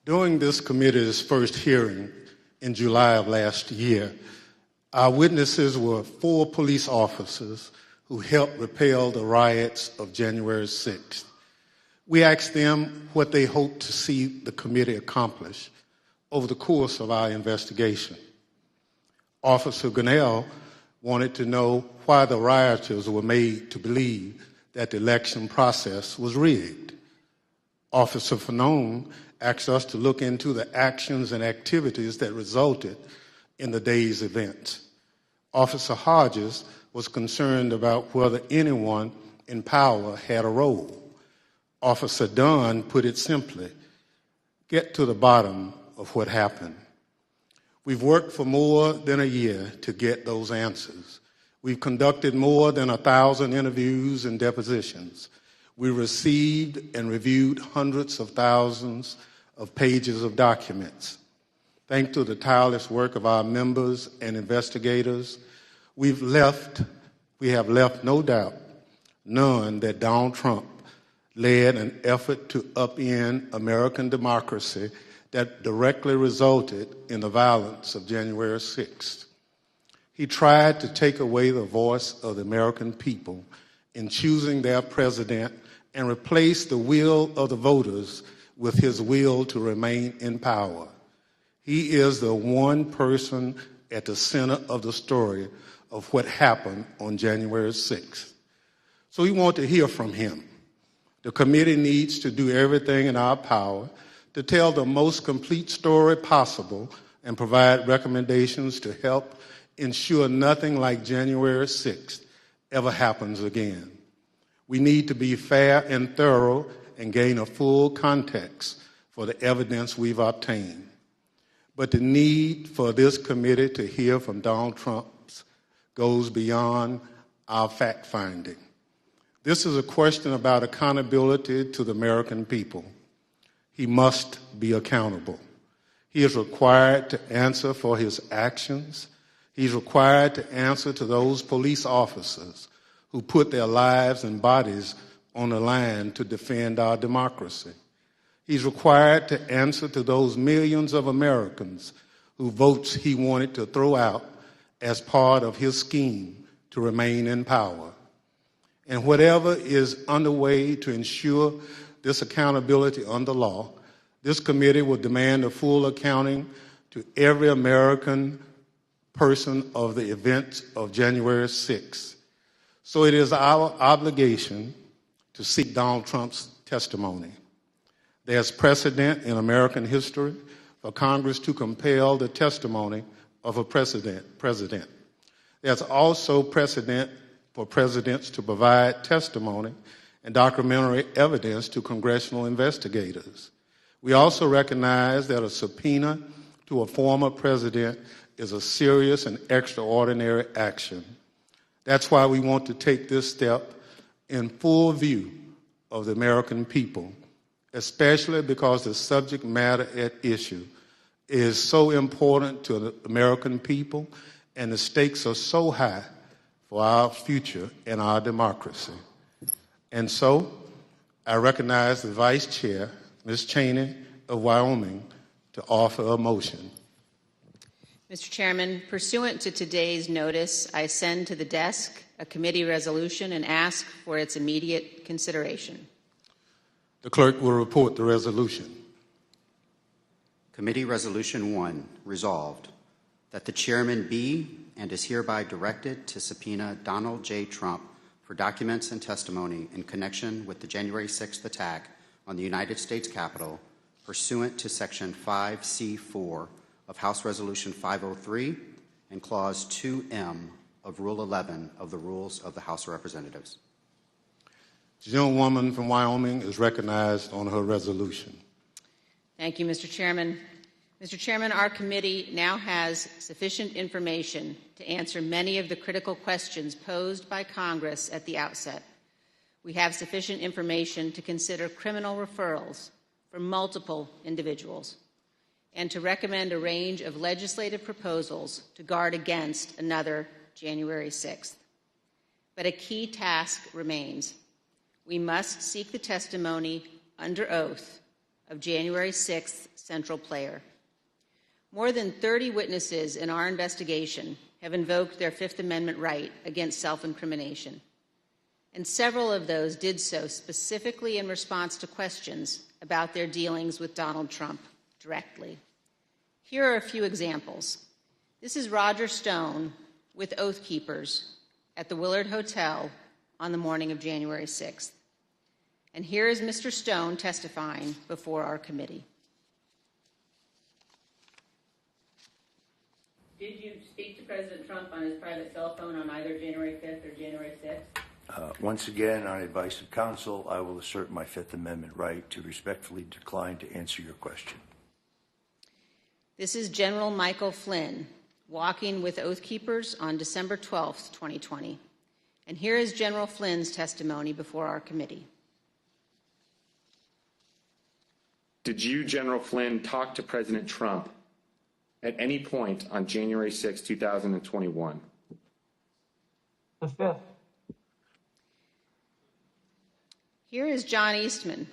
During this committee's first hearing in July of last year, our witnesses were 4 police officers who helped repel the riots of January 6th. We asked them what they hoped to see the committee accomplish over the course of our investigation. Officer Gunnell wanted to know why the rioters were made to believe that the election process was rigged. Officer Fanone asked us to look into the actions and activities that resulted in the day's events. Officer Hodges was concerned about whether anyone in power had a role. Officer Dunn put it simply, get to the bottom of what happened. We've worked for more than a year to get those answers. We've conducted more than 1,000 interviews and depositions. We received and reviewed hundreds of thousands of pages of documents. Thanks to the tireless work of our members and investigators, we have left no doubt, none, that Donald Trump led an effort to upend American democracy that directly resulted in the violence of January 6th. He tried to take away the voice of the American people in choosing their president and replace the will of the voters with his will to remain in power. He is the one person at the center of the story of what happened on January 6th. So we want to hear from him. The committee needs to do everything in our power to tell the most complete story possible and provide recommendations to help ensure nothing like January 6th ever happens again. We need to be fair and thorough and gain a full context for the evidence we've obtained. But the need for this committee to hear from Donald Trump goes beyond our fact-finding. This is a question about accountability to the American people. He must be accountable. He is required to answer for his actions. He's required to answer to those police officers who put their lives and bodies on the line to defend our democracy. He's required to answer to those millions of Americans whose votes he wanted to throw out as part of his scheme to remain in power. And whatever is underway to ensure this accountability under law, this committee will demand a full accounting to every American person of the events of January 6th. So it is our obligation to seek Donald Trump's testimony. There's precedent in American history for Congress to compel the testimony of a president. There's also precedent for presidents to provide testimony and documentary evidence to congressional investigators. We also recognize that a subpoena to a former president is a serious and extraordinary action. That's why we want to take this step in full view of the American people, especially because the subject matter at issue is so important to the American people and the stakes are so high for our future and our democracy. And so I recognize the Vice Chair, Ms. Cheney of Wyoming, to offer a motion. Mr. Chairman, pursuant to today's notice, I send to the desk a committee resolution and ask for its immediate consideration. The clerk will report the resolution. Committee Resolution 1, resolved that the chairman be and is hereby directed to subpoena Donald J. Trump for documents and testimony in connection with the January 6th attack on the United States Capitol pursuant to Section 5C4 of House Resolution 503 and Clause 2M of Rule 11 of the Rules of the House of Representatives. The gentlewoman from Wyoming is recognized on her resolution. Thank you, Mr. Chairman. Mr. Chairman, our committee now has sufficient information to answer many of the critical questions posed by Congress at the outset. We have sufficient information to consider criminal referrals for multiple individuals and to recommend a range of legislative proposals to guard against another January 6th. But a key task remains. We must seek the testimony under oath of January 6th central player. More than 30 witnesses in our investigation have invoked their Fifth Amendment right against self-incrimination, and several of those did so specifically in response to questions about their dealings with Donald Trump directly. Here are a few examples. This is Roger Stone with Oath Keepers at the Willard Hotel on the morning of January 6th. And here is Mr. Stone testifying before our committee. Did you speak to President Trump on his private cell phone on either January 5th or January 6th? Once again, on advice of counsel, I will assert my Fifth Amendment right to respectfully decline to answer your question. This is General Michael Flynn walking with Oath Keepers on December 12th, 2020. And here is General Flynn's testimony before our committee. Did you, General Flynn, talk to President Trump at any point on January 6, 2021? The 5th. Here is John Eastman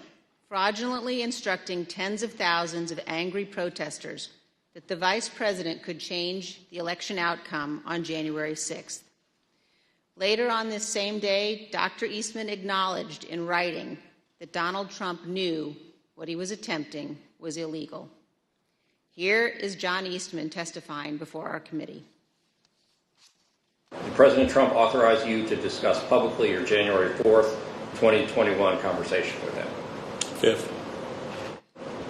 fraudulently instructing tens of thousands of angry protesters that the vice president could change the election outcome on January 6th. Later on this same day, Dr. Eastman acknowledged in writing that Donald Trump knew what he was attempting was illegal. Here is John Eastman testifying before our committee. Did President Trump authorize you to discuss publicly your January 4th, 2021 conversation with him? 5th.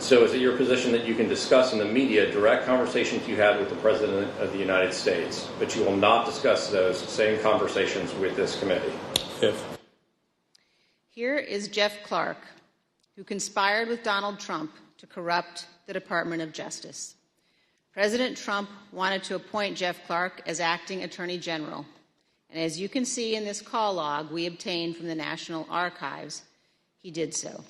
So is it your position that you can discuss in the media direct conversations you had with the President of the United States, but you will not discuss those same conversations with this committee? 5th. Here is Jeff Clark, who conspired with Donald Trump to corrupt the Department of Justice. President Trump wanted to appoint Jeff Clark as acting Attorney General. And as you can see in this call log we obtained from the National Archives, he did so.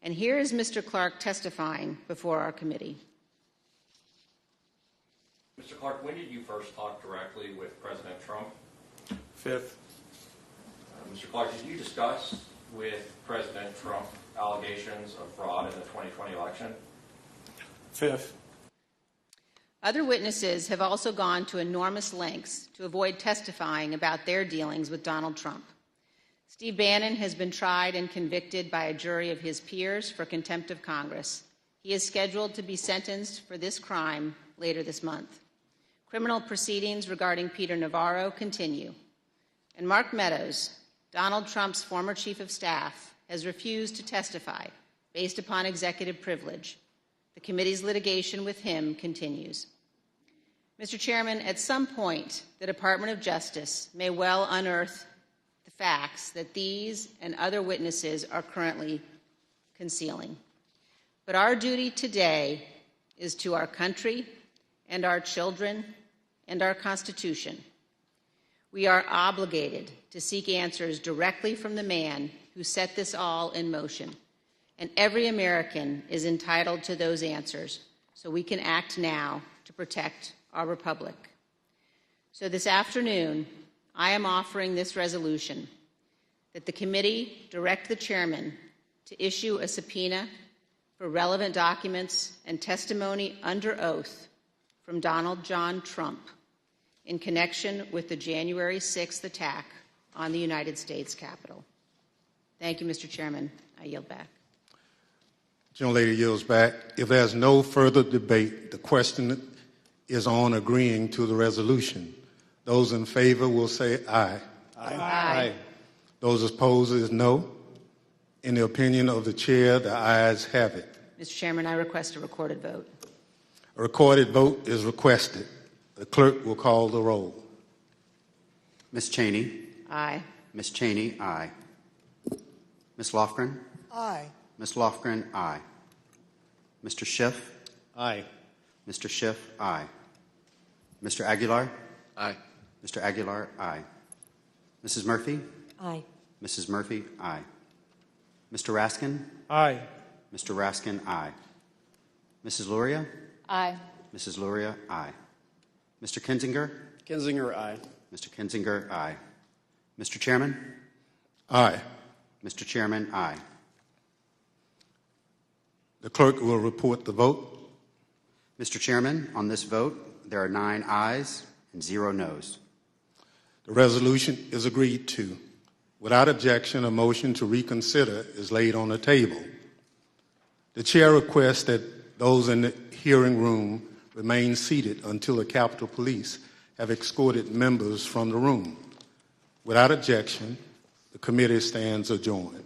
And here is Mr. Clark testifying before our committee. Mr. Clark, when did you first talk directly with President Trump? 5th. Mr. Clark, did you discuss with President Trump allegations of fraud in the 2020 election? 5th. Other witnesses have also gone to enormous lengths to avoid testifying about their dealings with Donald Trump. Steve Bannon has been tried and convicted by a jury of his peers for contempt of Congress. He is scheduled to be sentenced for this crime later this month. Criminal proceedings regarding Peter Navarro continue. And Mark Meadows, Donald Trump's former chief of staff, has refused to testify based upon executive privilege. The committee's litigation with him continues. Mr. Chairman, at some point, the Department of Justice may well unearth the facts that these and other witnesses are currently concealing. But our duty today is to our country and our children and our Constitution. We are obligated to seek answers directly from the man who set this all in motion. And every American is entitled to those answers, so we can act now to protect our republic. So this afternoon, I am offering this resolution that the committee direct the chairman to issue a subpoena for relevant documents and testimony under oath from Donald John Trump in connection with the January 6th attack on the United States Capitol. Thank you, Mr. Chairman. I yield back. Gentlelady yields back. If there's no further debate, the question is on agreeing to the resolution. Those in favor will say aye. Aye. Aye. Those opposed is no. In the opinion of the chair, the ayes have it. Mr. Chairman, I request a recorded vote. A recorded vote is requested. The clerk will call the roll. Ms. Cheney. Aye. Ms. Cheney, aye. Ms. Lofgren. Aye. Ms. Lofgren, aye. Mr. Schiff. Aye. Mr. Schiff, aye. Mr. Aguilar. Aye. Mr. Aguilar, aye. Mrs. Murphy. Aye. Mrs. Murphy, aye. Mr. Raskin. Aye. Mr. Raskin, aye. Mrs. Luria. Aye. Mrs. Luria, aye. Mr. Kinzinger. Kinzinger, aye. Mr. Kinzinger, aye. Mr. Chairman. Aye. Mr. Chairman, aye. The clerk will report the vote. Mr. Chairman, on this vote, there are 9 ayes and 0 noes. The resolution is agreed to. Without objection, a motion to reconsider is laid on the table. The chair requests that those in the hearing room remain seated until the Capitol Police have escorted members from the room. Without objection, the committee stands adjourned.